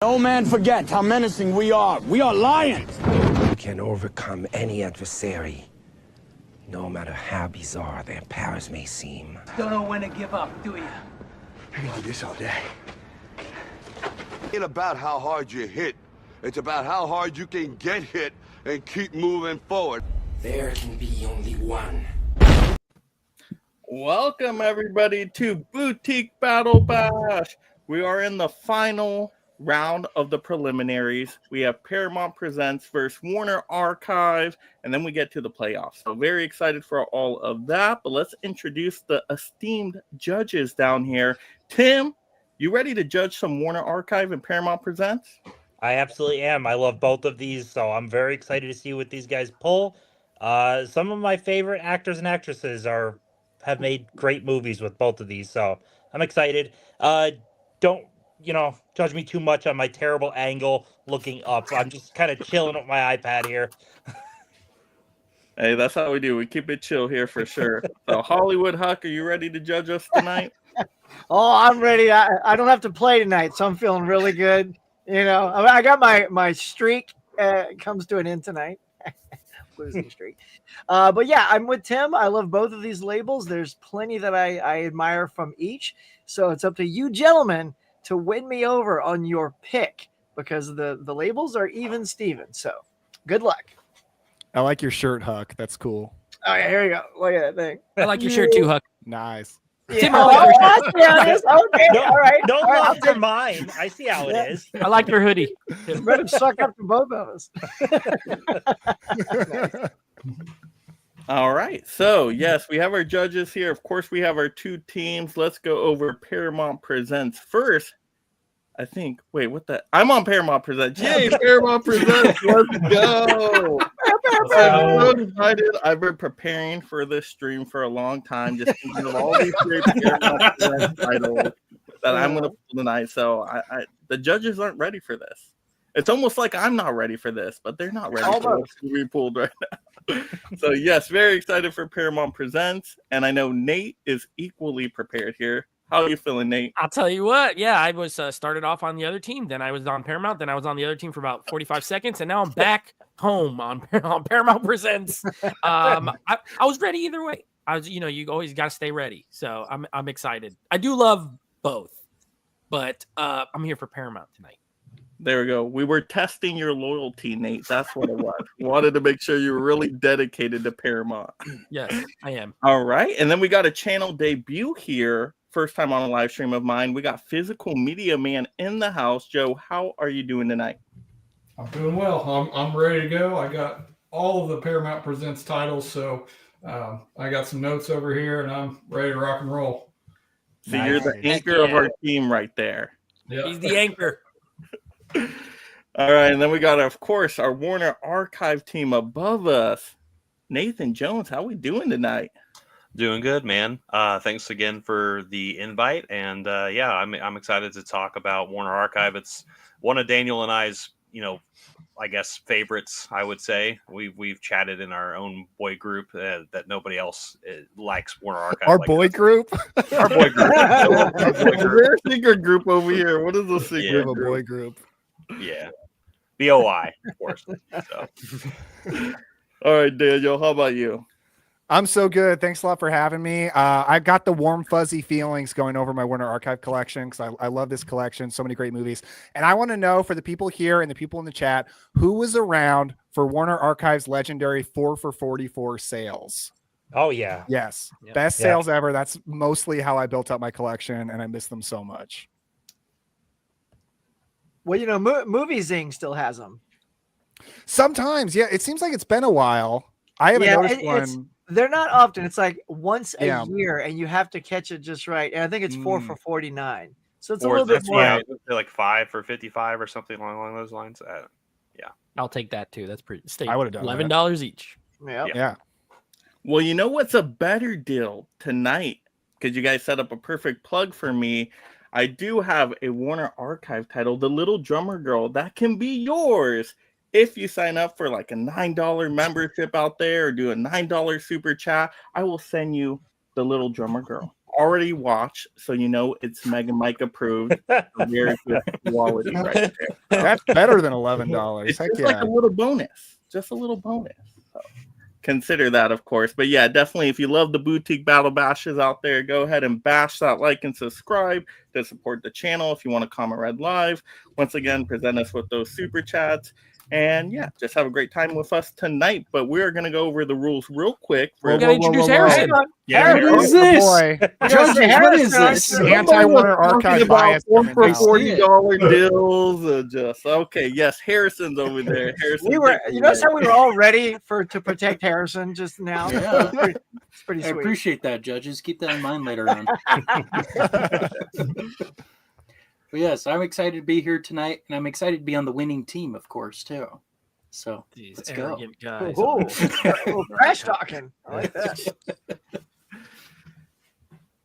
No man forget how menacing we are. We are lions. You can overcome any adversary, no matter how bizarre their powers may seem. Don't know when to give up, do you? I can do this all day. It ain't about how hard you hit. It's about how hard you can get hit and keep moving forward. There can be only one. Welcome, everybody, to Boutique Battle Bash. We are in the final round of the preliminaries. We have Paramount Presents versus Warner Archive, and then we get to the playoffs. So very excited for all of that, but let's introduce the esteemed judges down here. Tim, you ready to judge some Warner Archive and Paramount Presents? I absolutely am. I love both of these, so I'm very excited to see what these guys pull. Some of my favorite actors and actresses have made great movies with both of these, so I'm excited. Don't judge me too much on my terrible angle looking up. I'm just kind of chilling with my iPad here. Hey, that's how we do. We keep it chill here for sure. So, Hollywood Huck, are you ready to judge us tonight? Oh, I'm ready. I don't have to play tonight, so I'm feeling really good. I got my streak comes to an end tonight. Losing streak. But yeah, I'm with Tim. I love both of these labels. There's plenty that I admire from each. So it's up to you gentlemen to win me over on your pick because the labels are even Steven. So good luck. I like your shirt, Huck. That's cool. Oh, yeah, here you go. Look at that thing. I like your shirt too, Huck. Nice. Yeah. Tim, I like your shirt. I see how it is. Okay, all right. Don't All right, love for mine. I see how it is. I like your hoodie. Better suck up to both of us. All right. So, yes, we have our judges here. Of course, we have our two teams. Let's go over Paramount Presents first. I think, I'm on Paramount Presents. Yay, Paramount Presents. Let's go. I'm so excited. I've been preparing for this stream for a long time, just thinking of all these great Paramount Presents titles that I'm going to pull tonight. So, the judges aren't ready for this. It's almost like I'm not ready for this, but they're not ready for what's to be pulled right now. So, yes, very excited for Paramount Presents. And I know Nate is equally prepared here. How are you feeling, Nate? I'll tell you what. Yeah, I was started off on the other team. Then I was on Paramount. Then I was on the other team for about 45 seconds. And now I'm back home on Paramount Presents. I was ready either way. You always got to stay ready. So I'm excited. I do love both. But I'm here for Paramount tonight. There we go. We were testing your loyalty, Nate. That's what it was. Wanted to make sure you were really dedicated to Paramount. Yes, I am. All right. And then we got a channel debut here. First time on a live stream of mine. We got Physical Media Man in the house. Joe, how are you doing tonight? I'm doing well. I'm ready to go. I got all of the Paramount Presents titles, so I got some notes over here, and I'm ready to rock and roll. So you're the anchor of our team right there. Yep. He's the anchor. All right, and then we got, of course, our Warner Archive team above us. Nathan Jones, how we doing tonight? Doing good, man. Thanks again for the invite, and I'm excited to talk about Warner Archive. It's one of Daniel and I's, I guess favorites. I would say we've chatted in our own boy group that nobody else likes Warner Archive. Our boy group. Our boy group. Our boy group. There's a secret group over here. What is the secret group? A boy group. Yeah, BOI, of course. So. All right, Daniel, how about you? I'm so good. Thanks a lot for having me. I've got the warm, fuzzy feelings going over my Warner Archive collection because I love this collection. So many great movies. And I want to know for the people here and the people in the chat, who was around for Warner Archive's legendary 4 for 44 sales? Oh, yeah. Yes. Yeah. Best sales ever. That's mostly how I built up my collection, and I miss them so much. Well, Movie Zing still has them. Sometimes, yeah. It seems like it's been a while. I haven't noticed one. They're not often. It's like once a year, and you have to catch it just right. And I think it's 4 for 49. So it's a little bit more. Yeah, like 5 for 55 or something along those lines. Yeah, I'll take that too. That's pretty. I would have done $11 each. Yeah. Well, you know what's a better deal tonight? Because you guys set up a perfect plug for me. I do have a Warner Archive title, The Little Drummer Girl, that can be yours if you sign up for like a $9 membership out there or do a $9 super chat. I will send you The Little Drummer Girl. already watched, so you know it's Mega Mike approved. Very good quality right there. That's better than $11. It's Heck just yeah. like a little bonus. Just a little bonus. So consider that, of course. But yeah, definitely, if you love the boutique battle bashes out there, go ahead and bash that like and subscribe to support the channel. If you want to comment red live, once again, present us with those super chats. And yeah, just have a great time with us tonight. But we're going to go over the rules real quick. We gotta introduce Harrison. Yeah, Harrison. What is this? Boy. Judges, what is this? Anti-Warner Archive bias. $1 for $40 deals. Just okay. Yes, Harrison's over there. Harrison, We were, you notice how we were all ready to protect Harrison just now? Yeah. It's pretty I sweet. appreciate that, judges. Keep that in mind later on. But yes, I'm excited to be here tonight, and I'm excited to be on the winning team, of course, too. So let's go. Guys. Oh, trash talking. I like that.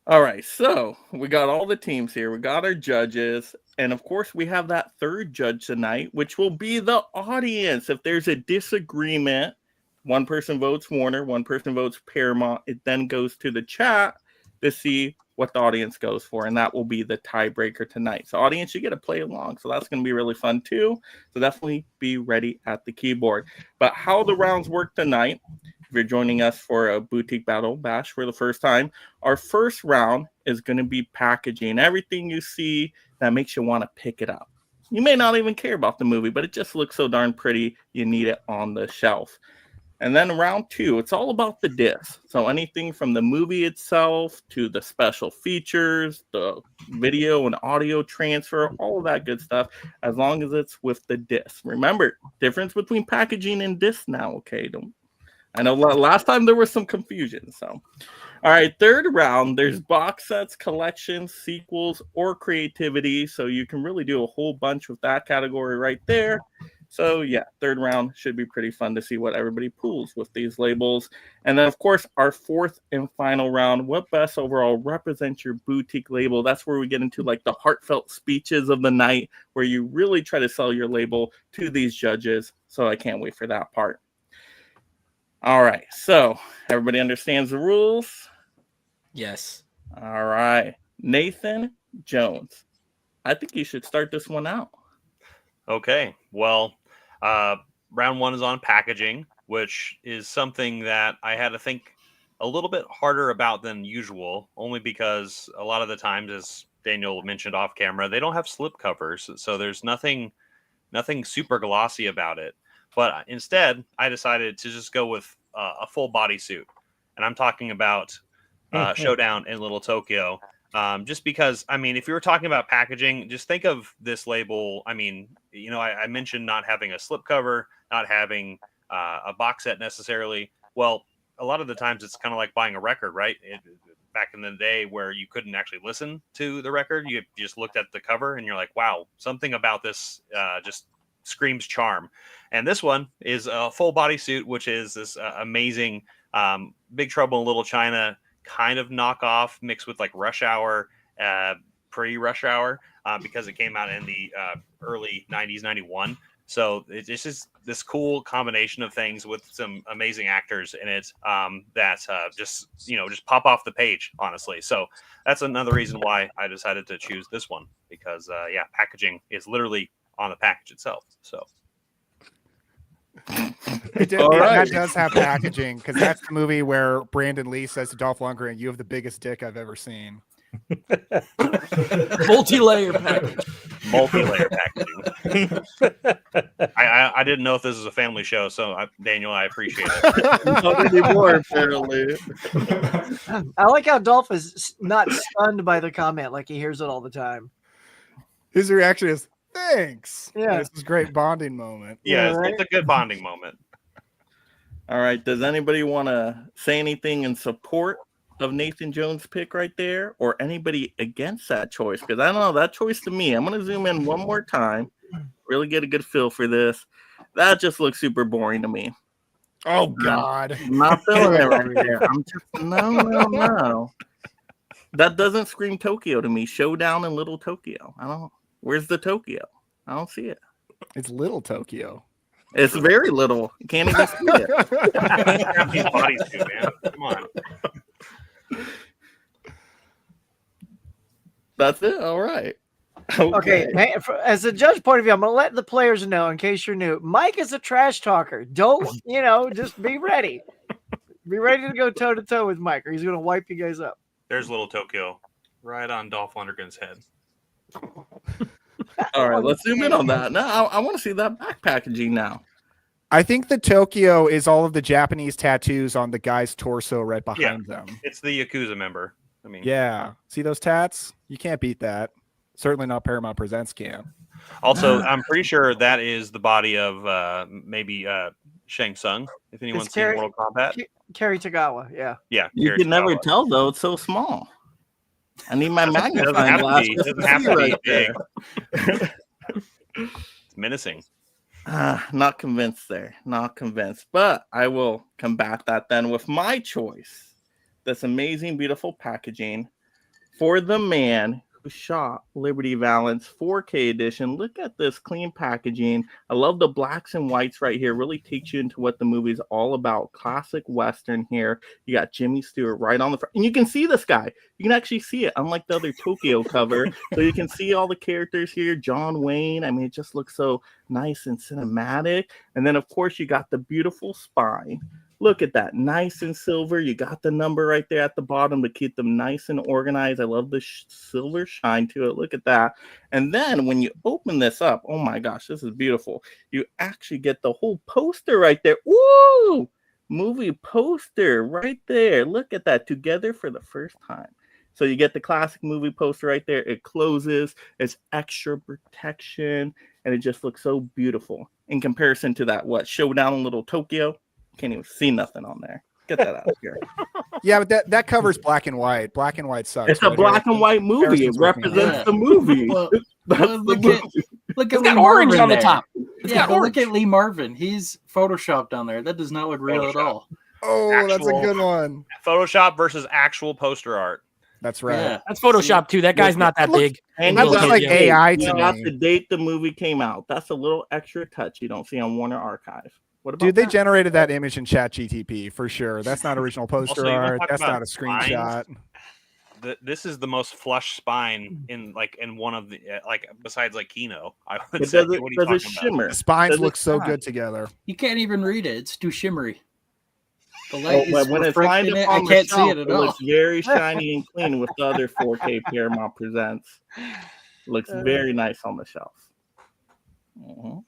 All right, so we got all the teams here. We got our judges, and of course, we have that third judge tonight, which will be the audience. If there's a disagreement, one person votes Warner, one person votes Paramount. It then goes to the chat to see what the audience goes for, and that will be the tiebreaker tonight. So audience, you get to play along, so that's going to be really fun too. So definitely be ready at the keyboard. But how the rounds work tonight, if you're joining us for a boutique battle bash for the first time, our first round is going to be packaging. Everything you see that makes you want to pick it up. You may not even care about the movie, but it just looks so darn pretty, you need it on the shelf. And then round two, it's all about the disc. So anything from the movie itself to the special features, the video and audio transfer, all of that good stuff, as long as it's with the disc. Remember, difference between packaging and disc now, okay? I know last time there was some confusion. So, all right, third round, there's box sets, collections, sequels, or creativity. So you can really do a whole bunch with that category right there. So yeah, third round should be pretty fun to see what everybody pulls with these labels. And then, of course, our fourth and final round, what best overall represents your boutique label? That's where we get into like the heartfelt speeches of the night, where you really try to sell your label to these judges. So I can't wait for that part. All right, so everybody understands the rules? Yes. All right, Nathan Jones, I think you should start this one out. Okay, well, round one is on packaging, which is something that I had to think a little bit harder about than usual, only because a lot of the times, as Daniel mentioned off camera, they don't have slip covers, so there's nothing super glossy about it. But instead, I decided to just go with a full body suit, and I'm talking about Showdown in Little Tokyo. Just because, I mean, if you were talking about packaging, just think of this label. I mean, you know, I mentioned not having a slipcover, not having a box set necessarily. Well, a lot of the times it's kind of like buying a record, right? Back in the day where you couldn't actually listen to the record, you just looked at the cover and you're like, wow, something about this just screams charm. And this one is a full body suit, which is this amazing Big Trouble in Little China kind of knockoff mixed with like Rush Hour, pre-Rush Hour, because it came out in the early 90s, 91. So it's just this cool combination of things with some amazing actors in it that just pop off the page, honestly. So that's another reason why I decided to choose this one, because packaging is literally on the package itself. So that does have packaging, because that's the movie where Brandon Lee says to Dolph Lundgren, "You have the biggest dick I've ever seen." Multi-layer package. Multi-layer packaging. I didn't know if this is a family show, so Daniel, I appreciate it. Not anymore, apparently. I like how Dolph is not stunned by the comment, like he hears it all the time. His reaction is, "Thanks." Yeah, this is a great bonding moment. Yeah, it's a good bonding moment. All right, does anybody want to say anything in support of Nathan Jones' pick right there, or anybody against that choice? Because I don't know, that choice to me, I'm going to zoom in one more time, really get a good feel for this. That just looks super boring to me. Oh, God. I'm not feeling it right there. I'm just, no. That doesn't scream Tokyo to me. Showdown in Little Tokyo. I don't, where's the Tokyo? I don't see it. It's Little Tokyo. It's very little. You can't even see it. These bodies too, man. Come on. That's it. All right. Okay, as a judge point of view, I'm gonna let the players know in case you're new. Mike is a trash talker. Don't just be ready. Be ready to go toe to toe with Mike, or he's gonna wipe you guys up. There's Little Tokyo, right on Dolph Lundgren's head. All right, let's zoom in on that. Now I want to see that back packaging now. I think the Tokyo is all of the Japanese tattoos on the guy's torso right behind them. It's the Yakuza member. I mean, yeah. See those tats? You can't beat that. Certainly not Paramount Presents can. Also, I'm pretty sure that is the body of maybe Shang Tsung. If anyone's seen Mortal Kombat, Kerry Tagawa. Yeah. Yeah. You Kerry can never Tagawa. tell though; it's so small. I need my magnifying glass. It doesn't have to be big. It's menacing. Not convinced there. Not convinced. But I will combat that then with my choice. This amazing, beautiful packaging for the man who shot Liberty Valance 4K edition. Look at this clean packaging. I love the blacks and whites right here. Really takes you into what the movie's all about. Classic Western here. You got Jimmy Stewart right on the front. And you can see this guy. You can actually see it, unlike the other Tokyo cover. So you can see all the characters here. John Wayne. I mean, it just looks so nice and cinematic. And then, of course, you got the beautiful spine. Look at that, nice and silver. You got the number right there at the bottom to keep them nice and organized. I love the silver shine to it. Look at that. And then when you open this up, oh my gosh, this is beautiful. You actually get the whole poster right there. Woo! Movie poster right there. Look at that, together for the first time. So you get the classic movie poster right there. It closes. It's extra protection, and it just looks so beautiful in comparison to that, Showdown in Little Tokyo. Can't even see nothing on there. Get that out of here. Yeah, but that covers black and white. Black and white sucks. It's a black and white movie. It represents the movie. Well, look at Lee orange Marvin on the there. top. Yeah, but look at Lee Marvin. He's photoshopped on there. That does not look real at all. Oh, that's a good one. Photoshop versus actual poster art. That's right. Yeah. That's Photoshop too. That guy's not that big. And That looks like AI to you got me. the date the movie came out. That's a little extra touch you don't see on Warner Archive. What about Dude, they that? generated that image in ChatGTP for sure. That's not original poster Also, you wanna art. talk That's about not a screenshot. This is the most flush spine in one of the besides Kino. I would It say. does it, What are you does it talking shimmer? The spines Does it look so shine? good together. You can't even read it. It's too shimmery. The light But is when it's lined reflecting up it. I on the can't see shelf, it at it all. looks very shiny and clean with the other 4K Paramount Presents. Looks very nice on the shelf. Mhm.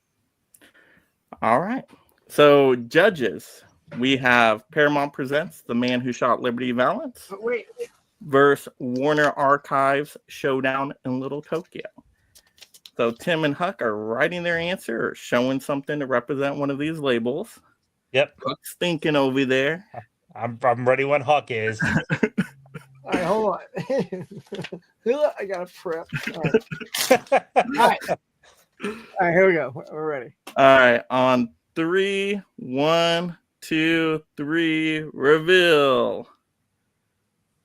All right. So, judges, we have Paramount Presents The Man Who Shot Liberty Valance Wait. versus Warner Archives Showdown in Little Tokyo. So, Tim and Huck are writing their answer or showing something to represent one of these labels. Yep. Huck's thinking over there. I'm ready when Huck is. All right, hold on. I got to prep. All right. All right, here we go. We're ready. All right, on 3, 1, 2, 3, reveal.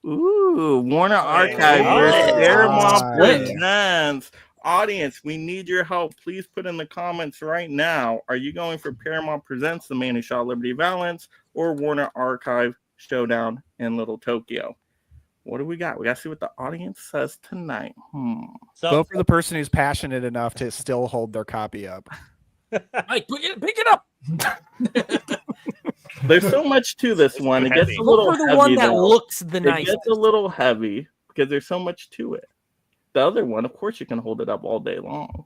Ooh, Warner Archive versus Paramount Presents. Audience, we need your help. Please put in the comments right now. Are you going for Paramount Presents The Man Who Shot Liberty Valance or Warner Archive Showdown in Little Tokyo? What do we got? We got to see what the audience says tonight. So, Vote for the person who's passionate enough to still hold their copy up. Mike, pick it up. There's so much to this one. It gets a Look little for the heavy, one that though. looks the It nicest. gets a little heavy because there's so much to it. The other one, of course, you can hold it up all day long.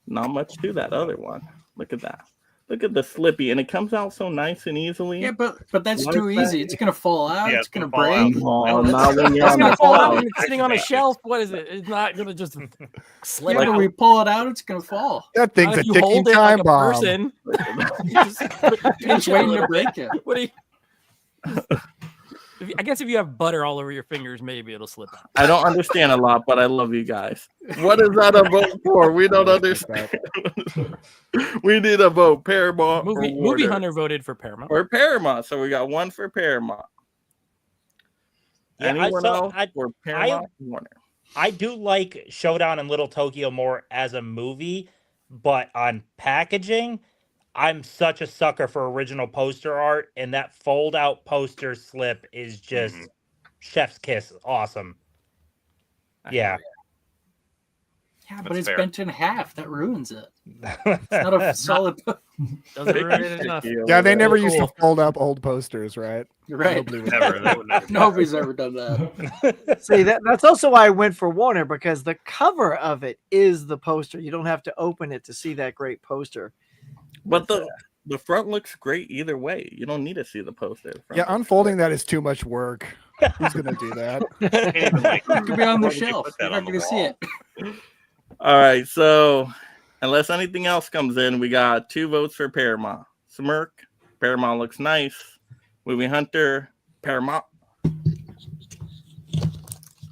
Not much to that other one. Look at that. Look at the slippy, and it comes out so nice and easily. Yeah, but that's What too is that? easy. It's gonna fall out. Yeah, it's it's gonna gonna fall break. Oh, not when you're It's on gonna the fall out phone. when it's sitting on a shelf. What is it? It's not gonna just slip Yeah, out. when we pull it out, it's gonna fall. That thing's Not a if you ticking hold it time like a bomb. person. You just It's waiting to break it. What do you? I guess if you have butter all over your fingers, maybe it'll slip out. I don't understand a lot, but I love you guys. What is that a vote for? We don't understand. We need a vote. Paramount or Movie Warner. Hunter voted for Paramount. Or Paramount. So we got one for Paramount. Yeah, Anyone else for Paramount or Warner? I do like Showdown in Little Tokyo more as a movie, but on packaging, I'm such a sucker for original poster art, and that fold-out poster slip is just chef's kiss awesome. Yeah. Yeah, but That's it's fair. bent in half. That ruins it. It's not a solid. Doesn't ruin it enough. Yeah, they never used to Cool. fold up old posters, right? Right. Nobody would Never. That would never do. Nobody's ever done that. See, that's also why I went for Warner, because the cover of it is the poster. You don't have to open it to see that great poster. But the front looks great either way. You don't need to see the poster. The front Yeah, looks unfolding that is too much work. Who's gonna do that? It could be on the Why would you shelf. put that You're on not the going to see wall? it. All right, so unless anything else comes in, we got 2 votes for Paramount. Smirk, Paramount looks nice. Movie Hunter, Paramount.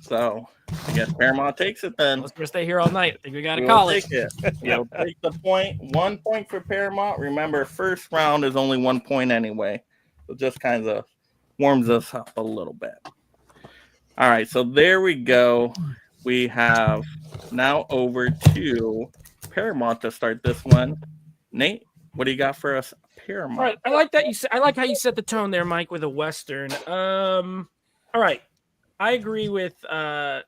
So I guess Paramount takes it then. Let's stay here all night. I think we got to We'll call it. take it. We'll take the point. 1 point for Paramount. Remember, first round is only 1 point anyway. So just kind of warms us up a little bit. All right, so there we go. We have now over to Paramount to start this one. Nate, what do you got for us, Paramount? All right, I like that I like how you set the tone there, Mike, with a Western. All right, I agree with. I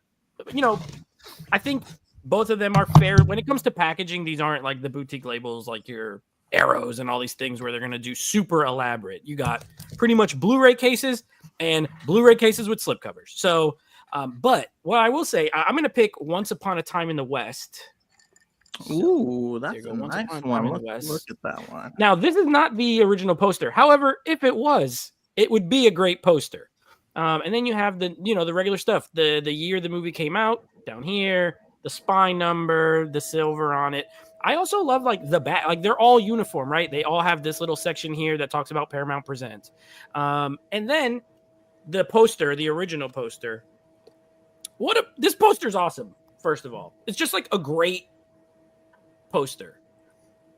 think both of them are fair when it comes to packaging. These aren't like the boutique labels, like your Arrows and all these things where they're going to do super elaborate. You got pretty much Blu-ray cases and Blu-ray cases with slipcovers. So, but what I will say, I'm going to pick Once Upon a Time in the West. Ooh, that's There you a go. Once nice Upon a Time one. in the Look West. at that one. Now, this is not the original poster. However, if it was, it would be a great poster. And then you have the regular stuff, the year the movie came out down here, the spine number, the silver on it. I also love like the back, like they're all uniform, right? They all have this little section here that talks about Paramount Presents. And then the poster, the original poster. This poster's awesome. First of all, it's just like a great poster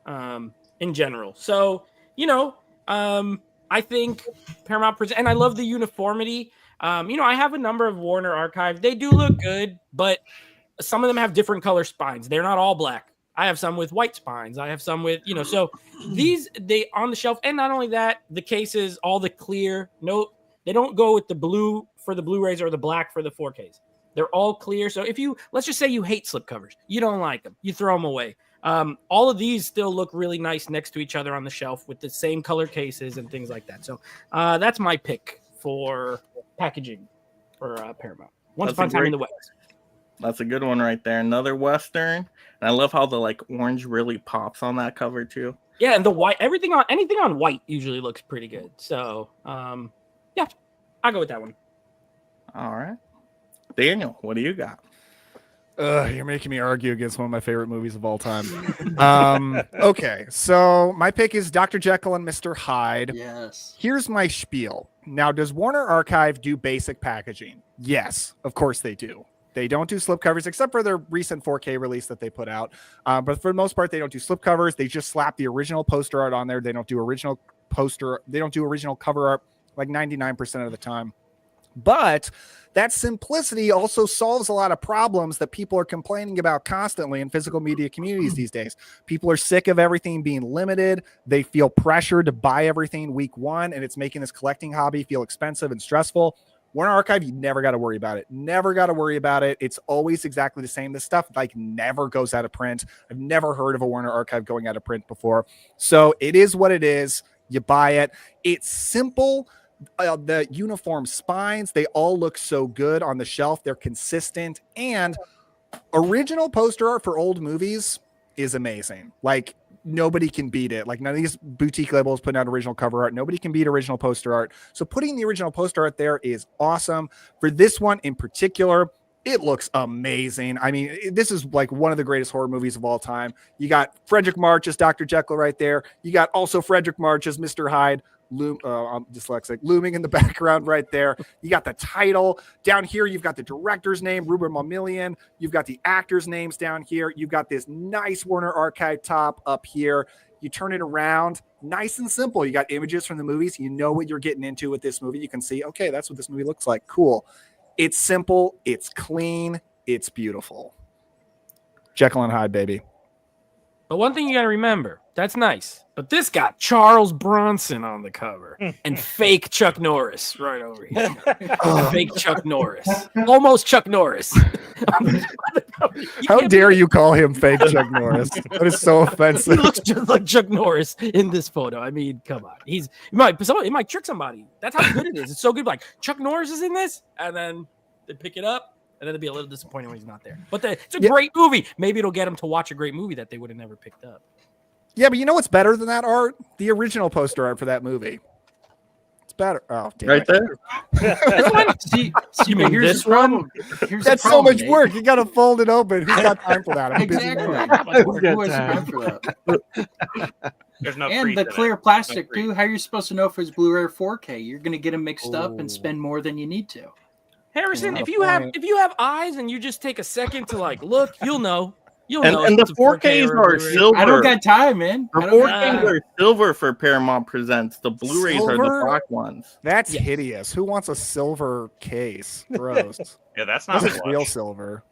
in general. So, I think Paramount Presents, and I love the uniformity. I have a number of Warner archives. They do look good, but some of them have different color spines. They're not all black. I have some with white spines. I have some with, so they on the shelf. And not only that, the cases, all the clear. No, they don't go with the blue for the Blu-rays or the black for the 4Ks. They're all clear. So let's just say you hate slipcovers, you don't like them, you throw them away. All of these still look really nice next to each other on the shelf with the same color cases and things like that. So that's my pick for packaging for Paramount. Once Upon a Time in the West. That's a good one right there. Another Western. And I love how the orange really pops on that cover too. Yeah, and the white, anything on white usually looks pretty good. So yeah, I'll go with that one. All right. Daniel, what do you got? You're making me argue against one of my favorite movies of all time. Okay, so my pick is Dr. Jekyll and Mr. Hyde. Yes. Here's my spiel. Now, does Warner Archive do basic packaging? Yes, of course they do. They don't do slipcovers except for their recent 4K release that they put out. But for the most part, they don't do slipcovers. They just slap the original poster art on there. They don't do original poster. They don't do original cover art like 99% of the time. But that simplicity also solves a lot of problems that people are complaining about constantly in physical media communities these days. People are sick of everything being limited. They feel pressure to buy everything week one, and it's making this collecting hobby feel expensive and stressful. Warner Archive, you never got to worry about it. Never got to worry about it. It's always exactly the same. This stuff never goes out of print. I've never heard of a Warner Archive going out of print before. So it is what it is. You buy it. It's simple. The uniform spines, they all look so good on the shelf. They're consistent, and original poster art for old movies is amazing. Nobody can beat it. None of these boutique labels putting out original cover art. Nobody can beat original poster art. So putting the original poster art there is awesome. For this one in particular, it looks amazing. I mean, this is one of the greatest horror movies of all time. You got Frederick March as Dr. Jekyll right there. You got also Frederick March as Mr. Hyde. I'm dyslexic, looming in the background right there. You got the title down here. You've got the director's name, Ruben Mamilian. You've got the actors' names down here. You've got this nice Warner Archive top up here. You turn it around, nice and simple. You got images from the movies. You know what you're getting into with this movie. You can see, okay, that's what this movie looks like. Cool. It's simple. It's clean. It's beautiful. Jekyll and Hyde, baby. But one thing you got to remember, That's nice. But this got Charles Bronson on the cover and fake Chuck Norris right over here. Fake Chuck Norris. Almost Chuck Norris. How dare you call him fake Chuck Norris? That is so offensive. He looks just like Chuck Norris in this photo. I mean, come on. It might trick somebody. That's how good it is. It's so good. Like, Chuck Norris is in this, and then they pick it up, and then it'll be a little disappointing when he's not there. But it's a great movie. Maybe it'll get them to watch a great movie that they would have never picked up. Yeah, but you know what's better than that art? The original poster art for that movie. It's better. Oh, damn right there. You mean here's this the problem. Here's That's the so problem, much work. You got to fold it open. Who's got time for that? I'm a busy Exactly. man. Who has time for that? There's no And creep the in it. clear No plastic creep. too. How are you supposed to know if it's Blu-ray or 4K? You're going to get them mixed up and spend more than you need to. Harrison, Yeah, if you have eyes and you just take a second to like look, you'll know. And the 4Ks are silver. I don't got time, man. The 4Ks are silver for Paramount Presents. The Blu-rays are the Silver? black ones. That's hideous. Who wants a silver case? Gross. Yeah, that's not This is plush. real silver.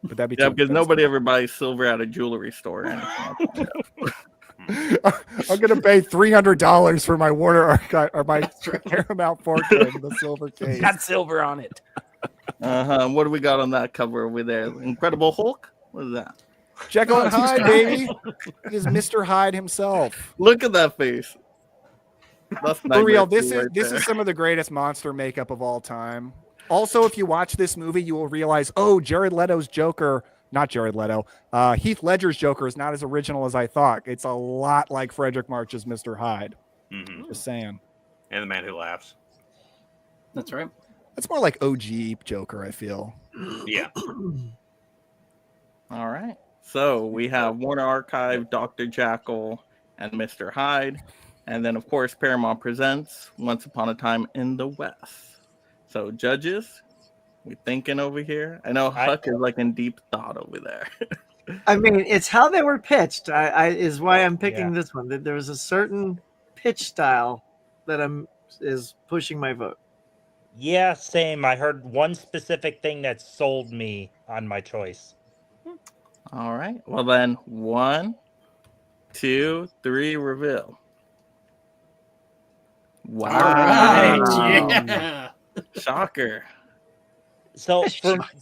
But that'd be Yeah, too because expensive. nobody ever buys silver at a jewelry store or anything like that. I'm gonna pay $300 for my Warner Archive or my Paramount 4K with the silver case. Got silver on it. What do we got on that cover over there? Incredible Hulk? What is that? Jekyll and Hyde, baby. It is Mr. Hyde himself. Look at that face. That's For real, Nightmare this 2 is right this there. is some of the greatest monster makeup of all time. Also, if you watch this movie, you will realize, oh, Jared Leto's Joker, not Jared Leto, Heath Ledger's Joker is not as original as I thought. It's a lot like Frederick March's Mr. Hyde. Mhm. Just saying. And the man who laughs. That's right. That's more like OG Joker, I feel. Yeah. All right. So we have Warner Archive, Dr. Jackal, and Mr. Hyde. And then, of course, Paramount Presents Once Upon a Time in the West. So, judges, we thinking over here? I know Huck is like in deep thought over there. I mean, it's how they were pitched. Is why I'm picking this one. That there was a certain pitch style that is pushing my vote. Yeah, same. I heard one specific thing that sold me on my choice. All right. Well, then, 1, 2, 3, reveal. Wow. All right. Yeah. Shocker. So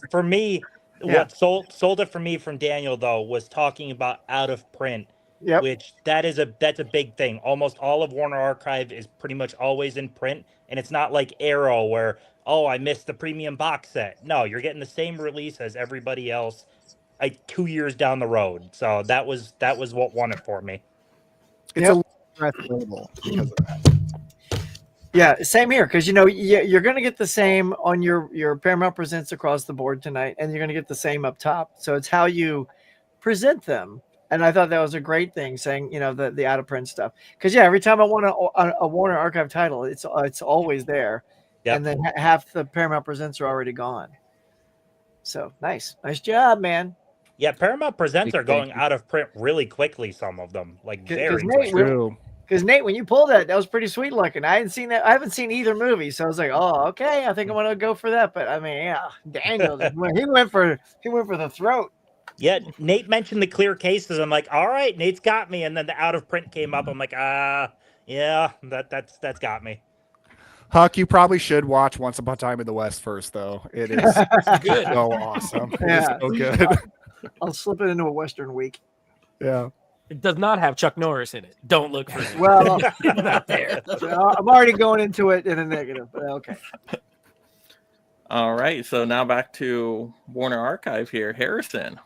for me, what sold it for me from Daniel though was talking about out of print. Yep. Which that's a big thing. Almost all of Warner Archive is pretty much always in print, and it's not like Arrow where I missed the premium box set. No, you're getting the same release as everybody else, like 2 years down the road. So that was what won it for me. It's a breath label because of that. Yeah, same here. Because you're going to get the same on your Paramount Presents across the board tonight, and you're going to get the same up top. So it's how you present them. And I thought that was a great thing, saying the out of print stuff. Because every time I want a Warner Archive title, it's always there, and then half the Paramount Presents are already gone. So nice job, man. Yeah, Paramount Presents are going out of print really quickly. Some of them, like very quickly. Because Nate, when you pulled that was pretty sweet looking. I hadn't seen that. I haven't seen either movie, so I was like, oh, okay, I think I'm gonna go for that. But I mean, yeah, Daniel, he went for the throat. Yeah, Nate mentioned the clear cases. I'm like, all right, Nate's got me. And then the out of print came up. I'm like, yeah, that's got me. Huck, you probably should watch Once Upon a Time in the West first, though. It is good. So awesome. Yeah. It is so good. I'll slip it into a Western week. Yeah. It does not have Chuck Norris in it. Don't look for it. Well, it's not there. I'm already going into it in a negative, but okay. All right. So now back to Warner Archive here. Harrison.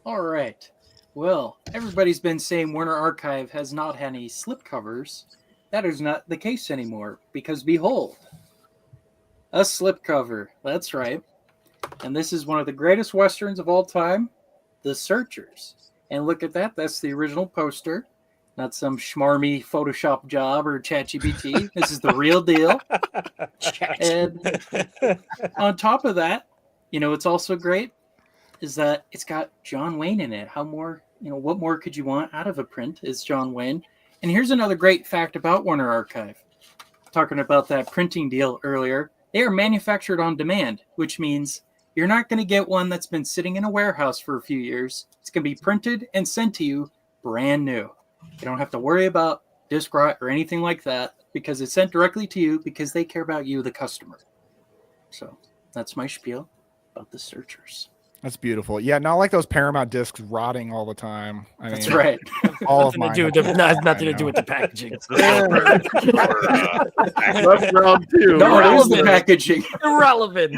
All right. Well, everybody's been saying Warner Archive has not had any slipcovers. That is not the case anymore because behold, a slipcover. That's right. And this is one of the greatest Westerns of all time, The Searchers. And look at that. That's the original poster. Not some schmarmy Photoshop job or ChatGPT. This is the real deal. And on top of that, it's also great is that it's got John Wayne in it. How more, what more could you want out of a print is John Wayne. And here's another great fact about Warner Archive. Talking about that printing deal earlier, they are manufactured on demand, which means you're not going to get one that's been sitting in a warehouse for a few years. It's going to be printed and sent to you brand new. You don't have to worry about disc rot or anything like that because it's sent directly to you because they care about you, the customer. So that's my spiel about the Searchers. That's beautiful. Yeah, not like those Paramount discs rotting all the time. That's right. All of Nothing to mine. do with the, has nothing to do with the packaging. That's round two. No, all of the packaging. Irrelevant.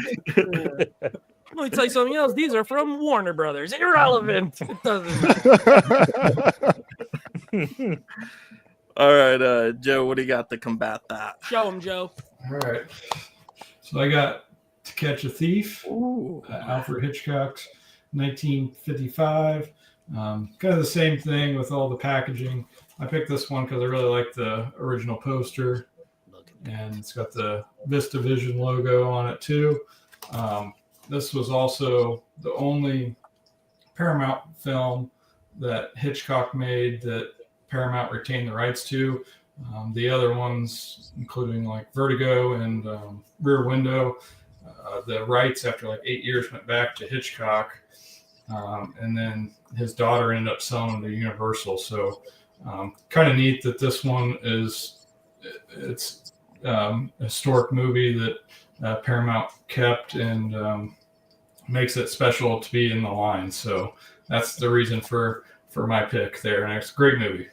Let me tell you something else. These are from Warner Brothers. Irrelevant. It doesn't matter. All right, Joe, what do you got to combat that? Show him, Joe. All right. So I got To Catch a Thief, Alfred Hitchcock's 1955. Kind of the same thing with all the packaging. I picked this one because I really like the original poster, and it's got the VistaVision logo on it too. This was also the only Paramount film that Hitchcock made that Paramount retained the rights to. The other ones, including like Vertigo and Rear Window, the rights after like 8 years went back to Hitchcock, and then his daughter ended up selling them to Universal. So kind of neat that this one it's a historic movie that Paramount kept and makes it special to be in the line. So that's the reason for my pick there, and it's a great movie.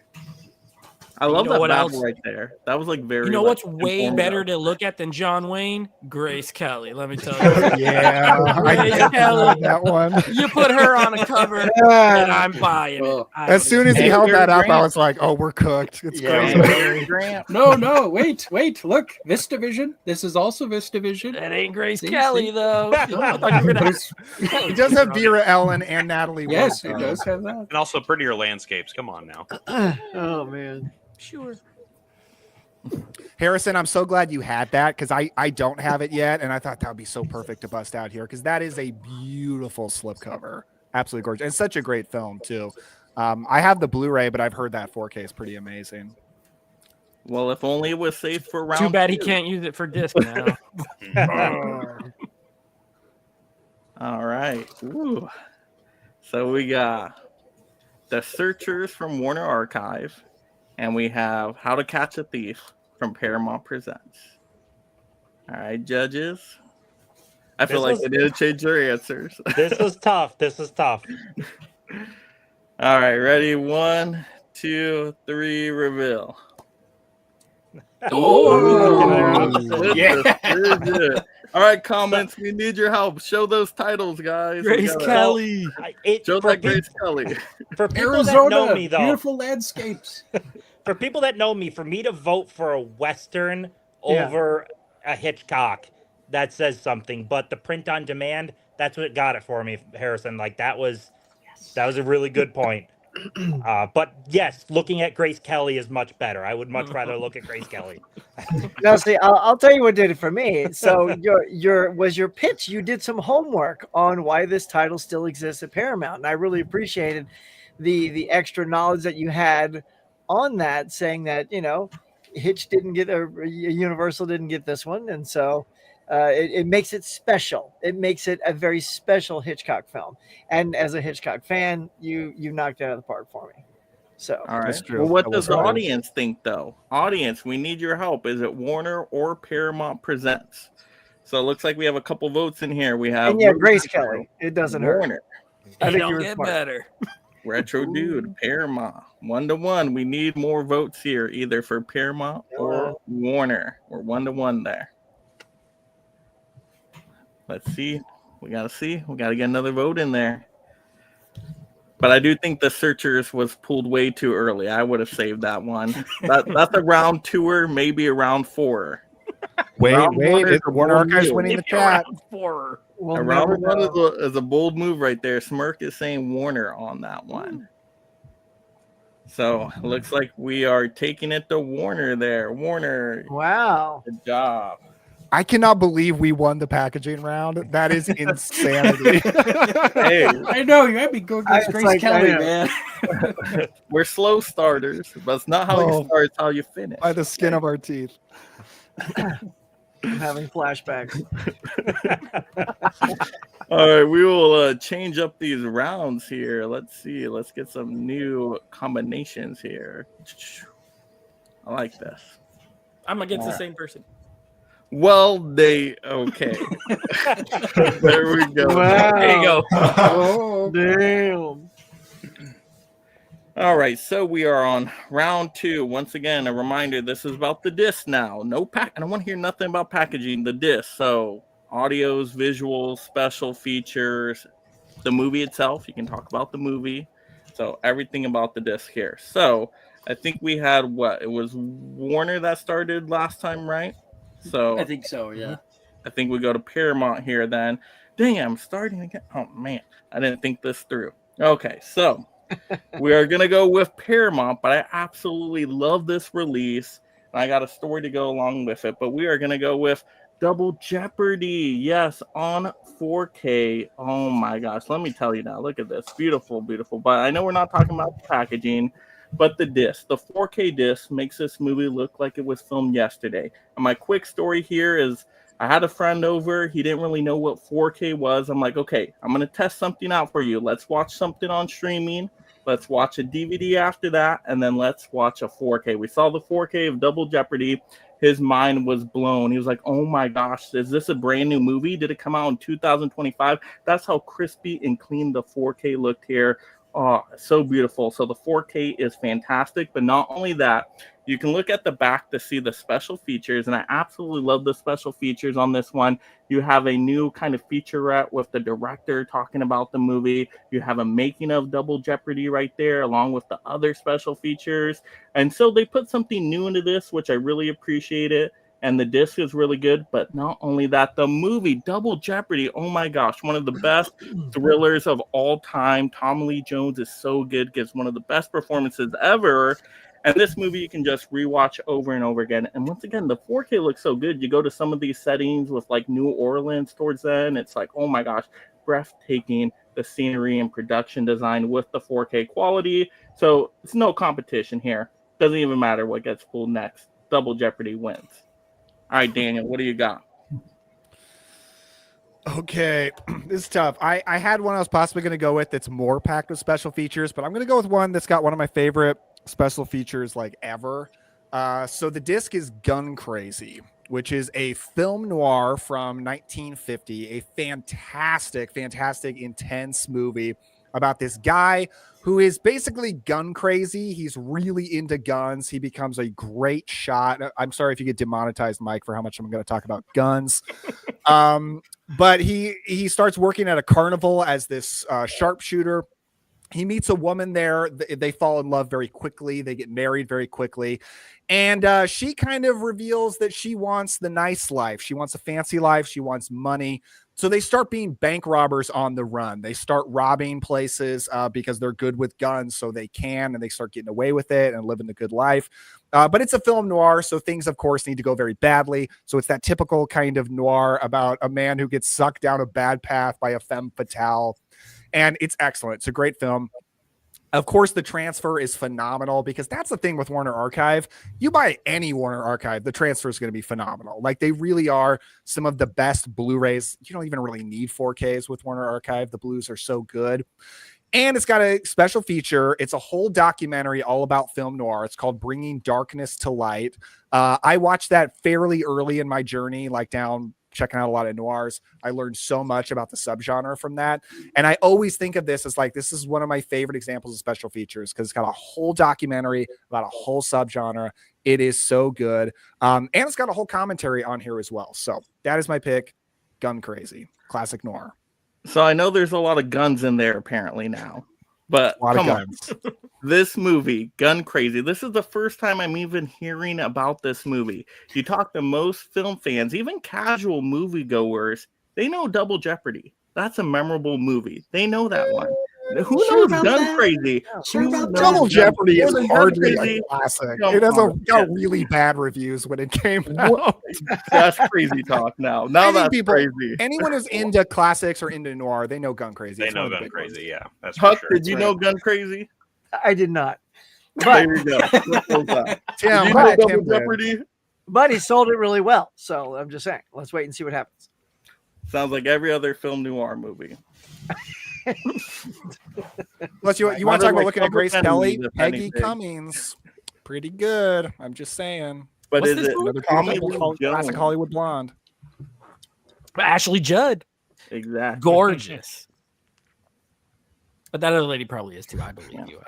I love know that what battle else? right there. That was like very. You know like, what's way informative. better to look at than John Wayne? Grace Kelly. Let me tell you. Yeah, Grace I Kelly. that one. You put her on a cover, and I'm buying it. As soon as he Hey, held that up, I Grant. was like, "Oh, we're cooked." It's Yeah. crazy. No, wait, look, VistaVision. This is also VistaVision. That ain't Grace See, Kelly, see? though. I thought you were gonna- He does have Vera Ellen and Natalie Wood. Yes, it does have that. And also prettier landscapes. Come on now. Oh man. Sure. Harrison, I'm so glad you had that because I don't have it yet, and I thought that would be so perfect to bust out here because that is a beautiful slipcover, absolutely gorgeous, and such a great film too. I have the Blu-ray, but I've heard that 4K is pretty amazing. Well, if only it was safe for round. Too bad he 2. can't use it for disc now. All right. Ooh. So we got The Searchers from Warner Archive, and we have How to Catch a Thief from Paramount Presents. All right, judges. I feel like they didn't change their answers. This was tough. This was tough. All right, ready? 1, 2, 3, reveal. Oh, yeah. Good. All right, comments. We need your help. Show those titles, guys. Grace Kelly. Show that Grace Kelly. For people Arizona, that know me, though, beautiful landscapes. for people that know me, for me to vote for a Western over a Hitchcock, that says something. But the print on demand, that's what got it for me, Harrison. Like that was a really good point. But yes, looking at Grace Kelly is much better. I would much rather look at Grace Kelly. Now, see, I'll tell you what did it for me. So your pitch. You did some homework on why this title still exists at Paramount, and I really appreciated the extra knowledge that you had on that, saying that Hitch didn't get Universal didn't get this one, and so it makes it special. It makes it a very special Hitchcock film. And as a Hitchcock fan, you knocked it out of the park for me. So All right. That's true. Well, what That does was the right. audience think, though? Audience, we need your help. Is it Warner or Paramount Presents? So it looks like we have a couple votes in here. We have and yeah, Grace Kelly. It doesn't hurt. Warner, I think Don't you were get smart. better. Retro Dude, Paramount. 1-1. We need more votes here, either for Paramount or Warner. We're 1-1 there. Let's see. We got to get another vote in there. But I do think The Searchers was pulled way too early. I would have saved that one. That's a round 2-er, maybe a round 4. Wait, Round one is a Warner bold Archive's move. winning the If you're chat. round 4. We'll A round never 1 know. is a bold move right there. Smirk is saying Warner on that one. So looks like we are taking it to Warner there. Warner, Wow. good job. I cannot believe we won the packaging round. That is insanity. Hey, I know you had me go against It's Grace like, Kelly, I know. man. we're slow starters, but it's not how Oh. you start, it's how you finish. By the skin of our teeth. I'm having flashbacks. All right, we will change up these rounds here. Let's see. Let's get some new combinations here. I like this. I'm against the same person. Well, okay. There we go. Wow. There you go. Oh, damn. All right, so we are on round 2. Once again, a reminder, this is about the disc now. No pack. I don't want to hear nothing about packaging, the disc. So audios, visuals, special features, the movie itself. You can talk about the movie. So everything about the disc here. So I think we had it was Warner that started last time, right? So I think so, yeah. I think we go to Paramount here then. Dang, I'm starting again. Oh man, I didn't think this through. Okay, so we are gonna go with Paramount, but I absolutely love this release. And I got a story to go along with it, but we are gonna go with Double Jeopardy. Yes, on 4K. Oh my gosh, let me tell you now. Look at this, beautiful, beautiful. But I know we're not talking about the packaging, but the disc, the 4K disc, makes this movie look like it was filmed yesterday. And my quick story here is, I had a friend over. He didn't really know what 4K was. I'm like, okay, I'm going to test something out for you. Let's watch something on streaming. Let's watch a DVD after that. And then let's watch a 4K. We saw the 4K of Double Jeopardy. His mind was blown. He was like, oh my gosh, is this a brand new movie? Did it come out in 2025? That's how crispy and clean the 4K looked here. Oh, so beautiful. So the 4K is fantastic. But not only that, you can look at the back to see the special features, and I absolutely love the special features on this one. You have a new kind of featurette with the director talking about the movie. You have a making of Double Jeopardy right there, along with the other special features. And so they put something new into this, which I really appreciate it. And the disc is really good, but not only that, the movie Double Jeopardy, oh my gosh, one of the best thrillers of all time. Tommy Lee Jones is so good, gives one of the best performances ever. And this movie you can just rewatch over and over again. And once again, the 4K looks so good. You go to some of these settings with like New Orleans towards then, it's like, oh my gosh, breathtaking, the scenery and production design with the 4K quality. So it's no competition here. Doesn't even matter what gets pulled next. Double Jeopardy wins. All right, Daniel, what do you got? Okay, this is tough. I had one I was possibly going to go with that's more packed with special features, but I'm going to go with one that's got one of my favorite special features like ever. So the disc is Gun Crazy, which is a film noir from 1950, a fantastic, intense movie about this guy who is basically gun crazy. He's really into guns. He becomes a great shot. I'm sorry if you get demonetized, Mike, for how much I'm going to talk about guns. But he starts working at a carnival as this sharpshooter. He meets a woman there. They fall in love very quickly. They get married very quickly. And she kind of reveals that she wants the nice life. She wants a fancy life. She wants money. So they start being bank robbers on the run. They start robbing places because they're good with guns, so they can, and they start getting away with it and living the good life. But it's a film noir, so things, of course, need to go very badly. So it's that typical kind of noir about a man who gets sucked down a bad path by a femme fatale. And it's excellent. It's a great film. Of course, the transfer is phenomenal because that's the thing with Warner Archive. You buy any Warner Archive, the transfer is going to be phenomenal. Like, they really are some of the best Blu-rays. You don't even really need 4Ks with Warner Archive. The Blues are so good. And it's got a special feature. It's a whole documentary all about film noir. It's called Bringing Darkness to Light. I watched that fairly early in my journey, like down checking out a lot of noirs. I learned so much about the subgenre from that. And I always think of this as like, this is one of my favorite examples of special features because it's got a whole documentary about a whole subgenre. It is so good. And it's got a whole commentary on here as well. So that is my pick. Gun Crazy, classic noir. So I know there's a lot of guns in there apparently now, but come on. This movie, Gun Crazy, this is the first time I'm even hearing about this movie. You talk to most film fans, even casual moviegoers, they know Double Jeopardy. That's a memorable movie. They know that one. Who knows Gun Crazy? Double Jeopardy is hardly a classic. It has got really bad reviews when it came out. That's crazy talk now. Now that's crazy. Anyone who's into classics or into noir, they know Gun Crazy. They know Gun Crazy, yeah. That's Huck, for sure. did you know Gun Crazy? I did not. But, there you go. Tim, but he sold it really well. So I'm just saying, let's wait and see what happens. Sounds like every other film noir movie. Unless you want to talk about looking at Grace Kelly, Peggy anything. Cummings, pretty good. I'm just saying. But What's is this it movie? Tommy Lee Classic Jones? Hollywood blonde. Ashley Judd, Exactly. gorgeous. But that other lady probably is too. I believe you.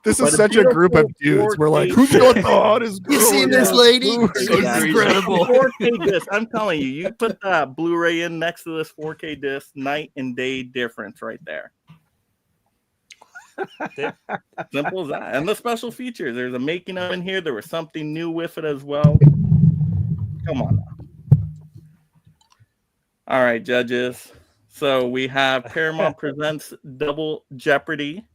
This But is a such a group of beautiful dudes. We're like, 4K who's got the hottest girl? You seen in this this lady? movie? She's Exactly. incredible. 4K disc. I'm telling you, you put that Blu-ray in next to this 4K disc, night and day difference right there. Simple as that. And the special features. There's a making of in here. There was something new with it as well. Come on now. All right, judges. So we have Paramount Presents Double Jeopardy,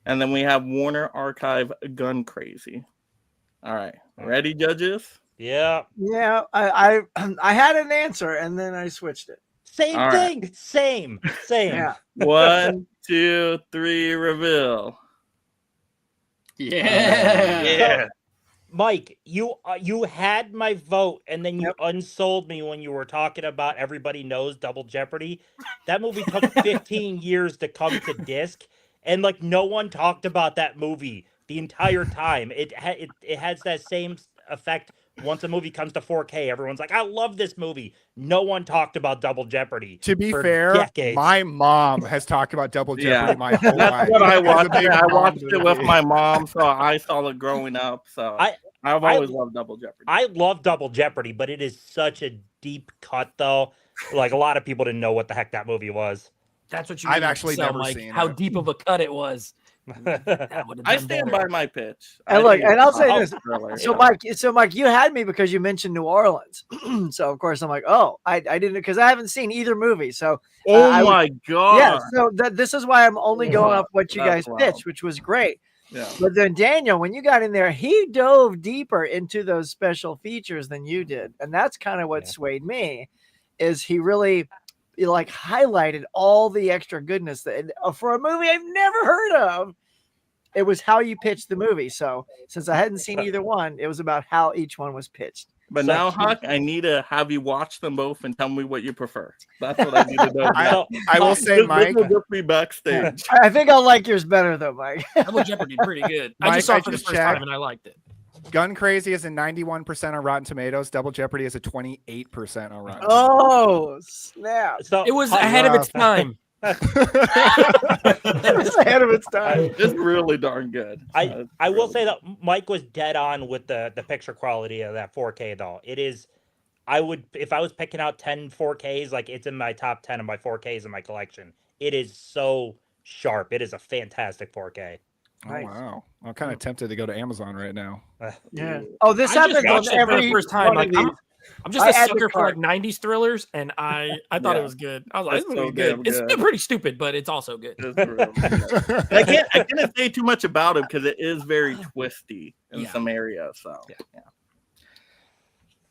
and then we have Warner Archive Gun Crazy. All right, ready, judges? Yeah. Yeah, I had an answer and then I switched it. Same All thing. right. Same. Yeah. 1, 2, 3, reveal. Yeah. Yeah. Mike, you had my vote, and then you unsold me when you were talking about Everybody Knows Double Jeopardy. That movie took 15 years to come to disc, and like no one talked about that movie the entire time. It has that same effect. Once a movie comes to 4K, everyone's like, "I love this movie." No one talked about Double Jeopardy. To be for fair, decades. my mom has talked about Double Jeopardy my whole That's life. what I It's a watched. big I mom watched it with movie. my mom, so I saw it growing up. So I've always loved Double Jeopardy. I love Double Jeopardy, but it is such a deep cut, though. Like a lot of people didn't know what the heck that movie was. That's what you I've needed to actually sell, never Mike, seen how it. deep of a cut it was. That would've I done stand better. by my pitch. And I look, think and I'll it's say a this. thriller, So yeah. Mike, you had me because you mentioned New Orleans. So of course I'm like, oh, I didn't, because I haven't seen either movie. So Oh my god! yeah. So this is why I'm only going off what you guys That's wild. pitched, which was great. Yeah. But then Daniel, when you got in there, he dove deeper into those special features than you did, and that's kind of what swayed me. Is he really like highlighted all the extra goodness that for a movie I've never heard of? It was how you pitched the movie. So since I hadn't seen either one, it was about how each one was pitched. But So- now, Huck, I need to have you watch them both and tell me what you prefer. That's what I need to know. I will say, Mike, this will just be backstage. I think I'll like yours better though, Mike. Double Jeopardy, pretty good. I Mike, just saw I it for the just first time checked. and I liked it. Gun Crazy is a 91% on Rotten Tomatoes. Double Jeopardy is a 28% on Rotten. Oh snap! So It was ahead of its time. It was ahead of its time. It's really darn good. I will say that Mike was dead on with the picture quality of that 4K though. It is, I would, if I was picking out 10 4Ks, like it's in my top 10 of my 4Ks in my collection. It is so sharp. It is a fantastic 4K. Oh, wow. I'm kind of tempted to go to Amazon right now. Yeah. Oh, this I just happens on watched it for every the first time. one of Like, these. I'm just I a add the sucker for like card. 90s thrillers, and I thought Yeah. it was good. I was like, It's this so movie's good. damn It's good. pretty stupid, but it's also good. It's really good. I can't say too much about it because it is very twisty in some areas. So yeah.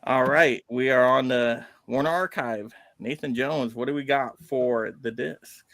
All right, we are on the Warner Archive. Nathan Jones, what do we got for the disc?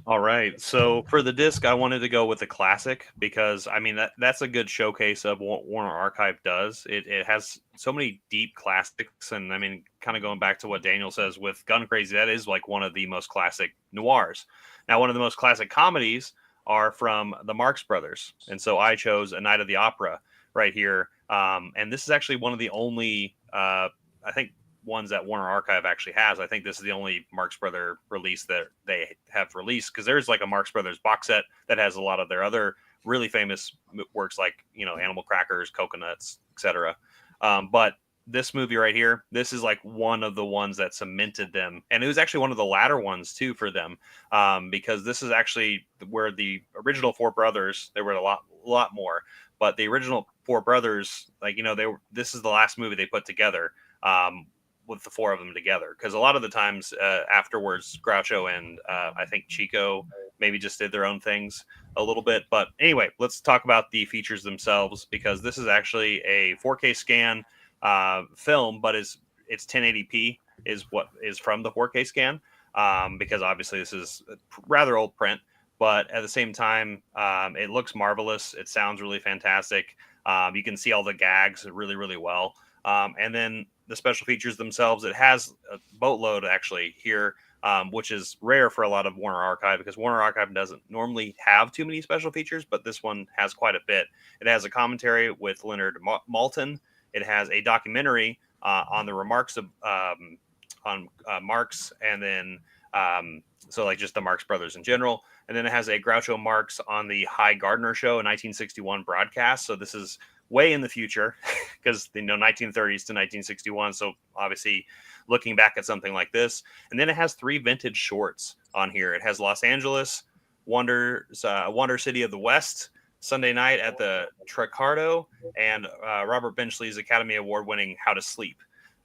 All right. So for the disc, I wanted to go with the classic because I mean that's a good showcase of what Warner Archive does. It has so many deep classics, and I mean, kind of going back to what Daniel says with Gun Crazy, that is like one of the most classic noirs. Now, one of the most classic comedies are from the Marx Brothers, and so I chose A Night of the Opera right here. And this is actually one of the only, I think, ones that Warner Archive actually has. I think this is the only Marx Brother release that they have released, because there's like a Marx Brothers box set that has a lot of their other really famous works, like, you know, Animal Crackers, Coconuts, etc. But this movie right here, this is like one of the ones that cemented them, and it was actually one of the latter ones too for them, because this is actually where the original four brothers, there were a lot more, but the original four brothers, like, you know, this is the last movie they put together, with the four of them together, because a lot of the times afterwards, Groucho and I think Chico maybe just did their own things a little bit. But anyway, let's talk about the features themselves, because this is actually a 4K scan film, but it's 1080p is what is from the 4K scan, because obviously this is a rather old print, but at the same time, it looks marvelous. It sounds really fantastic. You can see all the gags really, really well. And then the special features themselves, it has a boatload actually here. which is rare for a lot of Warner Archive because Warner Archive doesn't normally have too many special features, but this one has quite a bit. It has a commentary with Leonard Maltin. It has a documentary on the remarks of Marx, and then so like just the Marx Brothers in general. And then it has a Groucho Marx on the High Gardner Show, a 1961 broadcast. So this is way in the future because 1930s to 1961. So obviously looking back at something like this. And then it has 3 vintage shorts on here. It has Los Angeles, Wonder City of the West, Sunday Night at the Tricardo, and Robert Benchley's Academy Award winning How to Sleep.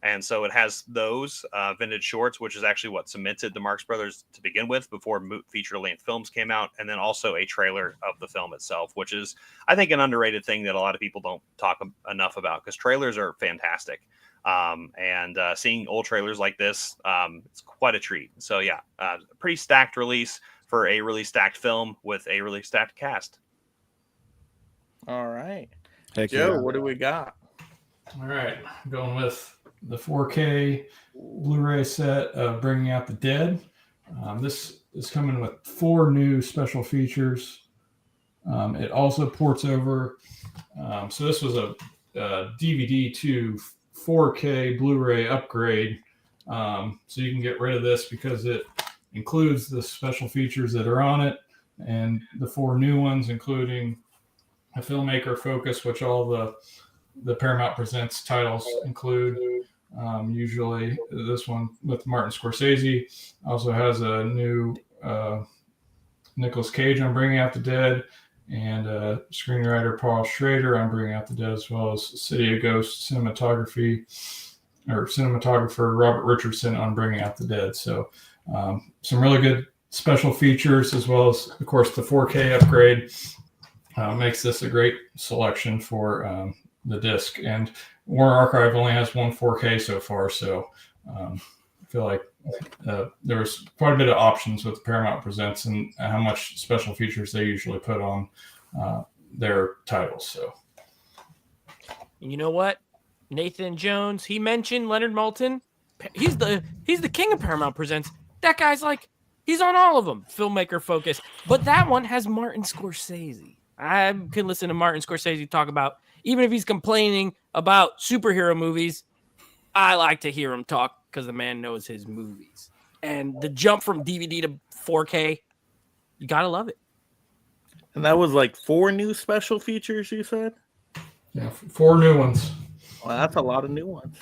And so it has those vintage shorts, which is actually what cemented the Marx Brothers to begin with before feature-length films came out, and then also a trailer of the film itself, which is, I think, an underrated thing that a lot of people don't talk enough about because trailers are fantastic. And seeing old trailers like this, it's quite a treat. So yeah, pretty stacked release for a really stacked film with a really stacked cast. All right. Heck Joe, yeah. what do we got? All right, going with the 4K Blu-ray set of Bringing Out the Dead. This is coming with 4 new special features. It also ports over. So this was a DVD to 4K Blu-ray upgrade. So you can get rid of this because it includes the special features that are on it and the 4 new ones, including a filmmaker focus, which all the Paramount Presents titles include. Usually this one with Martin Scorsese also has a new Nicolas Cage on Bringing Out the Dead, and screenwriter Paul Schrader on Bringing Out the Dead, as well as City of Ghosts cinematographer Robert Richardson on Bringing Out the Dead. So some really good special features, as well as, of course, the 4K upgrade makes this a great selection for the disc. And Warner Archive only has one 4K so far, so I feel like there was quite a bit of options with Paramount Presents and how much special features they usually put on their titles. So, you know what, Nathan Jones, he mentioned Leonard Maltin. He's the king of Paramount Presents. That guy's like, he's on all of them, filmmaker focus. But that one has Martin Scorsese. I can listen to Martin Scorsese talk about, even if he's complaining about superhero movies, I like to hear him talk because the man knows his movies. And the jump from DVD to 4K, you got to love it. And that was like 4 new special features, you said? yeah, 4 new ones. Well, that's a lot of new ones.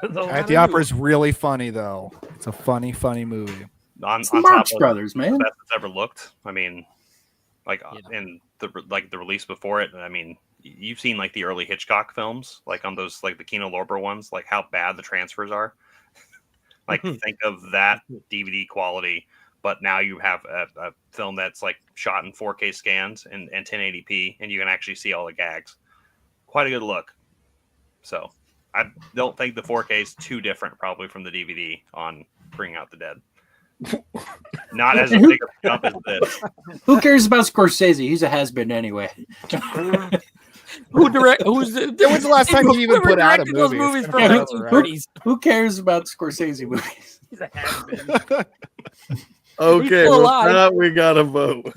At the Opera is really funny, though. It's a funny movie. It's the Marx Brothers, man. The best it's ever looked. I mean, like in the release before it. I mean, you've seen like the early Hitchcock films, like on those like the Kino Lorber ones, like how bad the transfers are. Like think of that DVD quality, but now you have a film that's like shot in 4K scans and 1080p, and you can actually see all the gags. Quite a good look. So I don't think the 4K is too different probably from the DVD on Bringing Out the Dead. Not as big a jump as this. Who cares about Scorsese? He's a has-been anyway. When was the last time he even put out a movie? Those movies from the 1930s. Who cares about Scorsese movies? He's a has-been. Okay, well, now we got to vote.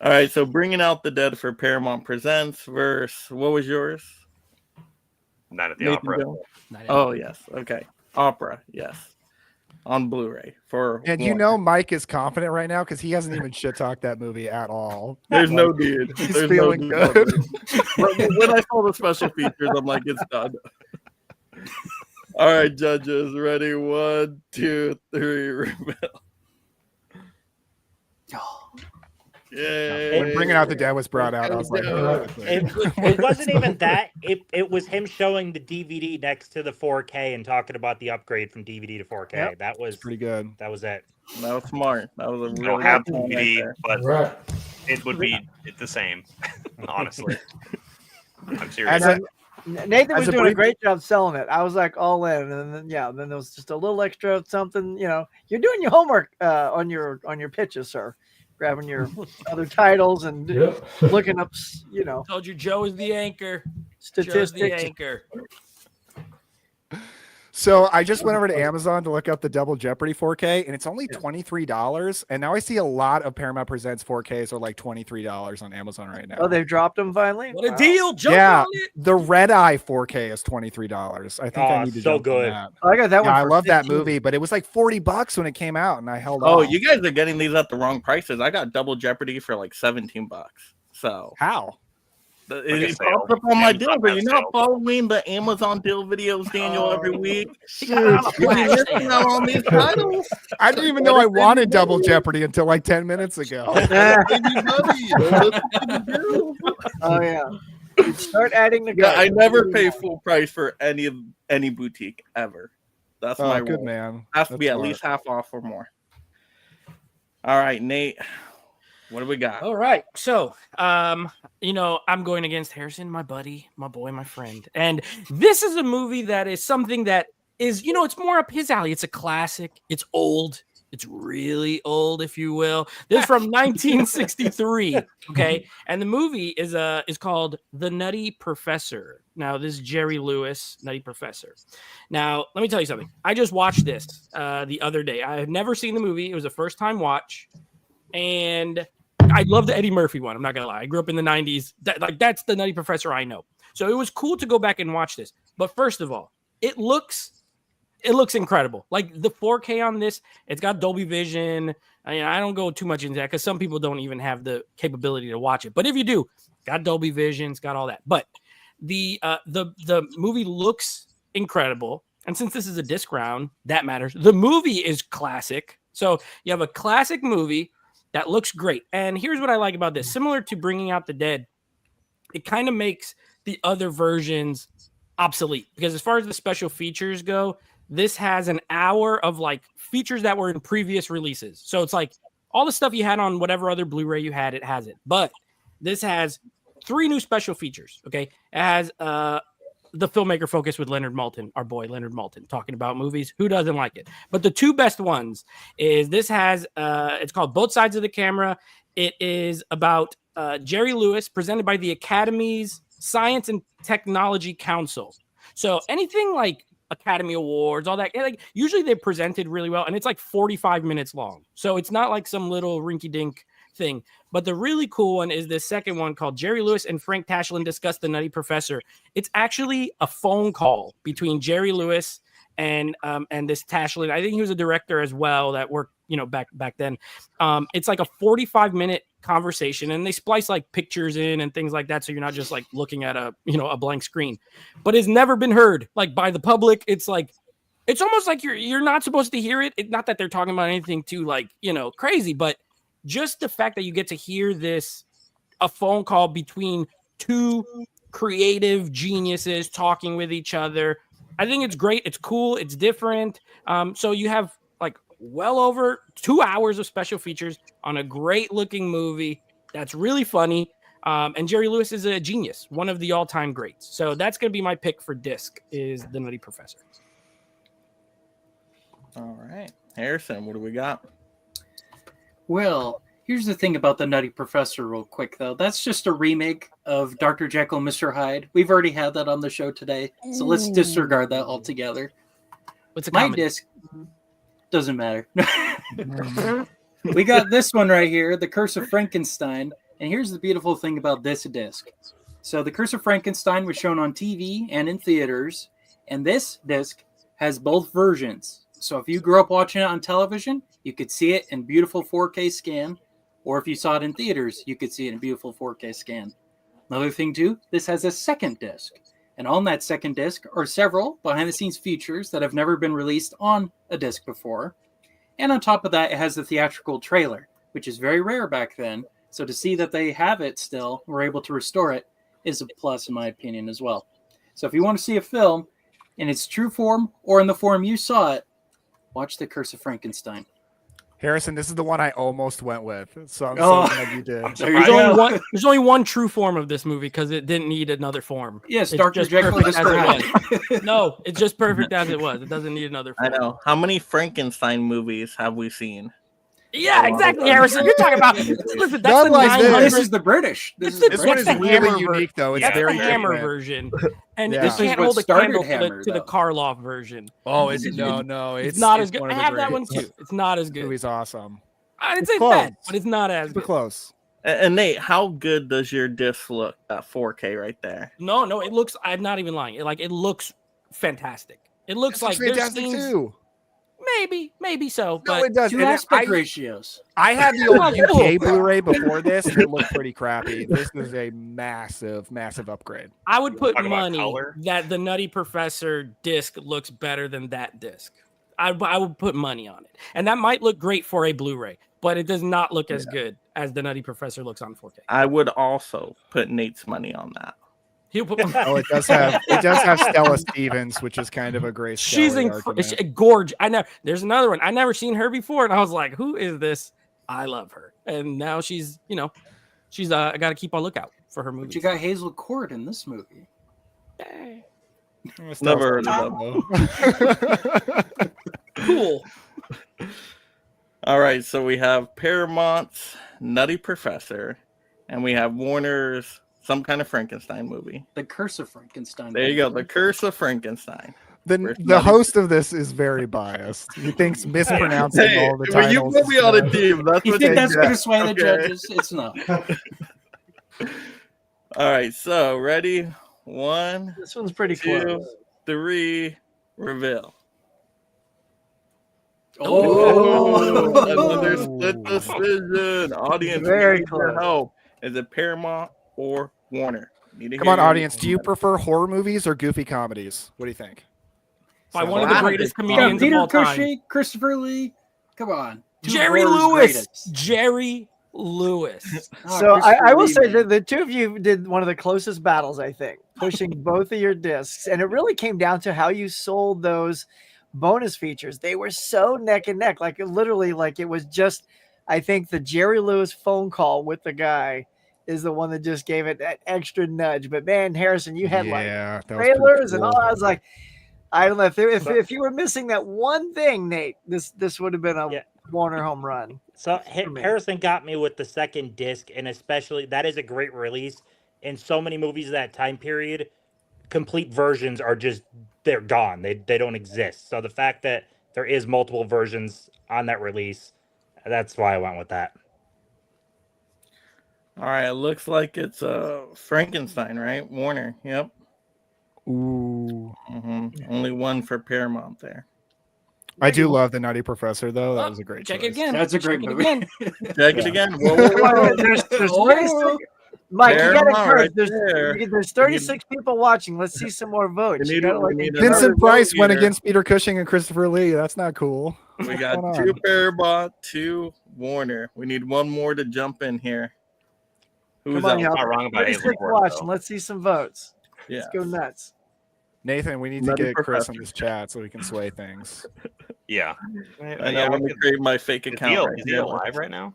All right, so Bringing Out the Dead for Paramount Presents versus, what was yours? Night at the Opera. Oh, yes. Okay. Opera, yes. On Blu-ray for. And you know Mike is confident right now because he hasn't even shit talked that movie at all. There's no dude. He's There's feeling no good. When I saw the special features, I'm like, it's done. All right, judges, ready? 1, 2, 3, reveal. Yay. When Bringing Out the Dead was brought out, I was like, it wasn't even that. It was him showing the DVD next to the 4K and talking about the upgrade from DVD to 4K. Yep. That was pretty good. That was it. That was smart. That was a You real don't have good point DVD, right but it would be the same, honestly. I'm serious. And Nathan was As a doing a brief- great job selling it. I was like all in, and then then there was just a little extra something. You know, you're doing your homework on your pitches, sir. Grabbing your other titles and looking up, you know. Told you Joe is the anchor. Statistics. Joe's the anchor. So I just went over to Amazon to look up the Double Jeopardy 4K, and it's only $23. And now I see a lot of Paramount Presents 4Ks are like $23 on Amazon right now. Oh, they've dropped them finally. What a deal! Jump Yeah, on it. the Red Eye 4K is $23. I think I need to so jump on good. that. Oh, I got that one. Yeah, I for love that 15. movie, but it was like $40 when it came out, and I held Oh, off. you guys are getting these at the wrong prices. I got Double Jeopardy for like $17. So How? it sale. pops up on my deal, Amazon but has you're not sales. following the Amazon deal videos, Daniel, every week. Shoot. You're missing out on these titles. I didn't even know I wanted Double Jeopardy until like 10 minutes ago. Oh yeah. Start adding the Yeah, guys. I never pay full price for any boutique ever. That's Oh, my good rule. man. Has to That's be at smart. least half off or more. All right, Nate. What do we got? All right. So, I'm going against Harrison, my buddy, my boy, my friend. And this is a movie that is something that is, it's more up his alley. It's a classic. It's old. It's really old, if you will. This is from 1963. Okay. And the movie is called The Nutty Professor. Now, this is Jerry Lewis, Nutty Professor. Now, let me tell you something. I just watched this the other day. I had never seen the movie. It was a first time watch. And I love the Eddie Murphy one. I'm not going to lie. I grew up in the 90s. That's the Nutty Professor I know. So it was cool to go back and watch this. But first of all, it looks incredible. Like the 4K on this, it's got Dolby Vision. I don't go too much into that because some people don't even have the capability to watch it. But if you do, got Dolby Vision, it's got all that. But the movie looks incredible. And since this is a disc round, that matters. The movie is classic. So you have a classic movie that looks great. And here's what I like about this. Similar to Bringing Out the Dead, it kind of makes the other versions obsolete. Because as far as the special features go, this has an hour of like features that were in previous releases. So it's like all the stuff you had on whatever other Blu-ray you had, it has it. But this has 3 new special features. Okay. It has the filmmaker focus with Leonard Maltin, our boy Leonard Maltin, talking about movies. Who doesn't like it? But the 2 best ones is this has it's called Both Sides of the Camera. It is about Jerry Lewis, presented by the Academy's Science and Technology Council. So anything like Academy Awards, all that, like usually they're presented really well, and it's like 45 minutes long. So it's not like some little rinky-dink thing. But the really cool one is this second one called Jerry Lewis and Frank Tashlin Discuss the Nutty Professor. It's actually a phone call between Jerry Lewis and this Tashlin. I think he was a director as well that worked, back then. It's like a 45-minute conversation, and they splice like pictures in and things like that, so you're not just like looking at a blank screen. But it's never been heard like by the public. It's like it's almost like you're not supposed to hear it. Not that they're talking about anything too like crazy, but just the fact that you get to hear a phone call between 2 creative geniuses talking with each other. I think it's great. It's cool. It's different. So you have like well over 2 hours of special features on a great looking movie that's really funny. And Jerry Lewis is a genius, one of the all-time greats. So that's going to be my pick for disc is The Nutty Professor. All right. Harrison, what do we got? Well, here's the thing about the Nutty Professor real quick, though. That's just a remake of Dr. Jekyll and Mr. Hyde. We've already had that on the show today, so let's disregard that altogether. What's a My comedy? disc doesn't matter. We got this one right here, The Curse of Frankenstein. And here's the beautiful thing about this disc. So The Curse of Frankenstein was shown on TV and in theaters, and this disc has both versions. So if you grew up watching it on television, you could see it in beautiful 4K scan, or if you saw it in theaters, you could see it in beautiful 4K scan. Another thing too, this has a second disc, and on that second disc are several behind-the-scenes features that have never been released on a disc before. And on top of that, it has the theatrical trailer, which is very rare back then. So to see that they have it still, we're able to restore it, is a plus in my opinion as well. So if you want to see a film in its true form or in the form you saw it, watch The Curse of Frankenstein. Harrison, this is the one I almost went with. So I'm Oh, so glad you did. There's only one true form of this movie because it didn't need another form. Yes, It's Dr. just Jekyll and perfect as Mr. it was. No, it's just perfect as it was. It doesn't need another I form. know. How many Frankenstein movies have we seen? Yeah, exactly, Harrison. You're talking about. Listen, that's None the like this. 900. This is the British. This is the This one is That's the British. really hammer unique, though. It's Yeah. That's very the hammer different. version, and Yeah. you This is can't what hold a started candle Hammer, to the though. Karloff version. Oh, is it? No. It's not as good. one I of the have that one greats. too. It's not as The good. movie's awesome. I didn't It's say close. bad, but it's not as Super good. close. And Nate, how good does your disc look at 4K right there? No, it looks. I'm not even lying. It looks fantastic. It looks This like looks there's fantastic scenes. too. Maybe so. No, But it does. Two And aspect I- ratios. I had the Well, old cool. UK Blu-ray before this, and it looked pretty crappy. This is a massive upgrade. I would put Talk about money color? that the Nutty Professor disc looks better than that disc. I would put money on it, and that might look great for a Blu-ray, but it does not look as good as the Nutty Professor looks on 4K. I would also put Nate's money on that. He'll put. Oh, it does have Stella Stevens, which is kind of a Grace. She's Kelly incredible, argument. gorgeous. There's another one. I never seen her before, and I was like, "Who is this?" I love her, and now she's. I got to keep on lookout for her But movies. you got Hazel Court in this movie. Never heard of that. Cool. All right, so we have Paramount's Nutty Professor, and we have Warner's Some Kind of Frankenstein movie. The Curse of Frankenstein. There you go, The Curse of Frankenstein. The host of this is very biased. He thinks mispronouncing Hey, all the when titles. you put me on a team, that's You what think you that's get. going to sway the Okay. judges? It's not. All right, so ready? 1, This one's pretty 2, close. 3, reveal. Oh, Another split decision. Audience, Very need your close. help. Is it Paramount or Warner? Need to Come hear on, your- audience. Do you prefer horror movies or goofy comedies? What do you think? By one of the Wow. greatest You got comedians of Peter all time, Cushing, Christopher Lee. Come on. Two Jerry horror's Lewis. greatest. Jerry Lewis. Oh, So Christopher I will Lee, say man. that the two of you did one of the closest battles, I think, pushing both of your discs. And it really came down to how you sold those bonus features. They were so neck and neck, like literally, like it was just, I think the Jerry Lewis phone call with the guy is the one that just gave it that extra nudge. But man, Harrison, you had like that was pretty trailers and cool. all. I was like, I don't know if you were missing that one thing, Nate, this would have been a Warner home run. So me. Harrison got me with the second disc, and especially that is a great release. In so many movies of that time period, complete versions are just they're gone. They don't exist. So the fact that there is multiple versions on that release, that's why I went with that. All right, it looks like it's Frankenstein, right? Warner. Yep. Ooh. Only one for Paramount there. I do love the Nutty Professor, though. That was a great Check choice. it again. That's a great Check it movie. again. Check it again. Whoa, whoa, whoa. There's Oh. 36 Mike, you got to Paramount encourage. right there. There's 36 people watching. Let's see some more votes. We You need gotta, a- like, we need encourage- another Vincent Price vote went here. against Peter Cushing and Christopher Lee. That's not cool. We got going 2 on? Paramount, 2 Warner. We need one more to jump in here. Who's Come on, up? y'all. Not wrong about Hazel 36 Court, watching. though. Let's see some votes. Yeah. Let's go nuts. Nathan, we need to Nutty get Chris Professor. on this chat so we can sway things. Yeah. I know. Let me create my fake Is account. he, right is he here. alive right now?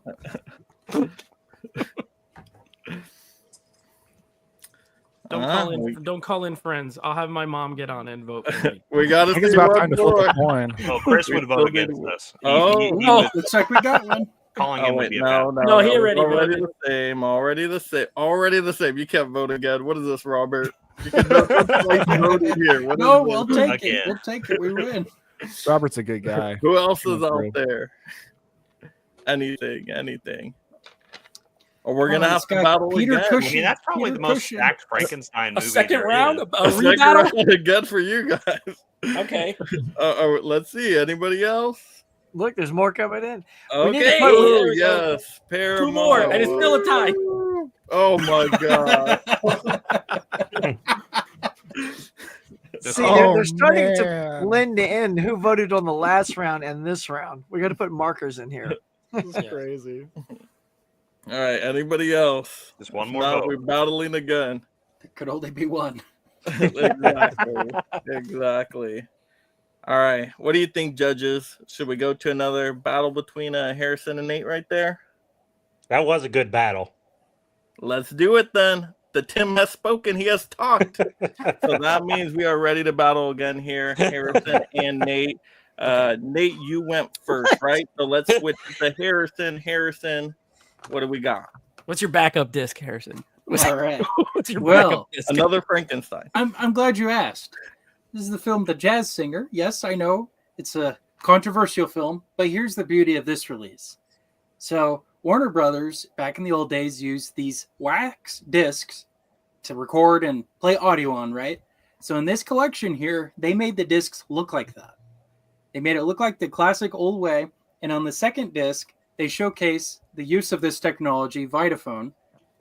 Don't call in friends. I'll have my mom get on and vote for me. We got I to think it's see about one time to flip more. a coin. Oh, Chris would We vote still against need- us. Oh, would- Looks like we got one. calling Oh him would wait, be a no, bad. no, No, he already already voted. the same. Already the same. Already the same. You can't vote again. What is this, Robert? You can vote twice voting here. What is No, this? we'll take it. Again. We'll take it. We win. Robert's a good guy. Who else is That's out great. there? Anything. Or we're gonna Oh, have it's to got battle Peter again. I Cushing. mean, that's probably Peter the most Cushing. stacked Frankenstein A movie. second there round, is. a Second rebattle. round again for you guys. Okay. Let's see. Anybody else? Look, there's more coming in. We need Okay. to put- Ooh, there we go. yes. Paramount. 2 more, and it's still a tie. Oh my god. See, Oh, they're starting to man. blend in who voted on the last round and this round. We got to put markers in here. That's crazy. All right. Anybody else? Just one If more not, vote. we're battling again. There could only be one. Exactly. All right. What do you think, judges? Should we go to another battle between Harrison and Nate right there? That was a good battle. Let's do it then. The Tim has spoken. He has talked. So that means we are ready to battle again here, Harrison and Nate. Nate, you went first, right? So let's switch to Harrison. Harrison, what do we got? What's your backup disc, Harrison? All right. What's your Well, backup disc? Another Frankenstein. I'm glad you asked. This is the film The Jazz Singer. Yes, I know it's a controversial film, but here's the beauty of this release. So Warner Brothers, back in the old days, used these wax discs to record and play audio on, right? So in this collection here, they made the discs look like that. They made it look like the classic old way. And on the second disc, they showcase the use of this technology, Vitaphone.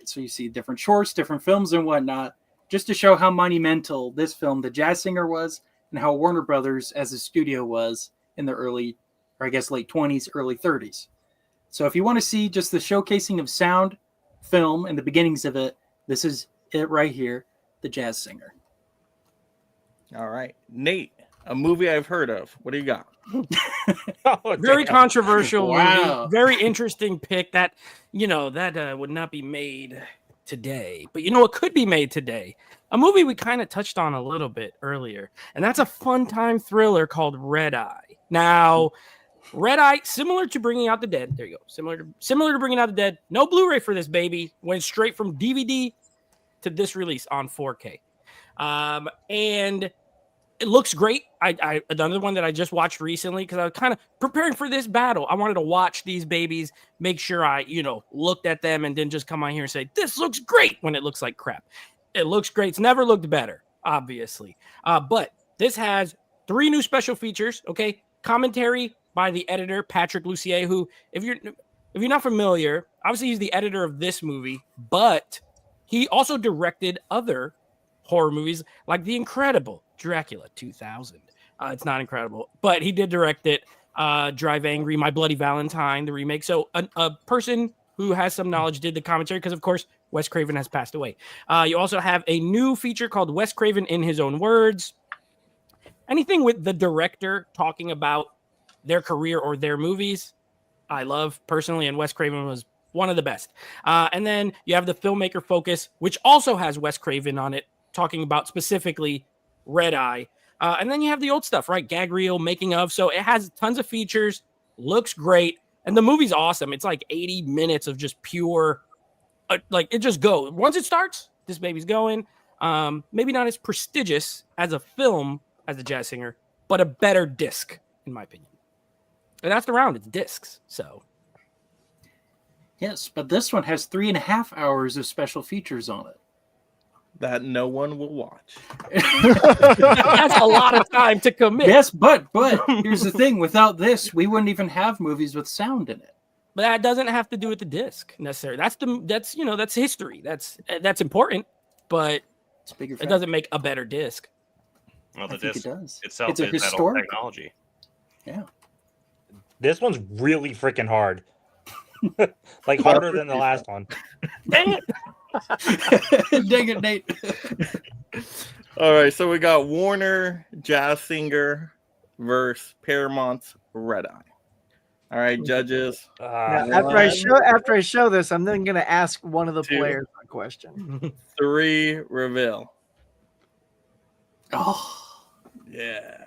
So you see different shorts, different films and whatnot, just to show how monumental this film, The Jazz Singer, was, and how Warner Brothers as a studio was in the early, or I guess late 20s, early 30s. So if you want to see just the showcasing of sound, film, and the beginnings of it, this is it right here, The Jazz Singer. All right. Nate, a movie I've heard of. What do you got? Very controversial Wow. movie. Very interesting pick. That would not be made today, but it could be made today. A movie we kind of touched on a little bit earlier, and that's a fun time thriller called Red Eye. Now, Red Eye, similar to Bringing Out the Dead. There you go. Similar to Bringing Out the Dead. No Blu-ray for this baby. Went straight from DVD to this release on 4K. And it looks great. I another one that I just watched recently because I was kind of preparing for this battle. I wanted to watch these babies, make sure I, looked at them and didn't just come on here and say, this looks great when it looks like crap. It looks great. It's never looked better, obviously. But this has 3 new special features, okay? Commentary by the editor, Patrick Lussier, who, if you're not familiar, obviously he's the editor of this movie, but he also directed other horror movies like The Incredible Dracula 2000. It's not incredible, but he did direct it. Drive Angry, My Bloody Valentine, the remake. So a person who has some knowledge did the commentary because, of course, Wes Craven has passed away. You also have a new feature called Wes Craven in His Own Words. Anything with the director talking about their career or their movies, I love personally, and Wes Craven was one of the best. And then you have the filmmaker focus, which also has Wes Craven on it, talking about specifically Red Eye. And then you have the old stuff, right? Gag reel, making of. So it has tons of features, looks great, and the movie's awesome. It's like 80 minutes of just pure, it just goes. Once it starts, this baby's going. Maybe not as prestigious as a film as The Jazz Singer, but a better disc, in my opinion. And that's the round. It's discs. So. Yes, but this one has 3.5 hours of special features on it. That no one will watch. That's a lot of time to commit. Yes, but here's the thing. Without this, we wouldn't even have movies with sound in it. But that doesn't have to do with the disc necessarily. That's history. That's important, but It's a bigger it fact. doesn't make a better disc. Well, the I think disc it does. itself It's a is metal historical. technology. Yeah. This one's really freaking hard. Like harder than the last one. Dang it. Dang it, Nate. All right, so we got Warner Jazz Singer versus Paramount's Red Eye. All right, judges. Now, after I show this, I'm then going to ask one of the 2, players a question. 3, reveal. Oh, Yeah.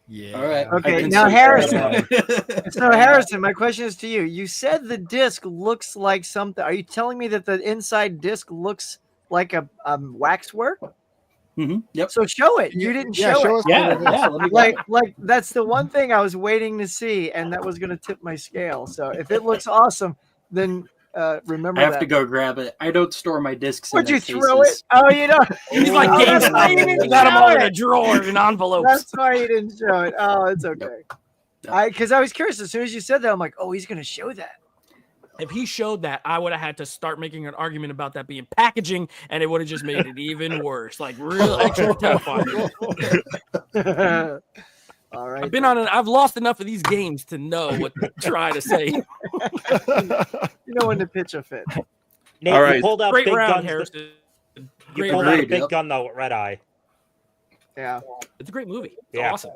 Yeah. all right. Okay, I can now see Harrison. that. So Harrison, my question is to you. You said the disc looks like something. Are you telling me that the inside disc looks like a waxwork? Yep. So show it. You didn't show it. us. Yeah, yeah. Let me Like that's the one thing I was waiting to see, and that was going to tip my scale. So if it looks awesome, then remember I have that. to go grab it. I don't store my discs. Would in you their throw it? cases. Oh, you know. He's like Oh, that's GameStop. why you didn't You got them show all in a it. drawer in envelopes. That's why you didn't show it. Oh, it's okay. Because I was curious. As soon as you said that, I'm like, oh, he's going to show that. If he showed that, I would have had to start making an argument about that being packaging, and it would have just made it even worse. Like real extra tough on you. All right. I've lost enough of these games to know what to try to say. You know when to pitch a fit. Nate, All right. you pulled out Great big round, guns. Harrison. You Great pulled round. out a Agreed, big yep. gun though, Red Eye. Yeah. It's a great movie. It's Yeah. awesome.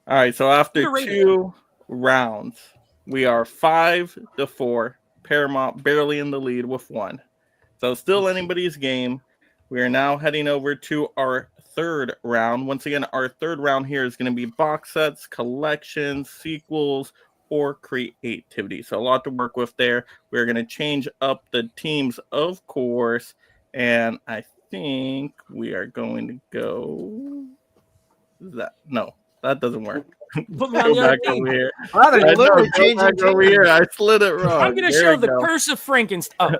All right, so after Underrated. 2 rounds, we are 5-4. Paramount barely in the lead with 1. So still anybody's game. We are now heading over to our third round. Once again, our third round here is going to be box sets, collections, sequels, or creativity. So a lot to work with there. We're going to change up the teams, of course, and I think we are going to go that. No, that doesn't work. Put me on the other team. Over here. Wow, they're I know, literally go changing back over teams. here. I slid it wrong. I'm going to There show we the go. curse of Frankenstein.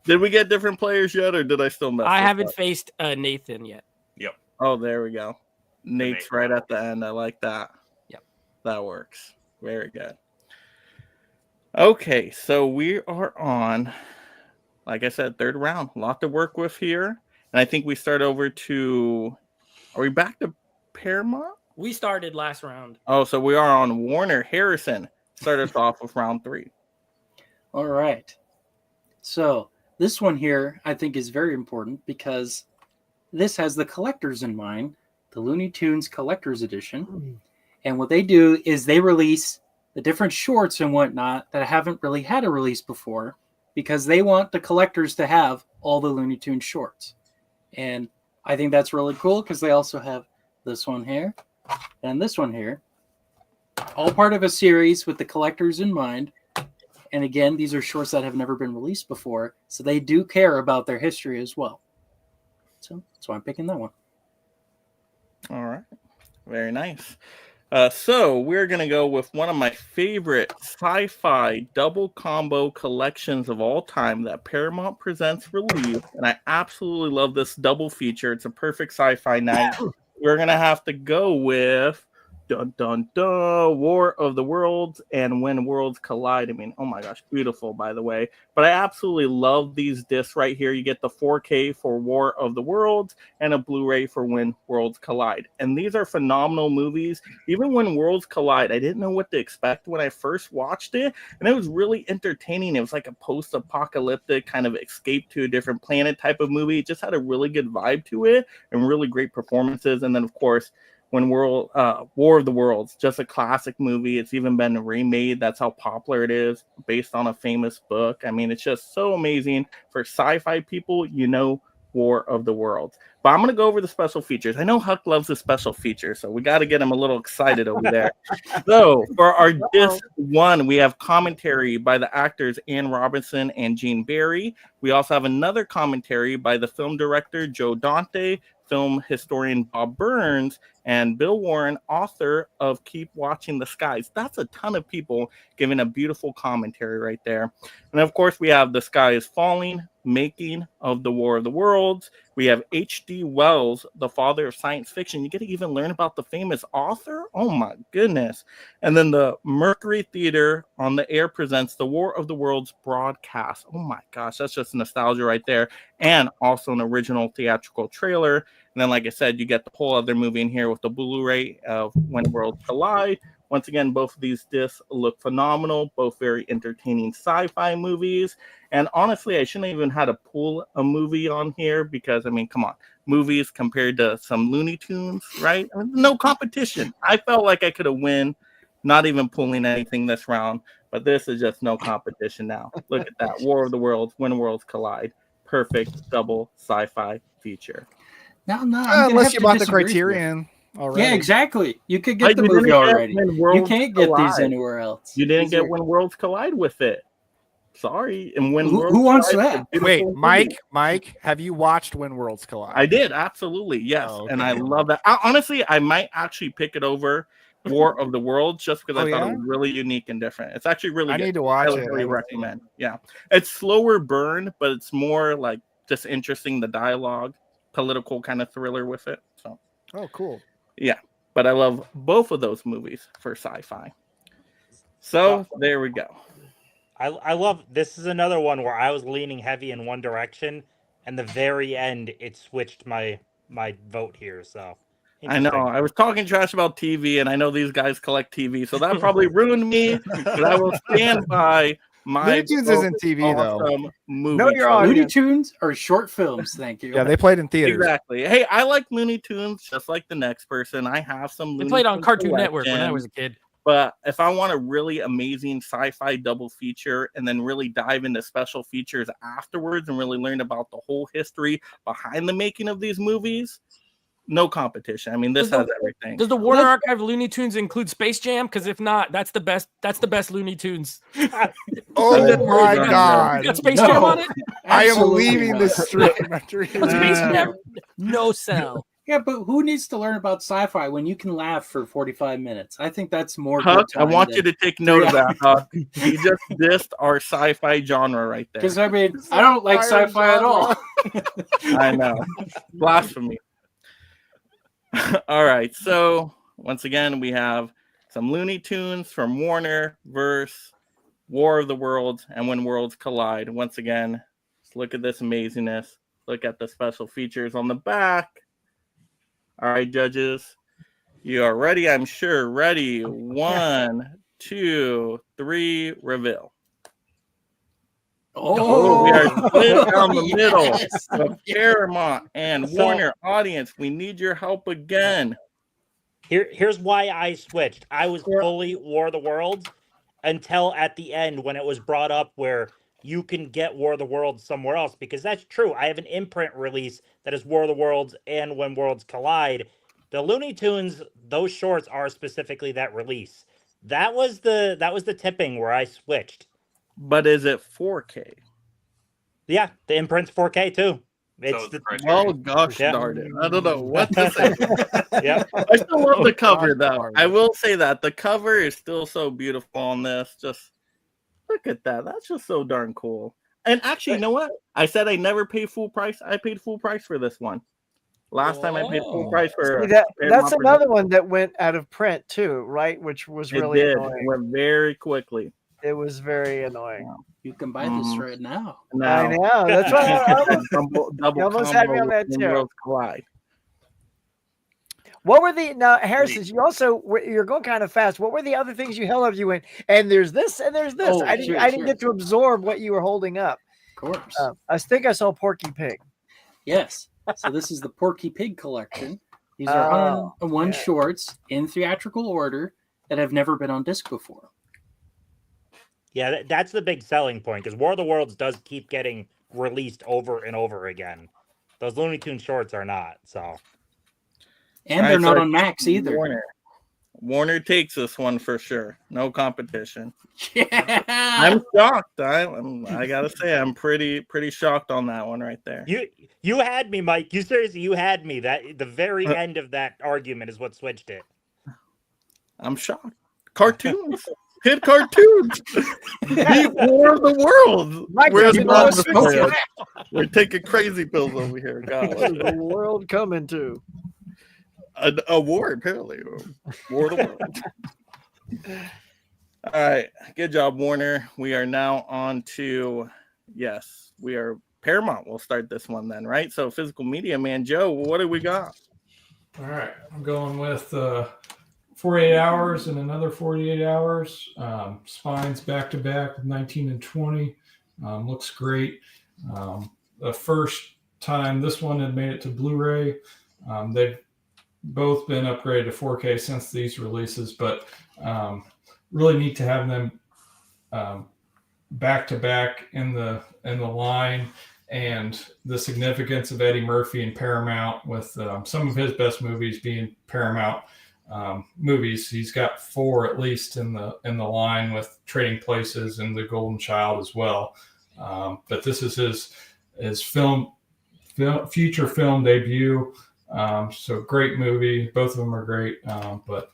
Did we get different players yet, or did I still mess I this haven't up? faced Nathan yet. Yep. Oh, there we go. Nate's Nate right round. at the end. I like that. Yep. That works. Very good. Okay, so we are on, like I said, third round. A lot to work with here. And I think we start over to, are we back to Paramount? We started last round. Oh, so we are on Warner. Harrison. Start us off with round 3. All right. So this one here, I think, is very important because this has the collectors in mind, the Looney Tunes Collector's Edition. And what they do is they release the different shorts and whatnot that haven't really had a release before because they want the collectors to have all the Looney Tunes shorts. And I think that's really cool because they also have this one here and this one here, all part of a series with the collectors in mind. And again, these are shorts that have never been released before, so they do care about their history as well. So that's why I'm picking that one. All right. Very nice. So we're going to go with one of my favorite sci-fi double combo collections of all time that Paramount Presents released. And I absolutely love this double feature. It's a perfect sci-fi night. We're going to have to go with dun, dun, dun, War of the Worlds and When Worlds Collide. I mean, oh my gosh, beautiful, by the way. But I absolutely love these discs right here. You get the 4K for War of the Worlds and a Blu-ray for When Worlds Collide. And these are phenomenal movies. Even When Worlds Collide, I didn't know what to expect when I first watched it. And it was really entertaining. It was like a post-apocalyptic kind of escape to a different planet type of movie. It just had a really good vibe to it and really great performances. And then, of course, War of the Worlds, just a classic movie. It's even been remade. That's how popular it is, based on a famous book. I mean, it's just so amazing. For sci-fi people, you know, War of the Worlds. But I'm going to go over the special features. I know Huck loves the special features, so we got to get him a little excited over there. So for our disc 1, we have commentary by the actors Ann Robinson and Gene Barry. We also have another commentary by the film director Joe Dante, film historian Bob Burns, and Bill Warren, author of Keep Watching the Skies. That's a ton of people giving a beautiful commentary right there. And of course, we have The Sky is Falling, Making of the War of the Worlds. We have H.G. Wells, the father of science fiction. You get to even learn about the famous author. Oh my goodness. And then the Mercury Theater on the Air presents the War of the Worlds broadcast. Oh my gosh, that's just nostalgia right there. And also an original theatrical trailer. And then, like I said, you get the whole other movie in here with the Blu-ray of When Worlds Collide. Once again, both of these discs look phenomenal, both very entertaining sci-fi movies. And honestly, I shouldn't even had to pull a movie on here because, I mean, come on, movies compared to some Looney Tunes, right? I mean, no competition. I felt like I could have won, not even pulling anything this round, but this is just no competition now. Look at that, War of the Worlds, When Worlds Collide. Perfect double sci-fi feature. No, I'm unless you bought the disagree with you. Criterion already. Yeah, exactly. You could get Like, the you didn't movie get already. When You Worlds can't get these Collide. anywhere else. You didn't These get are- When Worlds Collide with it. Sorry. And When Who Worlds wants Collide is a that? beautiful Wait, movie. Mike, have you watched When Worlds Collide? I did, absolutely, yes. Oh, okay. And I love that. Honestly, I might actually pick it over War of the Worlds just because I thought it was really unique and different. It's actually really I good. need to watch I would it. really I haven't seen recommend. Yeah. It's slower burn, but it's more like just interesting, the dialogue, political kind of thriller with it. So, Oh, cool. yeah. But I love both of those movies for sci-fi. So there we go. I love this is another one where I was leaning heavy in one direction, and the very end it switched my vote here. So I know. I was talking trash about TV, and I know these guys collect TV, so that probably ruined me. But I will stand by my Looney Tunes isn't TV though. awesome movie. Know your choice. audience. Looney Tunes are short films. Thank you. Yeah, they played in theaters. Exactly. Hey, I like Looney Tunes just like the next person. I have some. They Looney played on Tunes Cartoon Network when I collection. was a kid. But if I want a really amazing sci-fi double feature and then really dive into special features afterwards and really learn about the whole history behind the making of these movies, no competition. I mean, this has everything. Does the Warner Archive Looney Tunes include Space Jam? Because if not, that's the best. That's the best Looney Tunes. Oh my God! You got Space Jam on it? I am leaving the stream after Space Jam, no sell. Yeah, but who needs to learn about sci-fi when you can laugh for 45 minutes? I think that's more. Huck, good I time want than you to take note of 3 that, Huck. You just dissed our sci-fi genre right there. Because I mean, I don't like sci-fi at all. I know. Blasphemy. All right. So once again, we have some Looney Tunes from Warner versus War of the Worlds and When Worlds Collide. Once again, let's look at this amazingness. Look at the special features on the back. All right, judges. You are ready, I'm sure. Ready. 1, 2, 3, reveal. Oh, we are split down the middle. Yes. So Paramount and Warner audience, we need your help again. Here's why I switched. I was fully War of the Worlds until at the end when it was brought up where you can get War of the Worlds somewhere else, because that's true. I have an imprint release that is War of the Worlds and When Worlds Collide. The Looney Tunes, those shorts are specifically that release. That was the tipping where I switched. But is it 4K? Yeah, the imprint's 4K too. It's oh gosh darn it. I don't know what to say. Yeah. I still love the cover though. I will say that the cover is still so beautiful on this. Just look at that. That's just so darn cool. And actually, you know what? I said I never pay full price. I paid full price for this one. Last time I paid full price for that's another one that went out of print too, right? Which was really annoying. It went very quickly. It was very annoying. You can buy this right now. I know. That's why I almost had me on that too. Worlds Collide. What were the now, Harrison? You also you're going kind of fast. What were the other things you held up? You went and there's this and there's this. Oh, I didn't get to absorb what you were holding up. Of course. I think I saw Porky Pig. Yes. So this is the Porky Pig collection. These are 101 shorts in theatrical order that have never been on disc before. Yeah, that's the big selling point, because War of the Worlds does keep getting released over and over again. Those Looney Tunes shorts are not, so. And they're not on Max either. Warner takes this one for sure. No competition. Yeah. I'm shocked. I gotta say, I'm pretty shocked on that one right there. You had me, Mike. You seriously, you had me. That the very end of that argument is what switched it. I'm shocked. Cartoons. Kid cartoons. Beat War of the World. We're taking crazy pills over here. God, what is the world coming to? A war, apparently. War of the World. All right. Good job, Warner. We are now on to, yes, we are Paramount. We'll start this one then, right? So, Physical Media Man, Joe, what do we got? All right. I'm going with 48 hours and another 48 hours. Spines back to back with 19 and 20. Looks great. The first time this one had made it to Blu-ray. They've both been upgraded to 4K since these releases, but really neat to have them back to back in the line, and the significance of Eddie Murphy and Paramount with some of his best movies being Paramount movies. He's got 4 at least in the line, with Trading Places and The Golden Child as well. But this is his feature film debut. So great movie. Both of them are great. But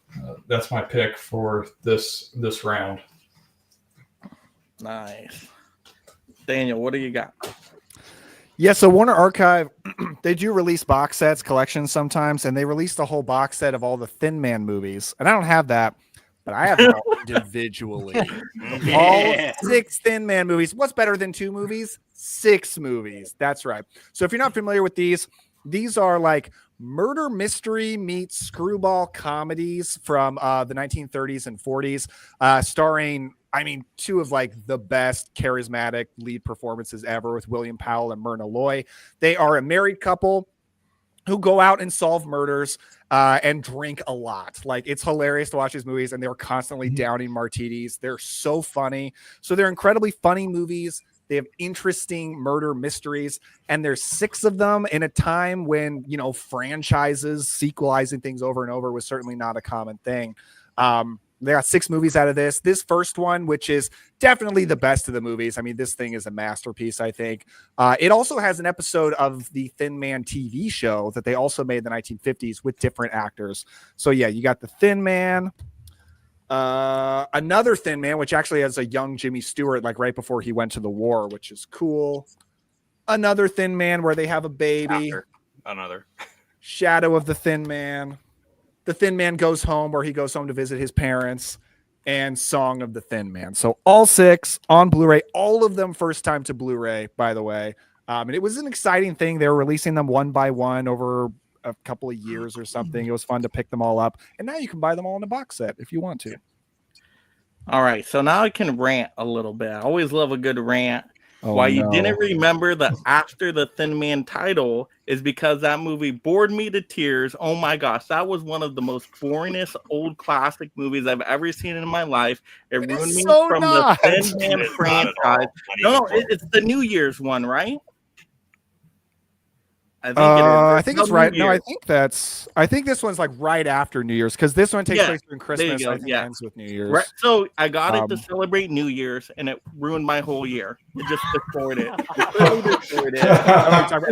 that's my pick for this round. Nice. Daniel, what do you got? Yeah, so Warner Archive, they do release box sets, collections sometimes, and they released a whole box set of all the Thin Man movies. And I don't have that, but I have them all individually. Yeah. All 6 Thin Man movies. What's better than 2 movies? 6 movies. That's right. So if you're not familiar with these are like murder mystery meets screwball comedies from the 1930s and 40s, starring, 2 of like the best charismatic lead performances ever with William Powell and Myrna Loy. They are a married couple who go out and solve murders and drink a lot. Like, it's hilarious to watch these movies, and they're constantly downing martinis. They're so funny. So they're incredibly funny movies. They have interesting murder mysteries, and there's 6 of them in a time when, you know, franchises sequelizing things over and over was certainly not a common thing. They got 6 movies out of this. This first one, which is definitely the best of the movies. I mean, this thing is a masterpiece, I think. It also has an episode of the Thin Man TV show that they also made in the 1950s with different actors. So yeah, you got the Thin Man, another Thin Man, which actually has a young Jimmy Stewart, like right before he went to the war, which is cool. Another Thin Man where they have a baby. Another. Shadow of the Thin Man. The Thin Man Goes Home, where he goes home to visit his parents, and Song of the Thin Man. So all 6 on Blu-ray, all of them first time to Blu-ray, by the way. And it was an exciting thing. They were releasing them one by one over a couple of years or something. It was fun to pick them all up. And now you can buy them all in a box set if you want to. All right, so now I can rant a little bit. I always love a good rant. Why you didn't remember the After the Thin Man title is because that movie bored me to tears. Oh my gosh, that was one of the most boringest old classic movies I've ever seen in my life. It ruined me from the Thin Man franchise. No, it's the New Year's one, right? I think it's right. No, I think this one's like right after New Year's, because this one takes place during Christmas. I think it ends with New Year's. Right. So I got it to celebrate New Year's, and it ruined my whole year. It just destroyed it.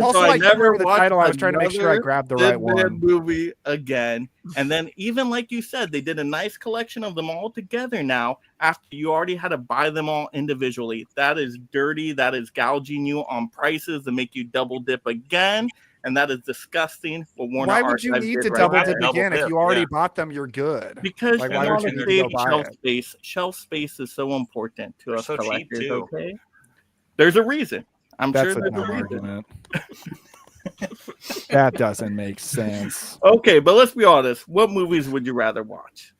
Also, I never remember the title. I was trying to make sure I grabbed the right one. Movie again, and then even like you said, they did a nice collection of them all together now. After you already had to buy them all individually, that is dirty. That is gouging you on prices to make you double dip again. And that is disgusting. Why would you need to double dip again if you already bought them? You're good. Because like, why would you need to go shelf space? Shelf space is so important to us collectors. Okay, there's a reason. That's sure there's a reason. That doesn't make sense. Okay, but let's be honest. What movies would you rather watch?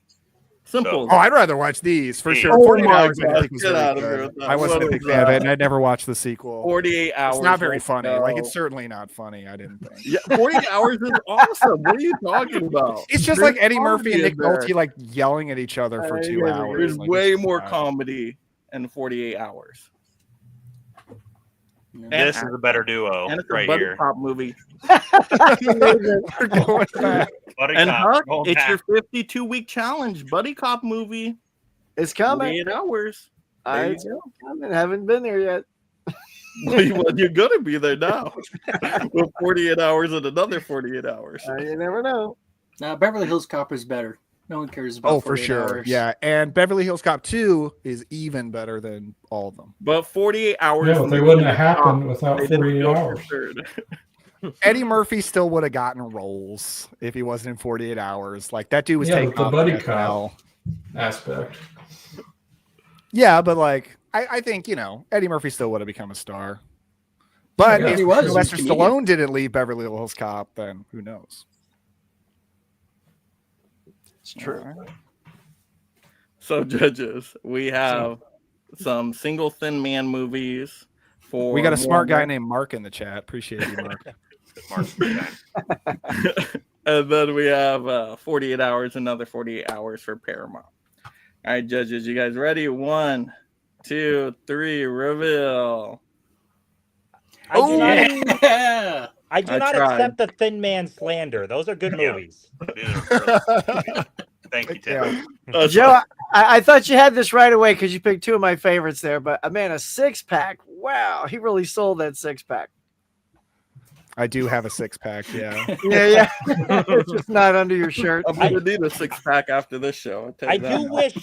Simple. Oh, I'd rather watch these for sure. 48 Hours, I think, was really good. I wasn't a big fan of it, and I'd never watched the sequel. 48 Hours. It's not very funny. Like, it's certainly not funny, I didn't think. Yeah, 48 Hours is awesome. What are you talking about? It's just like Eddie Murphy and Nick Nolte like yelling at each other for 2 hours. There's way more comedy in 48 Hours. This is a better duo and it's right a buddy here. cop movie. We're going back. Buddy And cop, Huck, going it's back. your 52-week challenge buddy cop movie. It's coming. 48 hours. I haven't been there yet. Well, you're gonna be there now. With 48 hours and another 48 hours. You never know. Beverly Hills Cop is better. No one cares about. Oh, for sure. Hours. Yeah, and Beverly Hills Cop 2 is even better than all of them. But 48 hours. Yeah, but they wouldn't have happened without 48 hours. Eddie Murphy still would have gotten roles if he wasn't in 48 hours. Like, that dude was taking the buddy cop aspect. Yeah, but like I think, you know, Eddie Murphy still would have become a star. But if Sylvester Stallone didn't leave Beverly Hills Cop, then who knows? It's true. Right. So, judges, we have some single Thin Man movies. We got a smart guy named Mark in the chat. Appreciate you, Mark. And then we have 48 hours, another 48 hours for Paramount. All right, judges, you guys ready? 1, 2, 3, reveal. I do not accept the Thin Man slander. Those are good movies. Thank you, Tim. Joe, I thought you had this right away because you picked 2 of my favorites there. But man, a 6-pack. Wow, he really sold that 6-pack. I do have a 6-pack. Yeah. Yeah. It's just not under your shirt. I'm gonna need a 6-pack after this show. I do wish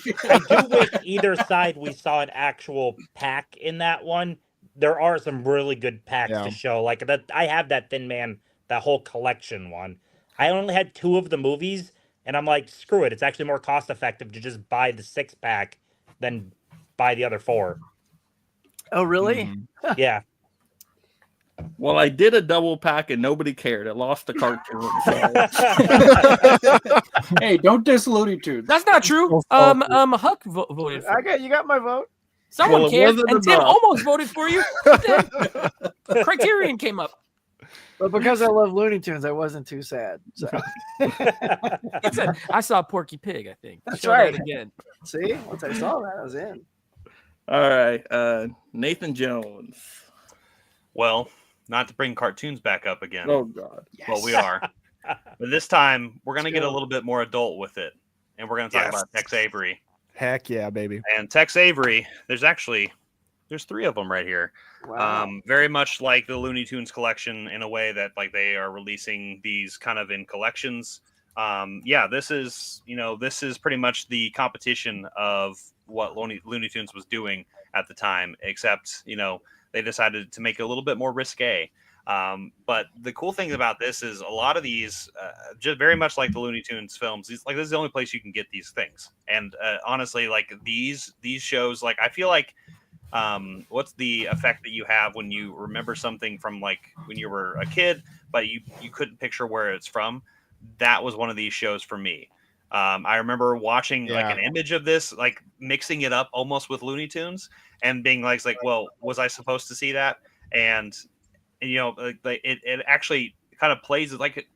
either side we saw an actual pack in that one. There are some really good packs to show. Like that, I have that Thin Man, that whole collection one. I only had 2 of the movies, and I'm like, screw it. It's actually more cost effective to just buy the 6-pack than buy the other 4. Oh, really? Mm-hmm. Yeah. Well, I did a double pack and nobody cared. It lost the cartoon. So. Hey, don't diss Looney Tunes. That's not true. Huck voted for you. You got my vote. Someone cared, and Tim almost voted for you. Criterion came up. But because I love Looney Tunes, I wasn't too sad. So I saw Porky Pig, I think. That's Show right. that again. See, once I saw that, I was in. All right, Nathan Jones. Well, not to bring cartoons back up again. Oh God. Well, we are. But this time we're gonna get a go. little bit more adult with it, and we're gonna talk about Tex Avery. Heck yeah, baby. And Tex Avery, there's 3 of them right here. Wow. Very much like the Looney Tunes collection in a way that like they are releasing these kind of in collections. This is pretty much the competition of what Looney Tunes was doing at the time, except they decided to make it a little bit more risque. But the cool thing about this is a lot of these, just very much like the Looney Tunes films, this is the only place you can get these things. And honestly, like these shows, like I feel like, what's the effect that you have when you remember something from like when you were a kid, but you couldn't picture where it's from? That was one of these shows for me. I remember watching like an image of this, like mixing it up almost with Looney Tunes and being like, well, was I supposed to see that? And it actually kind of plays like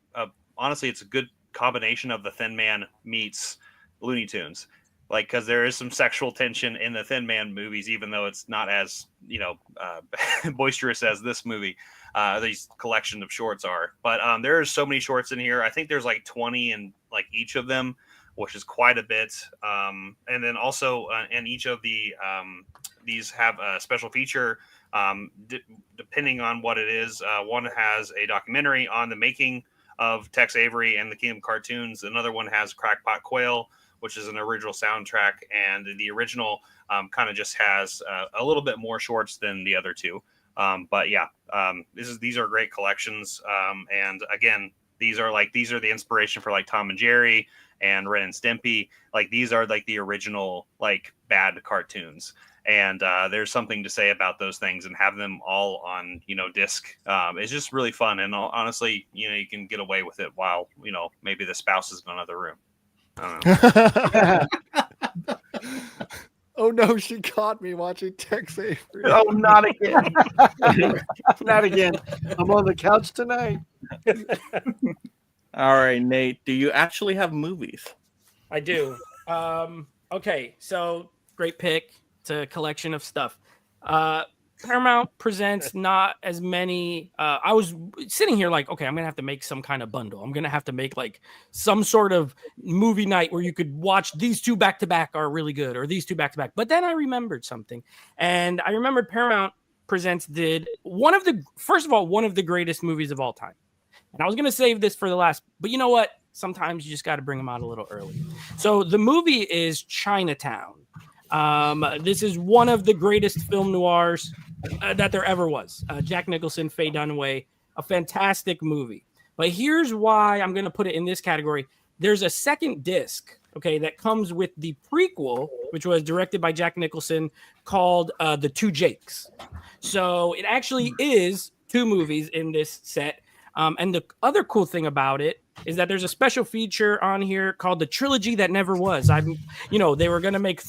honestly, it's a good combination of the Thin Man meets Looney Tunes, like because there is some sexual tension in the Thin Man movies, even though it's not as boisterous as this movie. These collection of shorts are, but there are so many shorts in here. I think there's like 20 in like each of them, which is quite a bit. And then also in each of the these have a special feature. Depending on what it is, one has a documentary on the making of Tex Avery and the Kingdom Cartoons. Another one has Crackpot Quail, which is an original soundtrack, and the original kind of just has a little bit more shorts than the other two. But yeah, these are great collections. And again, these are the inspiration for like Tom and Jerry and Ren and Stimpy. Like these are like the original like bad cartoons. And there's something to say about those things, and have them all on disc. It's just really fun, and honestly, you can get away with it while maybe the spouse is in another room. I don't know. Oh no, she caught me watching Tex Avery. Oh, not again. Not again. I'm on the couch tonight. All right, Nate. Do you actually have movies? I do. Okay, so great pick. It's a collection of stuff. Paramount presents not as many. I was sitting here like, okay, I'm gonna have to make some kind of bundle. I'm gonna have to make like some sort of movie night where you could watch these two back to back are really good, or these two back to back. But then I remembered something, and I remembered Paramount Presents did one of the greatest movies of all time. And I was gonna save this for the last, but you know what? Sometimes you just got to bring them out a little early. So the movie is Chinatown. This is one of the greatest film noirs that there ever was. Jack Nicholson, Faye Dunaway, a fantastic movie. But here's why I'm going to put it in this category. There's a second disc, okay, that comes with the prequel, which was directed by Jack Nicholson, called The Two Jakes. So it actually is two movies in this set. And the other cool thing about it is that there's a special feature on here called The Trilogy That Never Was. They were going to make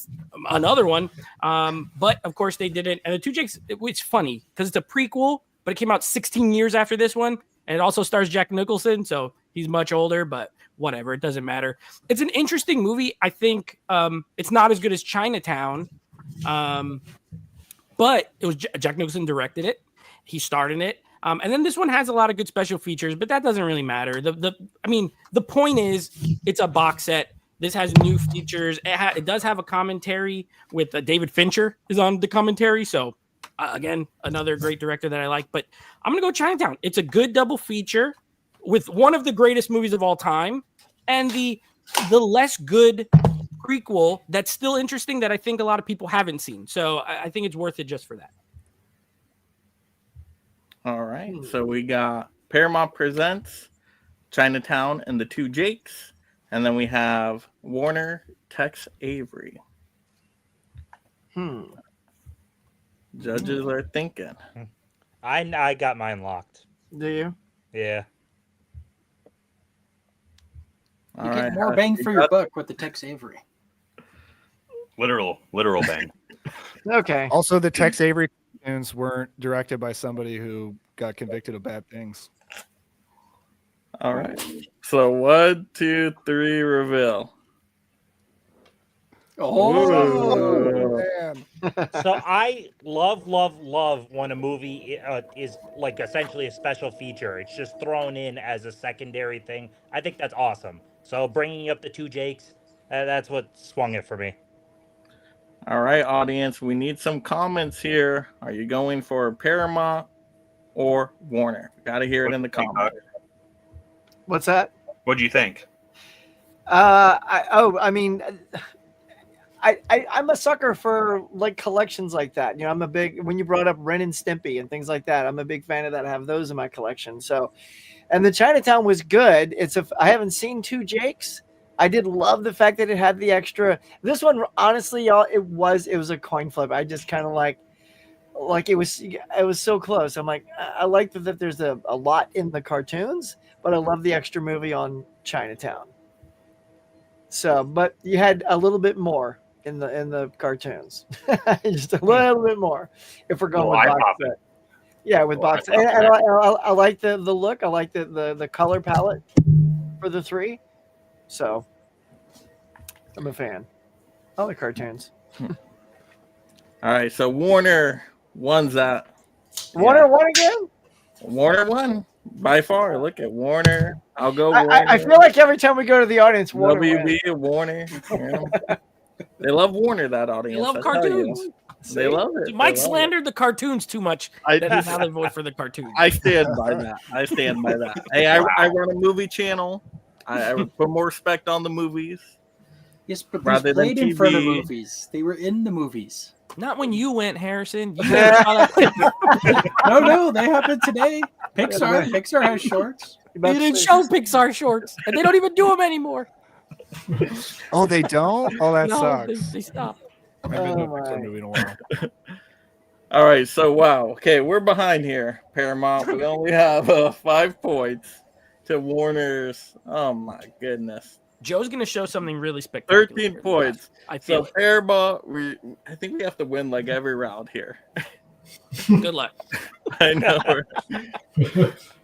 another one, but of course they didn't. And The Two Jakes, it's funny because it's a prequel, but it came out 16 years after this one. And it also stars Jack Nicholson, so he's much older, but whatever, it doesn't matter. It's an interesting movie. I think it's not as good as Chinatown, but it was Jack Nicholson directed it. He starred in it. And then this one has a lot of good special features, but that doesn't really matter. The point is it's a box set. This has new features. It does have a commentary with David Fincher is on the commentary. So again, another great director that I like, but I'm going to go Chinatown. It's a good double feature with one of the greatest movies of all time and the less good prequel that's still interesting that I think a lot of people haven't seen. So I think it's worth it just for that. All right. So we got Paramount Presents, Chinatown, and The Two Jakes. And then we have Warner, Tex Avery. Judges are thinking. I got mine locked. Do you? Yeah. You get more bang for your buck with the Tex Avery. Literal bang. Okay. Also, the Tex Avery cartoons weren't directed by somebody who got convicted of bad things. All right. So 1, 2, 3, reveal. Oh, man. So I love when a movie is like essentially a special feature. It's just thrown in as a secondary thing. I think that's awesome. So bringing up the two Jakes, that's what swung it for me. All right, audience, we need some comments here. Are you going for Paramount or Warner? Got to hear it in the comments. What's that? What do you think? I mean, I'm a sucker for like collections like that. You know, I'm a big, when you brought up Ren and Stimpy and things like that, I'm a big fan of that. I have those in my collection. So, and the Chinatown was good. I haven't seen two Jakes. I did love the fact that it had the extra. This one, honestly, y'all, it was a coin flip. I just kind of like it was so close. I'm like, I like that there's a lot in the cartoons, but I love the extra movie on Chinatown. So, but you had a little bit more in the cartoons, just a little bit more. If we're going with box set, yeah, with box. And I like the look. I like the color palette for the three. So, I'm a fan. I like cartoons. All right, so Warner won's that. Warner won again. Warner won by far. Look at Warner. I'll go Warner. I feel like every time we go to the audience, Warner WB Warner. They love Warner, that audience. They love cartoons. They love it. See, Mike slandered the cartoons too much. That is how they vote for the cartoons. I stand by that. Hey, I run a movie channel. I would put more respect on the movies. Yes, but they played in front of movies. They were in the movies. Not when you went, Harrison. You never saw that. No, they happened today. Pixar has shorts. They didn't show Pixar shorts, and they don't even do them anymore. Oh, they don't? Oh, that No, sucks. they stopped. I haven't been to a Pixar movie in a while. All right, so wow. Okay, we're behind here, Paramount. We only have 5 points to Warner's. Oh my goodness. Joe's going to show something really spectacular. 13 points. I feel so Paramount, I think we have to win like every round here. Good luck. I know.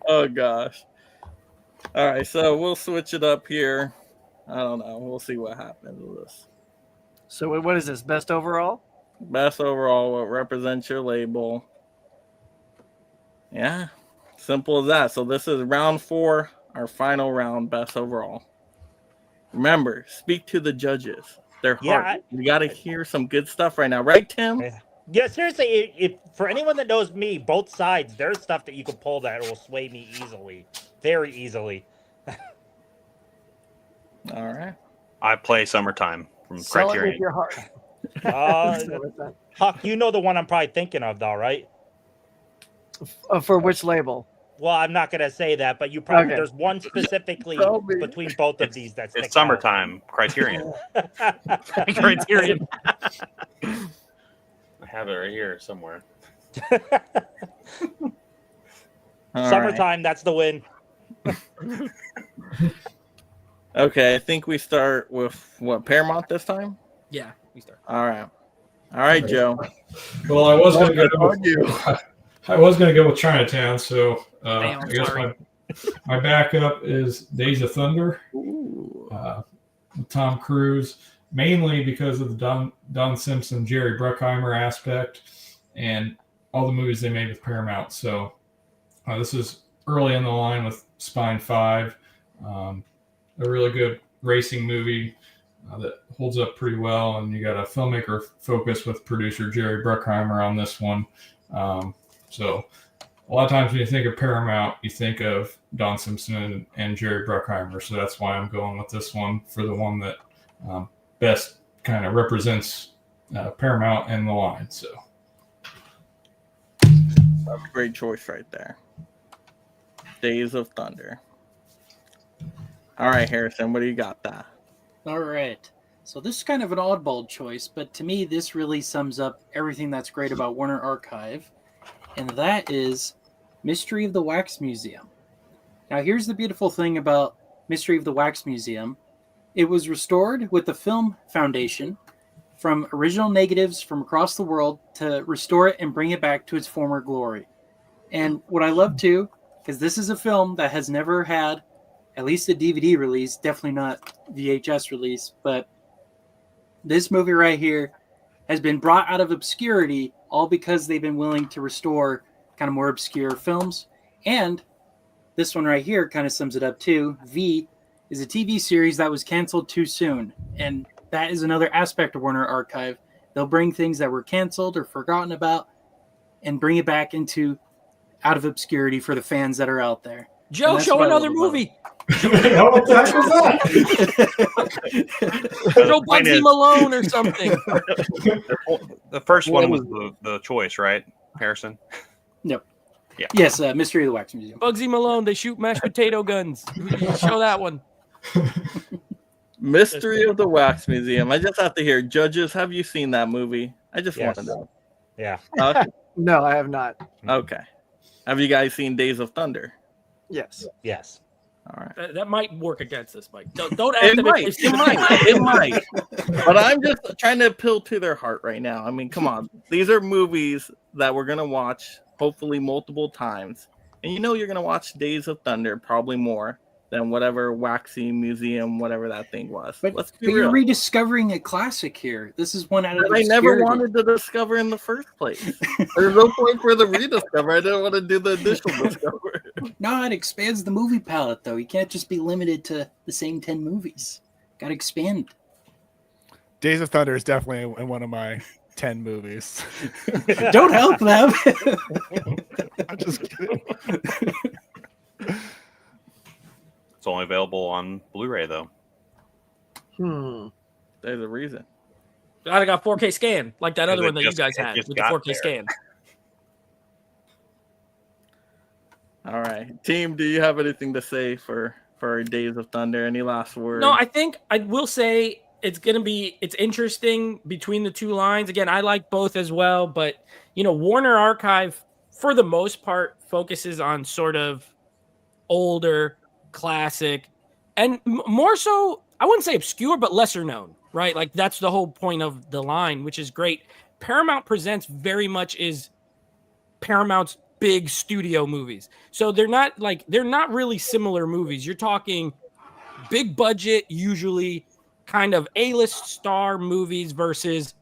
Oh gosh. All right, so we'll switch it up here. I don't know. We'll see what happens with this. So what is this? Best overall? Best overall. What represents your label? Yeah, simple as that. So this is round 4, our final round, best overall. Remember, speak to the judges. Their heart. You got to hear some good stuff right now, right, Tim? Yeah, seriously. If for anyone that knows me, both sides, there's stuff that you can pull that will sway me easily, very easily. All right. I play Summertime from Sell Criterion. it with your heart. Huck, you know the one I'm probably thinking of, though, right? For which label? Well, I'm not going to say that, but you probably Okay. there's one specifically between both of these that's It's Summertime, Criterion. Criterion. I have it right here somewhere. Summertime, that's the win. Okay, I think we start with what, Paramount this time? Yeah, we start. All right, Joe. Well, I was going to go with Chinatown, so I guess my backup is Days of Thunder with Tom Cruise, mainly because of the Don Simpson, Jerry Bruckheimer aspect, and all the movies they made with Paramount. So this is early in the line with Spine 5, a really good racing movie that holds up pretty well, and you got a filmmaker focus with producer Jerry Bruckheimer on this one. So a lot of times when you think of Paramount, you think of Don Simpson and Jerry Bruckheimer. So that's why I'm going with this one for the one that best kind of represents Paramount and the line. So that's a great choice right there. Days of Thunder. All right, Harrison, what do you got that? All right. So this is kind of an oddball choice, but to me, this really sums up everything that's great about Warner Archive. And that is Mystery of the Wax Museum. Now, here's the beautiful thing about Mystery of the Wax Museum. It was restored with the Film Foundation from original negatives from across the world to restore it and bring it back to its former glory. And what I love too, because this is a film that has never had at least the DVD release, definitely not VHS release, but this movie right here has been brought out of obscurity all because they've been willing to restore kind of more obscure films. And this one right here kind of sums it up too. V is a TV series that was canceled too soon. And that is another aspect of Warner Archive. They'll bring things that were canceled or forgotten about and bring it back into out of obscurity for the fans that are out there. Joe, show another movie. What the heck was that? Show Bugsy Malone or something. The first one was the choice, right, Harrison? Yep. Yeah. Yes, Mystery of the Wax Museum. Bugsy Malone, they shoot mashed potato guns. Show that one. Mystery of the Wax Museum. I just have to hear, judges, have you seen that movie? I just want to know. Yeah. Okay. No, I have not. Okay. Have you guys seen Days of Thunder? Yes. Yes. All right. That might work against this, Mike. Don't It activate. might. It might. It might. But I'm just trying to appeal to their heart right now. I mean, come on. These are movies that we're going to watch hopefully multiple times. And you know you're going to watch Days of Thunder probably more than whatever waxy museum, whatever that thing was. But, Let's be but you're real. rediscovering a classic here. This is one out of That I never obscurity. wanted to discover in the first place. There's no point for the rediscover. I didn't want to do the initial discover. No, it expands the movie palette, though. You can't just be limited to the same 10 movies. Got to expand. Days of Thunder is definitely in one of my 10 movies. Don't help them. I'm just kidding. It's only available on Blu-ray though. There's a reason. I got 4K scan, like that other It one that you just- guys it had just with the got 4K there. scan. All right. Team, do you have anything to say for Days of Thunder? Any last words? No, I think I will say it's interesting between the two lines. Again, I like both as well, but Warner Archive for the most part focuses on sort of older, classic, and more so, I wouldn't say obscure, but lesser known, right? Like that's the whole point of the line, which is great. Paramount Presents very much is Paramount's big studio movies. So they're not really similar movies. You're talking big budget, usually kind of A-list star movies versus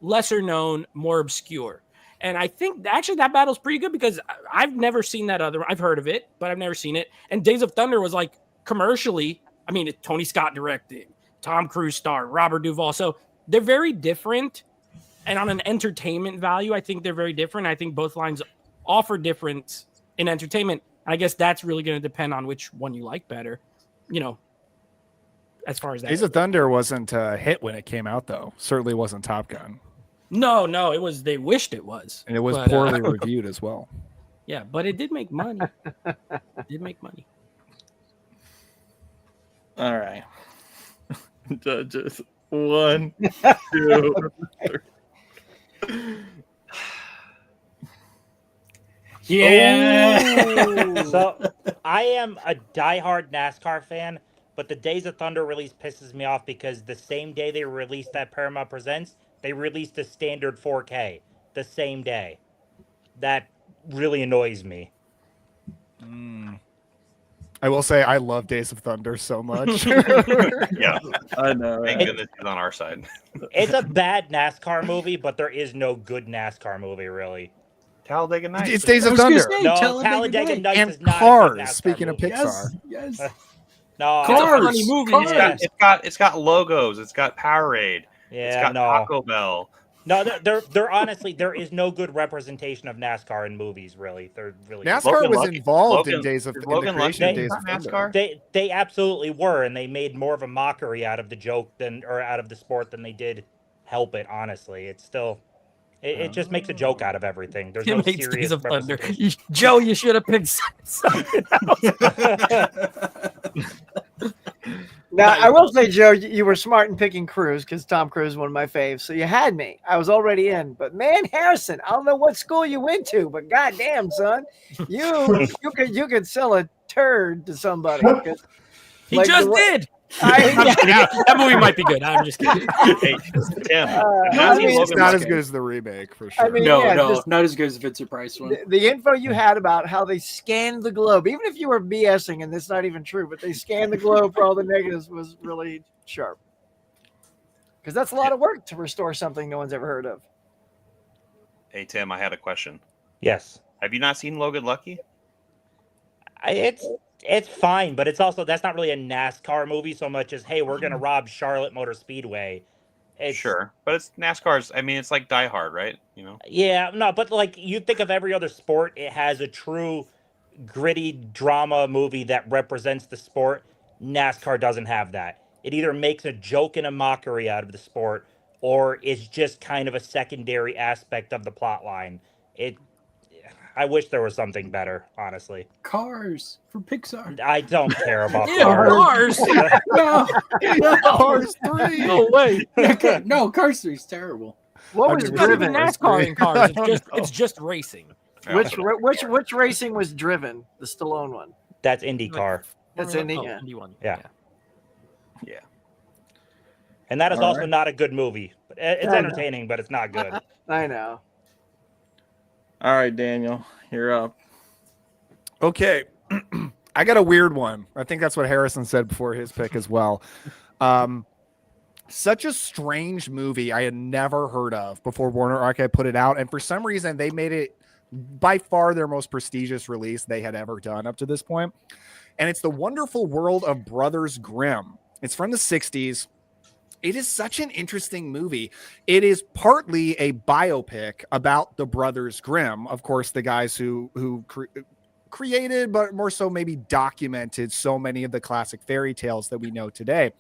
lesser known, more obscure. And I think actually that battle's pretty good because I've never seen that other. I've heard of it, but I've never seen it. And Days of Thunder was like commercially, I mean, it's Tony Scott directing, Tom Cruise star, Robert Duvall. So they're very different. And on an entertainment value, I think they're very different. I think both lines offer difference in entertainment. I guess that's really going to depend on which one you like better, as far as that. Days of Thunder wasn't a hit when it came out, though. Certainly wasn't Top Gun. No, it was. They wished it was, and it was but, poorly reviewed as well. Yeah, but it did make money. All right. Judges. 1, 2, 3. Yeah. So I am a diehard NASCAR fan, but the Days of Thunder release pisses me off because the same day they released that Paramount Presents, they released a standard 4K the same day. That really annoys me. I will say I love Days of Thunder so much. Yeah, I know. Thank goodness he's on our side. It's a bad NASCAR movie, but there is no good NASCAR movie, really. Talladega Nights. It's Days of Thunder. No, Talladega Nights And is not a good Cars, NASCAR speaking of movie. Pixar. Yes. No, Cars. Funny movie. Cars. It's got logos. It's got Powerade. It's Yeah, got no. Taco Bell. No, they're honestly, there is no good representation of NASCAR in movies, really. They're really NASCAR Logan was Lucky- involved in Logan- Days of is in the Logan creation of Lucky Days on of NASCAR? Thunder. They absolutely were, and they made more of a mockery out of the joke out of the sport than they did help it. Honestly, it's still, it just makes a joke out of everything. There's no It makes serious Days of Thunder. representation. Joe, you should have picked something else. Now, I will say, Joe, you were smart in picking Cruise because Tom Cruise is one of my faves. So you had me. I was already in. But man, Harrison, I don't know what school you went to, but goddamn, son, you could sell a turd to somebody. He just did. I'm just kidding. That movie might be good. I'm just kidding. Hey, Tim, It's not as good as the remake for sure. I mean, No, yeah, no, just not as good as Vincent Price one. the info you had about how they scanned the globe, even if you were BSing and that's not even true, but they scanned the globe for all the negatives was really sharp. Because that's a lot of work to restore something no one's ever heard of. Hey, Tim, I had a question. Yes. Have you not seen Logan Lucky? It's fine, but it's also that's not really a NASCAR movie so much as hey, we're gonna rob Charlotte Motor Speedway. Sure, but it's NASCAR's. I mean, it's like Die Hard, right? You know. Yeah, no, but like you think of every other sport, it has a true gritty drama movie that represents the sport. NASCAR doesn't have that. It either makes a joke and a mockery out of the sport, or is just kind of a secondary aspect of the plot line. I wish there was something better, honestly. Cars from Pixar. I don't care about Yeah, Cars. No, Cars 3. No way. No, Cars 3 is terrible. What I was mean, It's not even driven? NASCAR in Cars. It's just racing. Which racing was driven? The Stallone one. That's IndyCar. That's Oh, Indy. Indy one. Yeah. Yeah. And that is All also right. not a good movie. It's I know. entertaining, but it's not good. I know. All right, Daniel, you're up. Okay. I got a weird one. I think that's what Harrison said before his pick as well. Such a strange movie I had never heard of before Warner Archive put it out. And for some reason, they made it by far their most prestigious release they had ever done up to this point. And it's The Wonderful World of Brothers Grimm. It's from the 60s. It is such an interesting movie. It is partly a biopic about the Brothers Grimm, of course, the guys who created, but more so maybe documented so many of the classic fairy tales that we know today.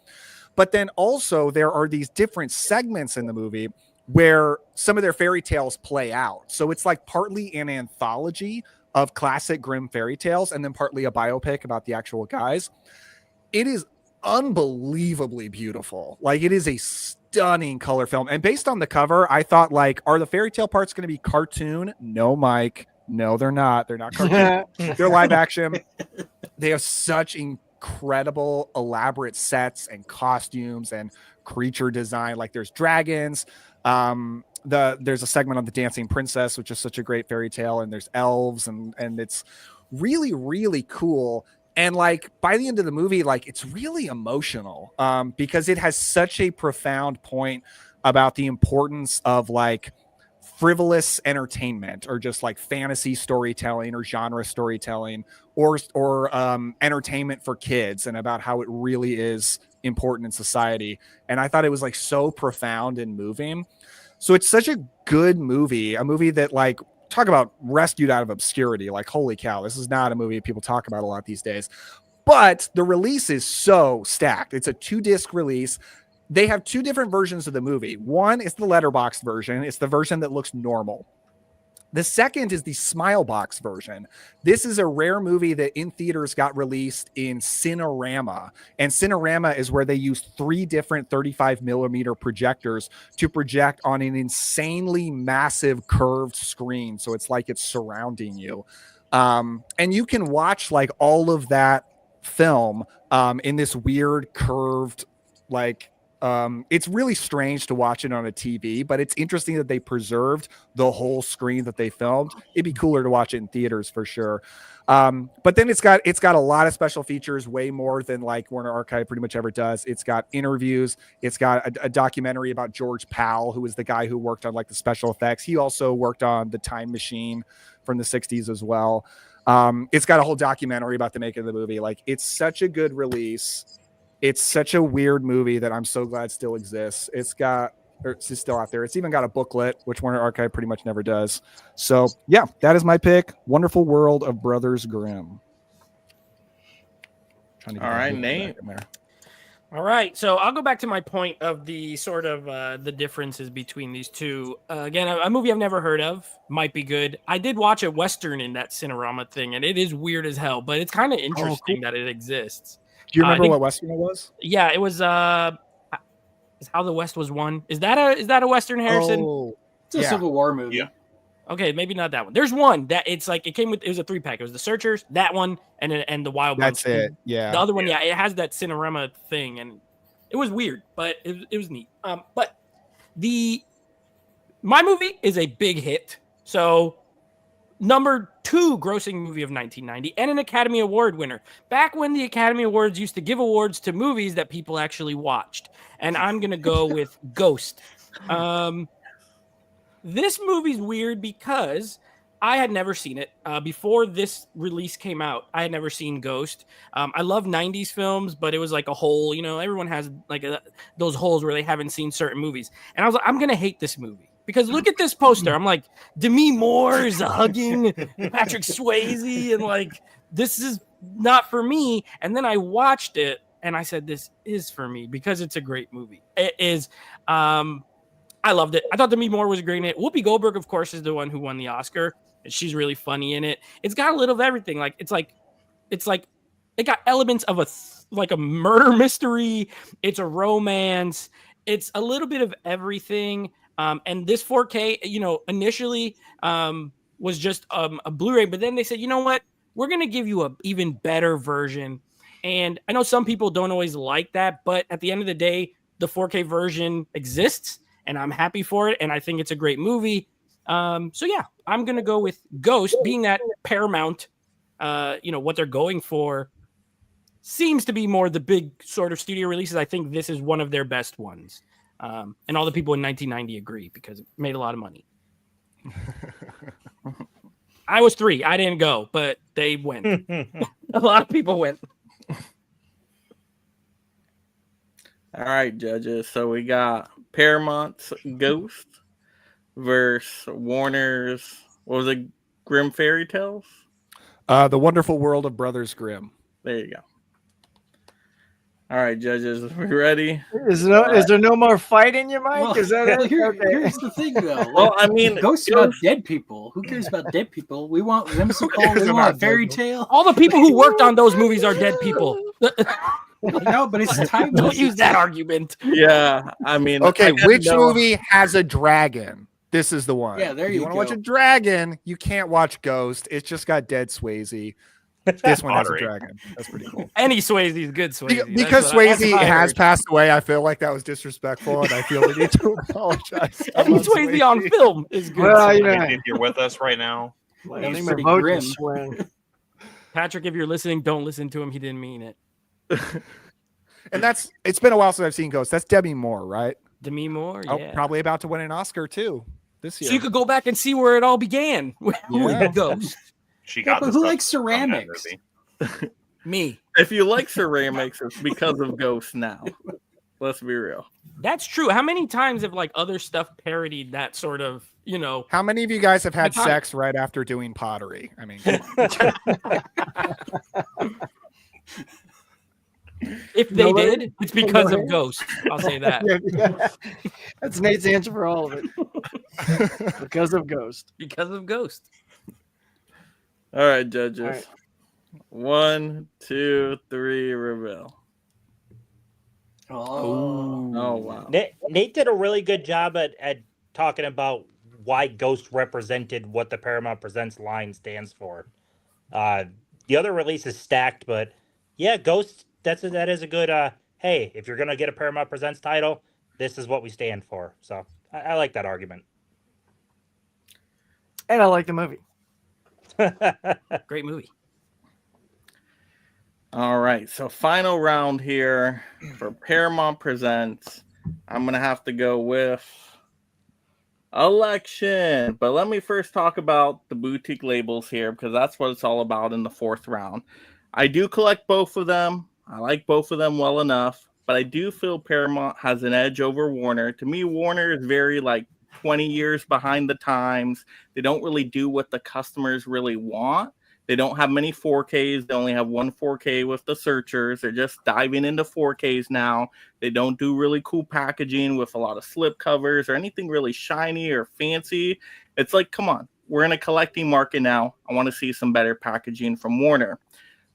But then also there are these different segments in the movie where some of their fairy tales play out. So it's like partly an anthology of classic Grimm fairy tales and then partly a biopic about the actual guys. It is unbelievably beautiful. Like, it is a stunning color film. And based on the cover, I thought, like, are the fairy tale parts going to be cartoon? No, Mike. No, they're not. They're not cartoon. They're live action. They have such incredible, elaborate sets and costumes and creature design. Like, there's dragons. There's a segment on the Dancing Princess, which is such a great fairy tale, and there's elves, and it's really, really cool. And like by the end of the movie, like it's really emotional because it has such a profound point about the importance of like frivolous entertainment or just like fantasy storytelling or genre storytelling or entertainment for kids, and about how it really is important in society. And I thought it was like so profound and moving. So it's such a good movie, a movie that like, talk about rescued out of obscurity. Like, holy cow, this is not a movie people talk about a lot these days. But the release is so stacked. It's a 2-disc release. They have 2 different versions of the movie. One is the letterbox version. It's the version that looks normal. The second is the Smilebox version. This is a rare movie that in theaters got released in Cinerama. And Cinerama is where they use 3 different 35 millimeter projectors to project on an insanely massive curved screen. So it's like it's surrounding you. And you can watch like all of that film in this weird curved, like, it's really strange to watch it on a TV, but it's interesting that they preserved the whole screen that they filmed. It'd be cooler to watch it in theaters for sure. But then it's got a lot of special features, way more than like Warner Archive pretty much ever does. It's got interviews. It's got a documentary about George Powell, who was the guy who worked on like the special effects. He also worked on The Time Machine from the 60s as well. It's got a whole documentary about the making of the movie. Like, it's such a good release. It's such a weird movie that I'm so glad still exists. It's still out there. It's even got a booklet, which Warner Archive pretty much never does. So yeah, that is my pick. Wonderful World of Brothers Grimm. All right, Nate. All right, so I'll go back to my point of the sort of the differences between these two. Again, a movie I've never heard of, might be good. I did watch a Western in that Cinerama thing, and it is weird as hell, but it's kind of interesting that it exists. Do you remember what Western it was? Yeah, it was is How the West Was Won. Is that a Western, Harrison? Oh, It's a Civil War movie. Yeah. Okay, maybe not that one. There's one that it's like it was a 3-pack. It was the Searchers, that one, and the Wild Bunch. That's it. Yeah. The other one, yeah, it has that Cinerama thing, and it was weird, but it was neat. But my movie is a big hit. So number 2 grossing movie of 1990 and an Academy Award winner. Back when the Academy Awards used to give awards to movies that people actually watched. And I'm going to go with Ghost. This movie's weird because I had never seen it. Before this release came out, I had never seen Ghost. I love 90s films, but it was like a hole. You know, everyone has like those holes where they haven't seen certain movies. And I was like, I'm going to hate this movie. Because look at this poster. I'm like, Demi Moore is hugging Patrick Swayze. And like, this is not for me. And then I watched it and I said, this is for me because it's a great movie. It is. I loved it. I thought Demi Moore was great in it. Whoopi Goldberg, of course, is the one who won the Oscar. And she's really funny in it. It's got a little of everything. Like, it's like it got elements of a murder mystery. It's a romance. It's a little bit of everything. And this 4K, you know, initially was just a Blu-ray, but then they said, you know what? We're going to give you an even better version. And I know some people don't always like that, but at the end of the day, the 4K version exists, and I'm happy for it, and I think it's a great movie. So yeah, I'm going to go with Ghost, being that Paramount, you know, what they're going for seems to be more the big sort of studio releases. I think this is one of their best ones. And all the people in 1990 agree because it made a lot of money. I was 3. I didn't go, but they went. A lot of people went. All right, judges. So we got Paramount's Ghost versus Warner's, what was it, Grimm Fairy Tales? The Wonderful World of Brothers Grimm. There you go. All right, judges, are we ready? Is there no more fight in you, Mike? Well, Is that it? here's the thing, though. Well, I mean, Ghosts about dead people. Who cares about dead people? We want Whimsical. We want a fairy tale. All the people who worked on those movies are dead people. No, but it's time. Don't use that argument. Yeah, I mean, okay, which movie has a dragon? This is the one. Yeah, there if you want go. to watch a dragon, you can't watch Ghost. It's just got dead Swayze. This one has a dragon. That's pretty cool. Any Swayze is good Swayze. Because Swayze has passed away, I feel like that was disrespectful, and I feel the need to apologize. Any Swayze on film is good. Well, you I know, mean, if you're with us right now, I He's think my pretty vote grim. is swing. Patrick, if you're listening, don't listen to him. He didn't mean it. And it's been a while since I've seen Ghost. That's Demi Moore, right? Demi Moore, yeah. Probably about to win an Oscar too this year. So you could go back and see where it all began with Ghost. she Yeah, got but this who stuff likes from that ceramics? movie. Me. if you like ceramics, it's because of Ghost now. Let's be real. That's true. How many times have like other stuff parodied that sort of, you know? How many of you guys have had Iconic. sex right after doing pottery? I mean, come on. If they Nobody? did, it's because Nobody? of Ghost. I'll say that. Yeah. That's Nate's answer for all of it. Because of Ghost. Because of Ghost. All right, judges. All right. 1, 2, 3, reveal. Oh, Oh, wow. Nate did a really good job at talking about why Ghost represented what the Paramount Presents line stands for. The other release is stacked, but yeah, Ghost, that is a good, hey, if you're going to get a Paramount Presents title, this is what we stand for. So I like that argument. And I like the movie. Great movie. All right, so final round here for Paramount Presents. I'm going to have to go with Election. But let me first talk about the boutique labels here because that's what it's all about in the 4th round. I do collect both of them. I like both of them well enough, but I do feel Paramount has an edge over Warner. To me, Warner is very 20 years behind the times. They don't really do what the customers really want. They don't have many 4Ks. They only have one 4K with the Searchers. They're just diving into 4Ks now. They don't do really cool packaging with a lot of slip covers or anything really shiny or fancy. It's like, come on, we're in a collecting market now. I want to see some better packaging from Warner.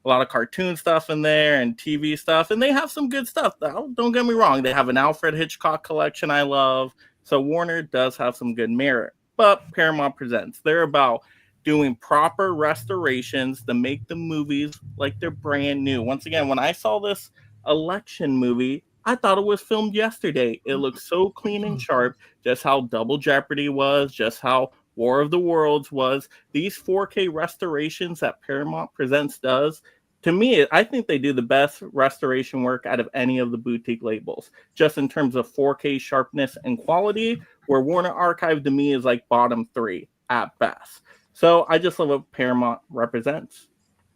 A lot of cartoon stuff in there and TV stuff, and they have some good stuff. Don't get me wrong. They have an Alfred Hitchcock collection I love. So Warner does have some good merit. but Paramount Presents. They're about doing proper restorations to make the movies like they're brand new. Once again, when I saw this election movie, I thought it was filmed yesterday. It looked so clean and sharp, just how Double Jeopardy was, just how War of the Worlds was. These 4K restorations that Paramount Presents does, to me, I think they do the best restoration work out of any of the boutique labels, just in terms of 4K sharpness and quality, where Warner Archive to me is like bottom 3 at best. So I just love what Paramount represents.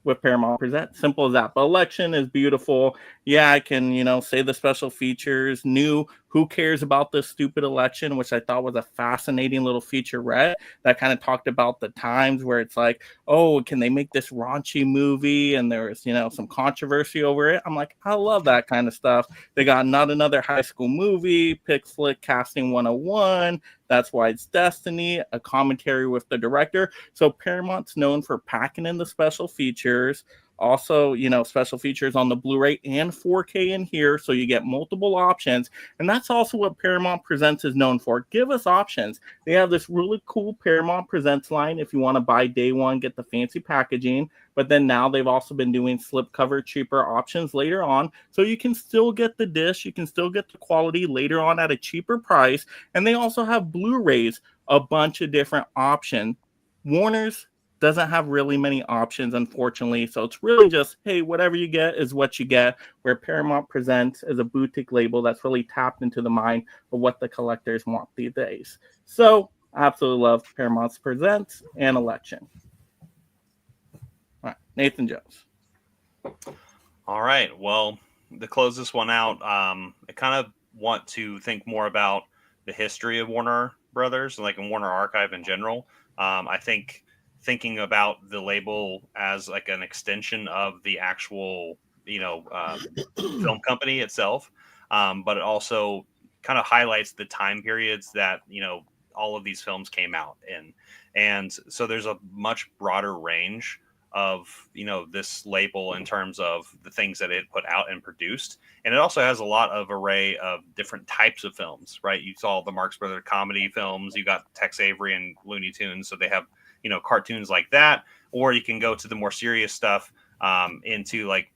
With Paramount Presents, simple as that. But Election is beautiful. Yeah, I can, say the special features. New, who cares about this stupid election, which I thought was a fascinating little featurette that kind of talked about the times where it's like, oh, can they make this raunchy movie? And there's, some controversy over it. I'm like, I love that kind of stuff. They got Not Another High School Movie, Pick Flick Casting 101. That's Why It's Destiny, a commentary with the director. So Paramount's known for packing in the special features. Also, special features on the Blu-ray and 4K in here, so you get multiple options. And that's also what Paramount Presents is known for. Give us options. They have this really cool Paramount Presents line if you want to buy day one, get the fancy packaging. But then now they've also been doing slipcover, cheaper options later on. So you can still get the dish, you can still get the quality later on at a cheaper price. And they also have Blu-rays, a bunch of different options. Warner's doesn't have really many options, unfortunately. So it's really just, hey, whatever you get is what you get, where Paramount Presents is a boutique label that's really tapped into the mind of what the collectors want these days. So I absolutely love Paramount Presents and Election. All right, Nathan Jones. All right. Well, to close this one out, I kind of want to think more about the history of Warner Brothers, like in Warner Archive in general. I think thinking about the label as like an extension of the actual, film company itself, but it also kind of highlights the time periods that all of these films came out in, and so there's a much broader range of this label in terms of the things that it put out and produced, and it also has a lot of array of different types of films. Right, you saw the Marx Brothers comedy films, you got Tex Avery and Looney Tunes, so they have cartoons like that, or you can go to the more serious stuff, into like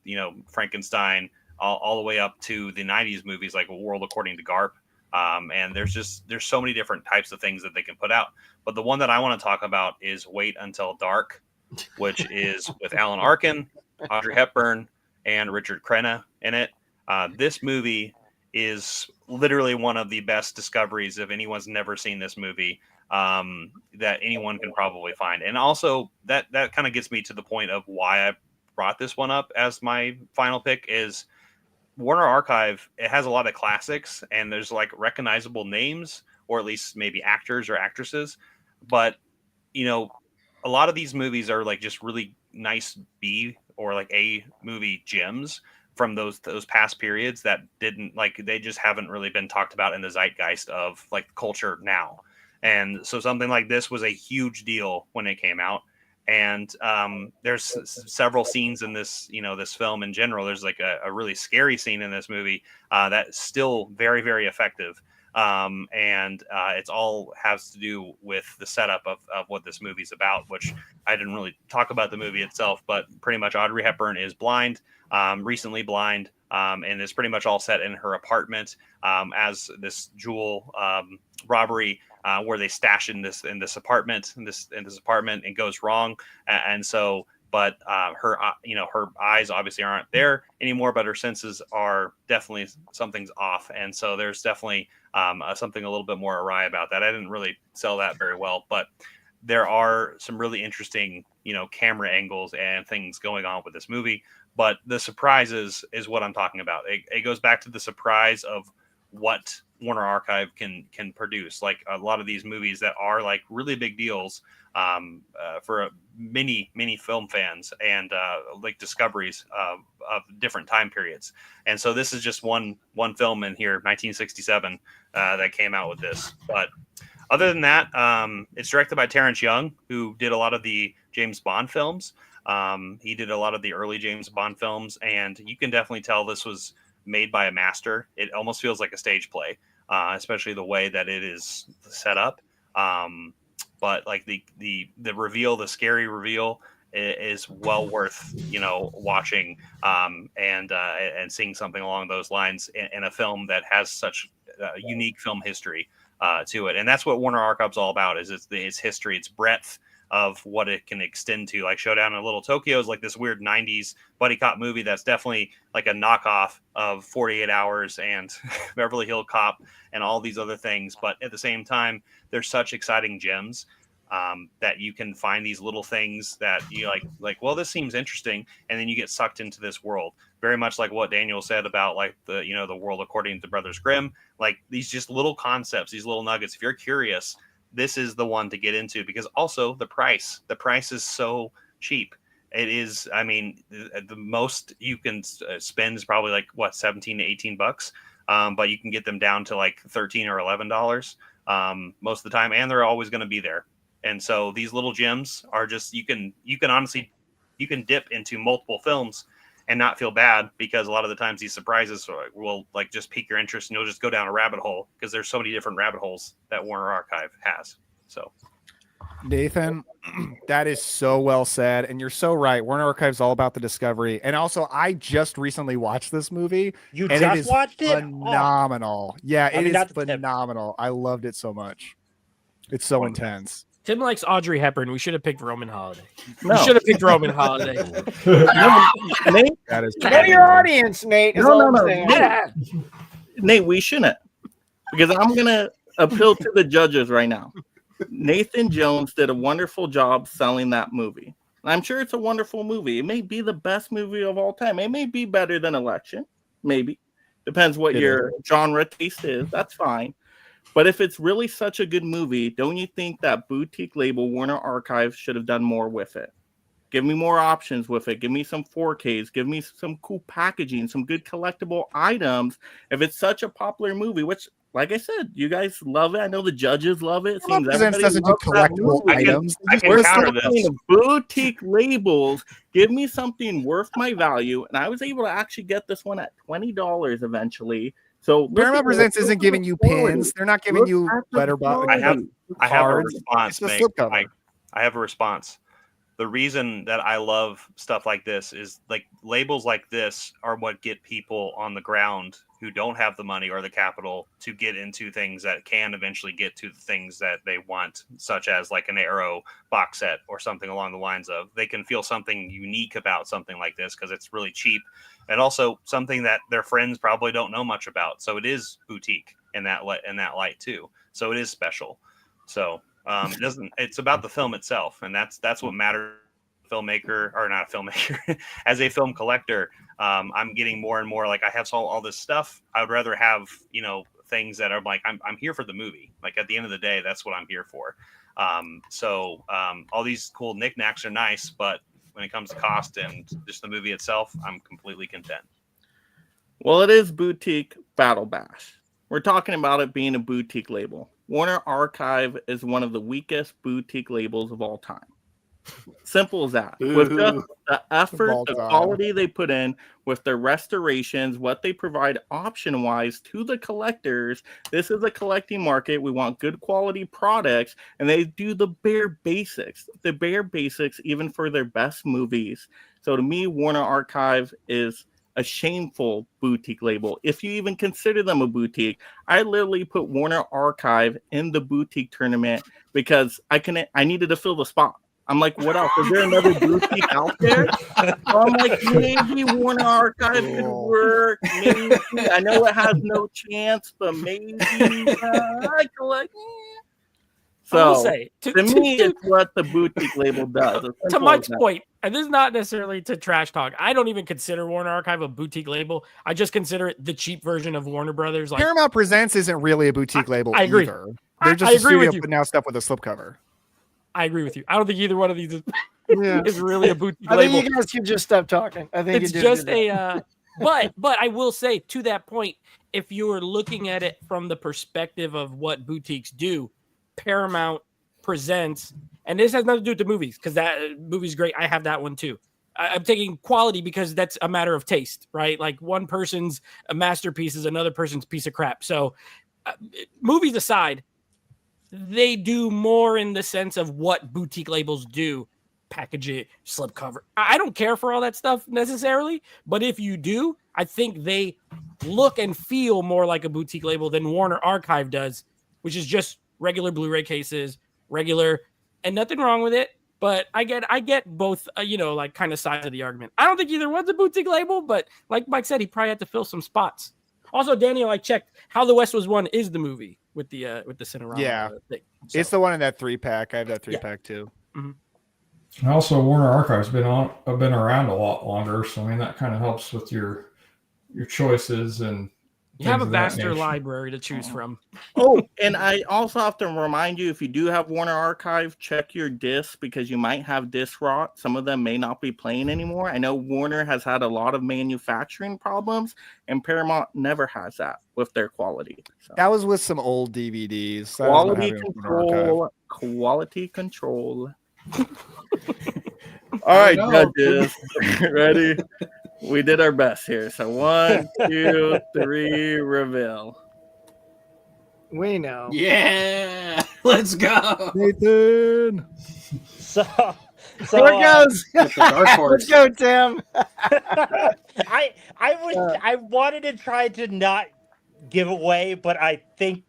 Frankenstein, all the way up to the 90s movies like A World According to Garp. And there's so many different types of things that they can put out, but the one that I want to talk about is Wait Until Dark, which is with Alan Arkin, Audrey Hepburn, and Richard Crenna in it. This movie is literally one of the best discoveries, if anyone's never seen this movie, that anyone can probably find. And also that kind of gets me to the point of why I brought this one up as my final pick is Warner Archive. It has a lot of classics and there's like recognizable names, or at least maybe actors or actresses. But, a lot of these movies are like just really nice B or like A movie gems from those past periods that they just haven't really been talked about in the zeitgeist of like culture now. And so something like this was a huge deal when it came out. And there's several scenes in this, this film in general. There's like a really scary scene in this movie that's still very, very effective. And it's all has to do with the setup of what this movie's about, which I didn't really talk about the movie itself, but pretty much Audrey Hepburn is blind, recently blind, and is pretty much all set in her apartment as this jewel robbery where they stash in this apartment, in this apartment, and goes wrong, and so. But her eyes obviously aren't there anymore, but her senses are definitely something's off, and so there's definitely something a little bit more awry about that. I didn't really sell that very well, but there are some really interesting, camera angles and things going on with this movie. But the surprises is what I'm talking about. It goes back to the surprise of what Warner Archive can produce. Like a lot of these movies that are like really big deals for many film fans and like discoveries of different time periods. And so this is just one film in here, 1967, that came out with this. But other than that, it's directed by Terrence Young, who did a lot of the James Bond films. He did a lot of the early James Bond films, and you can definitely tell this was made by a master. It almost feels like a stage play, especially the way that it is set up. but like the reveal, the scary reveal, is well worth watching and seeing something along those lines in a film that has such unique film history to it. And that's what Warner Archive's all about, is its history, its breadth of what it can extend to. Like Showdown in Little Tokyo is like this weird 90s buddy cop movie that's definitely like a knockoff of 48 Hours and Beverly Hill Cop and all these other things. But at the same time, there's such exciting gems that you can find these little things that you like, well, this seems interesting. And then you get sucked into this world. Very much like what Daniel said about like the world according to Brothers Grimm, like these just little concepts, these little nuggets. If you're curious, this is the one to get into, because also the price is so cheap. It is, I mean, the most you can spend is probably like what, 17 to 18 bucks. But you can get them down to like $13 or $11 most of the time. And they're always going to be there. And so these little gems are just, you can honestly, you can dip into multiple films and not feel bad, because a lot of the times these surprises will like just pique your interest and you'll just go down a rabbit hole, because there's so many different rabbit holes that Warner Archive has. So Nathan, that is so well said. And you're so right. Warner Archive's all about the discovery. And also, I just recently watched this movie. You and just it is watched it? phenomenal. Yeah, I it mean, is that's phenomenal. I loved it so much. It's so intense. Tim likes Audrey Hepburn. We should have picked Roman Holiday. No. We should have picked Roman Holiday. Nate, That is Know your audience, Nate. Is all I'm saying. Nate, we shouldn't, because I'm gonna appeal to the judges right now. Nathan Jones did a wonderful job selling that movie. I'm sure it's a wonderful movie. It may be the best movie of all time. It may be better than Election. Maybe. Depends what your genre taste is. That's fine. But if it's really such a good movie, don't you think that boutique label Warner Archive should have done more with it? Give me more options with it. Give me some 4Ks. Give me some cool packaging, some good collectible items. If it's such a popular movie, which, like I said, you guys love it. I know the judges love it. It seems everybody doesn't do loves that collectible movie. items. I can We're counter talking this. boutique labels. Give me something worth my value. And I was able to actually get this one at $20 eventually. So Paramount Presents isn't giving you pins. They're not giving you letterbox. I have a cards. response, It's a mate. slipcover. I have a response. The reason that I love stuff like this is like labels like this are what get people on the ground who don't have the money or the capital to get into things that can eventually get to the things that they want, such as like an Arrow box set or something along the lines of. They can feel something unique about something like this because it's really cheap, and also something that their friends probably don't know much about. So it is boutique in that light too. So it is special. So it's about the film itself, and that's what matters. Filmmaker, or not a filmmaker, as a film collector, I'm getting more and more like I have all this stuff. I would rather have things that are like I'm here for the movie. Like at the end of the day, that's what I'm here for. So all these cool knickknacks are nice, but when it comes to cost and just the movie itself, I'm completely content. Well, it is boutique Battle Bash. We're talking about it being a boutique label. Warner Archive is one of the weakest boutique labels of all time. Simple as that. With just the effort, the quality they put in, with their restorations, what they provide option-wise to the collectors. This is a collecting market. We want good quality products, and they do the bare basics. The bare basics, even for their best movies. So to me, Warner Archive is a shameful boutique label. If you even consider them a boutique, I literally put Warner Archive in the boutique tournament because I needed to fill the spot. I'm like, what else? Is there another boutique out there? So I'm like, maybe Warner Archive could work. Maybe I know it has no chance, but maybe I collect. So to me, it's what the boutique label does. To Mike's point, and this is not necessarily to trash talk. I don't even consider Warner Archive a boutique label. I just consider it the cheap version of Warner Brothers. Like Paramount Presents isn't really a boutique label. I agree. Either. They're just I a agree with studio you. putting out stuff with a slipcover. I agree with you. I don't think either one of these Yeah. is really a boutique I label. think you guys should just stop talking. I think It's you did just good a but I will say, to that point, if you're looking at it from the perspective of what boutiques do, Paramount Presents, and this has nothing to do with the movies, because that movie's great. I have that one too. I'm taking quality because that's a matter of taste, right? Like one person's a masterpiece is another person's piece of crap. So movies aside, they do more in the sense of what boutique labels do. Package it, slipcover. I don't care for all that stuff necessarily, but if you do, I think they look and feel more like a boutique label than Warner Archive does, which is just regular Blu-ray cases, regular, and nothing wrong with it. But I get both, like kind of sides of the argument. I don't think either one's a boutique label, but like Mike said, he probably had to fill some spots. Also, Daniel, I checked. How the West Was Won is the movie with the Cinerama thing. So, it's the one in that 3-pack. I have that 3-pack too. Mm-hmm. And also, Warner Archive's been around a lot longer, so I mean that kind of helps with your choices and. You have a vaster library to choose from. Oh, and I also have to remind you, if you do have Warner Archive, check your discs because you might have disc rot. Some of them may not be playing anymore. I know Warner has had a lot of manufacturing problems, and Paramount never has that with their quality. So. That was with some old DVDs. Quality control. All right, judges, ready? We did our best here. So 1, 2, 3, reveal. We know. Yeah, let's go, Nathan. So there it goes. Let's go, Tim. I wanted to try to not give away, but I think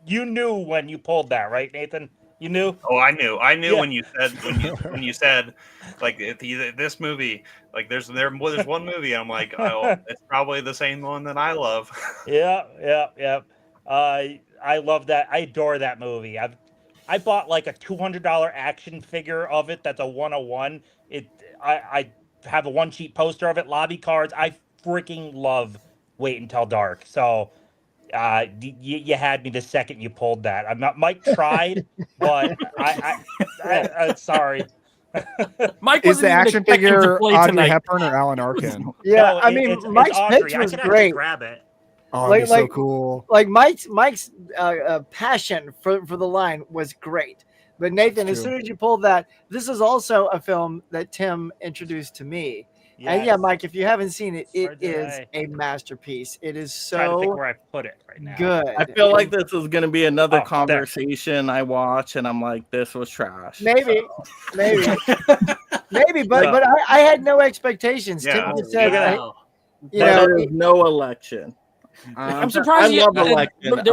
you knew when you pulled that, right, Nathan? You knew? Oh, I knew when you said like this movie, like there's one movie and I'm like, oh, it's probably the same one that I love. Yeah. I love that. I adore that movie. I bought like a $200 action figure of it. That's a 101. I have a one sheet poster of it, lobby cards. I freaking love Wait Until Dark. So you had me the second you pulled that. I'm not. Mike tried, but I'm sorry. Mike is the action figure Audrey tonight. Hepburn or Alan Arkin? Yeah, No, I mean, it's Mike's Audrey. pitch I was could actually great. grab it. Oh, like, so cool. Like Mike's passion for the line was great. But Nathan, as soon as you pulled that, this is also a film that Tim introduced to me. Yes. And yeah, Mike, if you haven't seen it, it is a masterpiece. It is so trying to think where I put it right now. good. I feel like this is going to be another conversation I watch, and I'm like, this was trash. Maybe, so. maybe, but I had no expectations. Yeah. Tim said, there is no election. I'm surprised there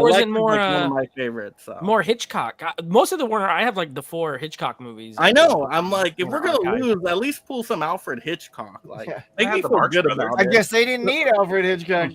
wasn't more. One of my favorites. So. More Hitchcock. Most of the Warner, I have like the 4 Hitchcock movies. I know. I'm like, if we're gonna lose, at least pull some Alfred Hitchcock. Like, make me feel good about it. I guess they didn't need Alfred Hitchcock.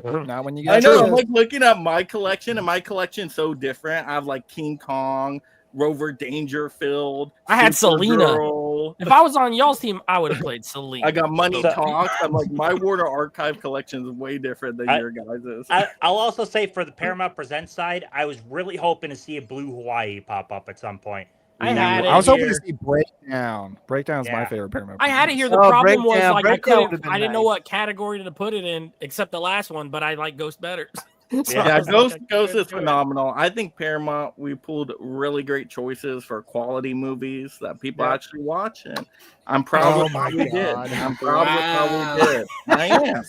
Not when you get. I know. I'm like looking at my collection, and my collection's so different. I have like King Kong, Rover Dangerfield. I had Selena. Girl. If I was on y'all's team, I would have played Selena. I got Money Talks. I'm like, my Warner Archive collection is way different than your guys's. I'll also say for the Paramount Presents side, I was really hoping to see a Blue Hawaii pop up at some point. I was hoping to see Breakdown. Breakdown's my favorite Paramount. I had it here. The problem was like I didn't know what category to put it in, except the last one. But I like Ghost better. Yeah, Ghost is phenomenal. I think Paramount, we pulled really great choices for quality movies that people actually watch, and I'm proud of how we did. I'm proud with how we did. I am.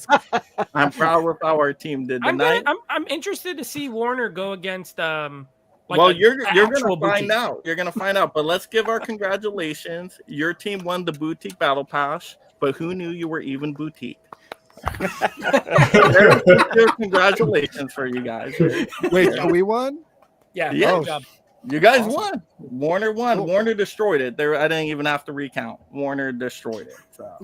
I'm proud with how our team did tonight. I'm interested to see Warner go against well, you're gonna find out. You're gonna find out. But let's give our congratulations. Your team won the boutique battle pass, but who knew you were even boutique? Congratulations for you guys. Wait, so we won? Yeah. Good job. You guys won. Warner won. Cool. Warner destroyed it. I didn't even have to recount. Warner destroyed it. So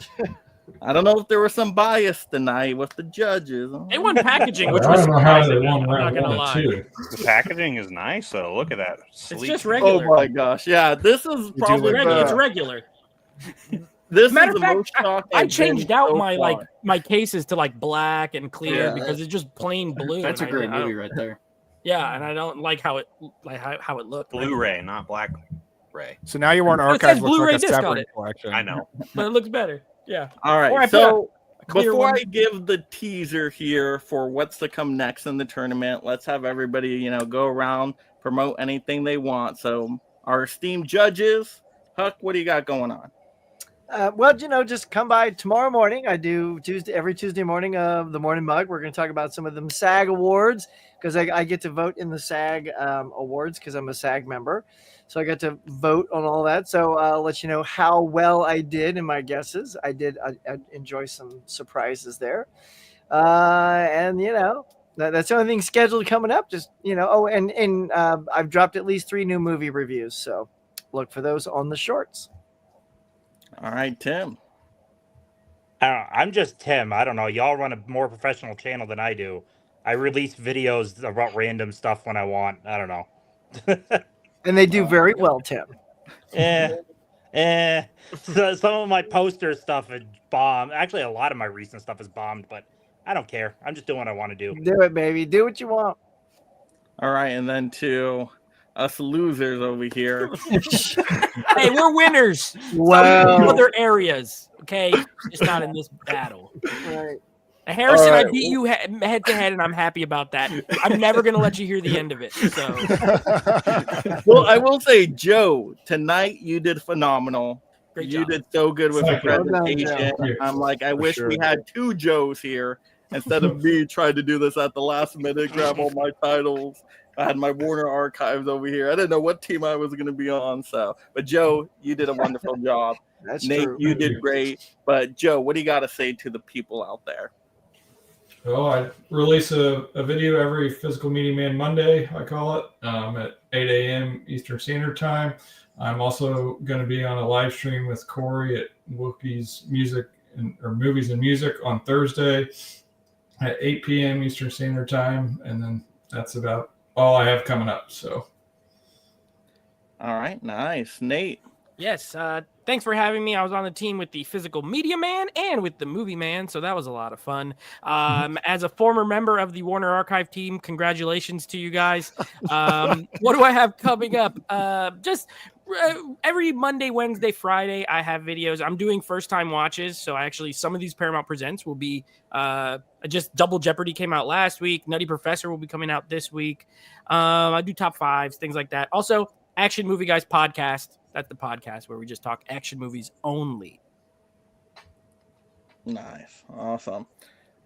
I don't know if there was some bias tonight with the judges. They won packaging, which was surprising. I'm not gonna lie. The packaging is nice, though. Look at that. Sleek. It's just regular. Oh my gosh! Yeah, this is probably it's regular. This Matter is of the fact, most shocking. I changed out so my far. my cases to like black and clear because it's just plain blue. That's a great movie right there. Yeah, and I don't like how it looked. Blu-ray, not Black-ray. So now your Warner It says Archive looks Blu-ray like a disc on separate it. collection. I know, but it looks better. Yeah. All Or I right. put So a clear before one. I give the teaser here for what's to come next in the tournament, let's have everybody, go around, promote anything they want. So our esteemed judges, Huck, what do you got going on? Well, just come by tomorrow morning. I do every Tuesday morning of the Morning Mug. We're going to talk about some of the SAG awards because I get to vote in the SAG awards because I'm a SAG member. So I got to vote on all that. So I'll let you know how well I did in my guesses. I enjoy some surprises there. And that's the only thing scheduled coming up. Just and I've dropped at least 3 new movie reviews. So look for those on the shorts. All right, Tim. I don't know, I'm just Tim. I don't know. Y'all run a more professional channel than I do. I release videos about random stuff when I want. I don't know. And they do very well, Tim. So some of my poster stuff is bombed. Actually, a lot of my recent stuff is bombed, but I don't care. I'm just doing what I want to do. Do it, baby. Do what you want. All right, and then to us losers over here. Hey, we're winners. Wow. Some other areas, okay? Just not in this battle. Right. Harrison, All right. I beat you head to head, and I'm happy about that. I'm never going to let you hear the end of it. So, Well, I will say, Joe, tonight you did phenomenal. Great You job. did so good with the Well done, presentation. Joe. I'm like, I wish we sure. had 2 Joes here instead of me trying to do this at the last minute, grab all my titles. I had my Warner archives over here. I didn't know what team I was going to be on. So, but Joe, you did a wonderful job. That's Nate, true. you did great. But Joe, what do you got to say to the people out there? Well, I release a video every Physical Media Man Monday, I call it, at 8 a.m. Eastern Standard Time. I'm also going to be on a live stream with Corey at Wookie's Movies and Music on Thursday at 8 p.m. Eastern Standard Time. And then that's about all I have coming up. So, All right, nice. Nate. yes, thanks for having me. I was on the team with the Physical Media Man and with the Movie Man, so that was a lot of fun. As a former member of the Warner Archive team, congratulations to you guys. What do I have coming up? Just every Monday, Wednesday, Friday, I have videos. I'm doing first-time watches, so actually some of these Paramount Presents will be just Double Jeopardy came out last week. Nutty Professor will be coming out this week. I do top 5s, things like that. Also, Action Movie Guys podcast. That's the podcast where we just talk action movies only. Nice. Awesome.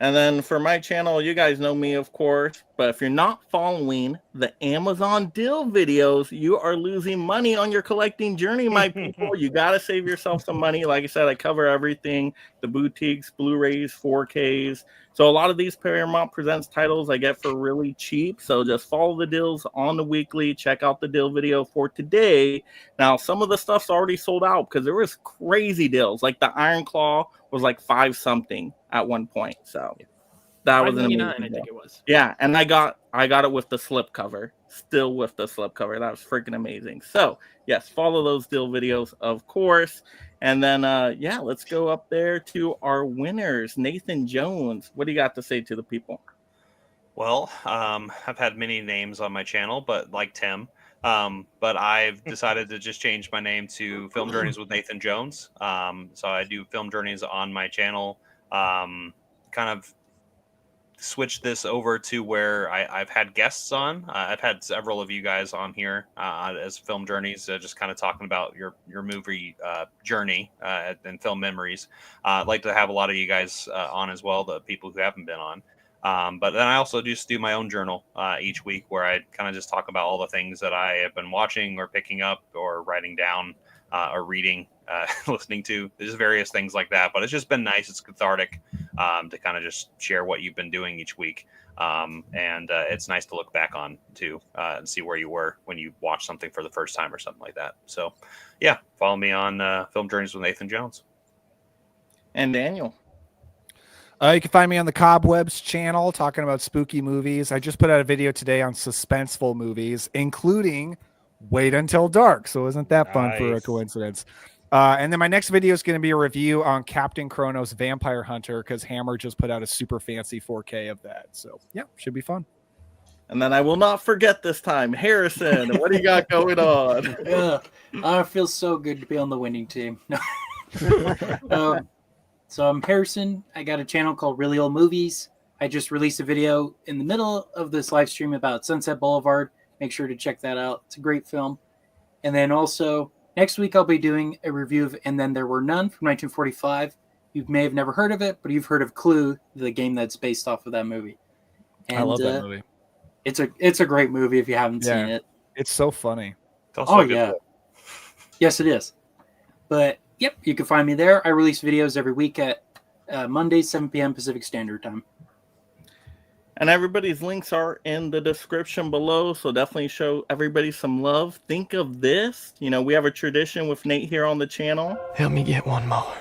And then for my channel, you guys know me, of course, but if you're not following the Amazon deal videos, you are losing money on your collecting journey, my people. You got to save yourself some money. Like I said, I cover everything, the boutiques, Blu-rays, 4Ks. So a lot of these Paramount Presents titles I get for really cheap. So just follow the deals on the weekly. Check out the deal video for today. Now, some of the stuff's already sold out because there was crazy deals. Like the Iron Claw was like 5 something at one point. So that was an amazing $5.99, I deal. think it was. Yeah, and I got it with the slip cover. Still with the slip cover. That was freaking amazing. So yes, follow those deal videos, of course. And then yeah, let's go up there to our winners. Nathan Jones, what do you got to say to the people? Well, I've had many names on my channel, but like Tim, but I've decided to just change my name to Film Journeys with Nathan Jones. So I do film journeys on my channel. Kind of switched this over to where I've had guests on. I've had several of you guys on here as Film Journeys, just kind of talking about your movie journey and film memories. I'd like to have a lot of you guys on as well, the people who haven't been on. But then I also just do my own journal each week where I kind of just talk about all the things that I have been watching or picking up or writing down or reading, listening to. There's various things like that. But it's just been nice. It's cathartic to kind of just share what you've been doing each week. And it's nice to look back on, too, and see where you were when you watched something for the first time or something like that. So, yeah, follow me on Film Journeys with Nathan Jones. And Daniel. You can find me on the Cobwebs channel talking about spooky movies. I just put out a video today on suspenseful movies, including Wait Until Dark. So isn't that fun for a coincidence? And then my next video is going to be a review on Captain Kronos Vampire Hunter because Hammer just put out a super fancy 4K of that. So yeah, should be fun. And then I will not forget this time, Harrison. What do you got going on? Yeah, it feels so good to be on the winning team. So I'm Harrison. I got a channel called Really Old Movies. I just released a video in the middle of this live stream about Sunset Boulevard. Make sure to check that out. It's a great film. And then also Next week, I'll be doing a review of And Then There Were None from 1945. You may have never heard of it, but you've heard of Clue, the game that's based off of that movie. And, I love that movie. It's a great movie if you haven't seen it. It's so funny. It's also a good book. Yes, it is. But yep, you can find me there. I release videos every week at Mondays, 7 p.m. Pacific Standard Time. And everybody's links are in the description below, so definitely show everybody some love. Think of this. You know, we have a tradition with Nate here on the channel. Help me get one more.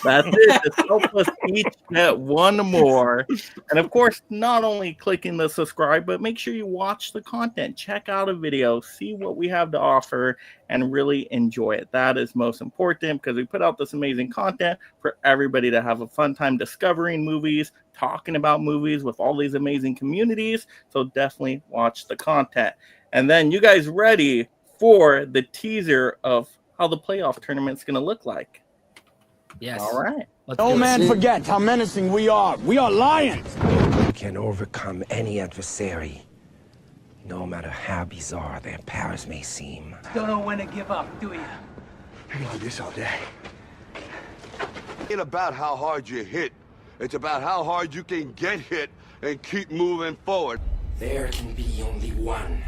That's it. Just help us each get one more. And of course, not only clicking the subscribe, but make sure you watch the content. Check out a video, see what we have to offer, and really enjoy it. That is most important because we put out this amazing content for everybody to have a fun time discovering movies, talking about movies with all these amazing communities. So definitely watch the content. And then you guys ready for the teaser of how the playoff tournament's going to look like? Yes. All right. No man forgets how menacing we are. We are lions. You can overcome any adversary, no matter how bizarre their powers may seem. Don't know when to give up, do you? I can do this all day. It ain't about how hard you hit. It's about how hard you can get hit and keep moving forward. There can be only one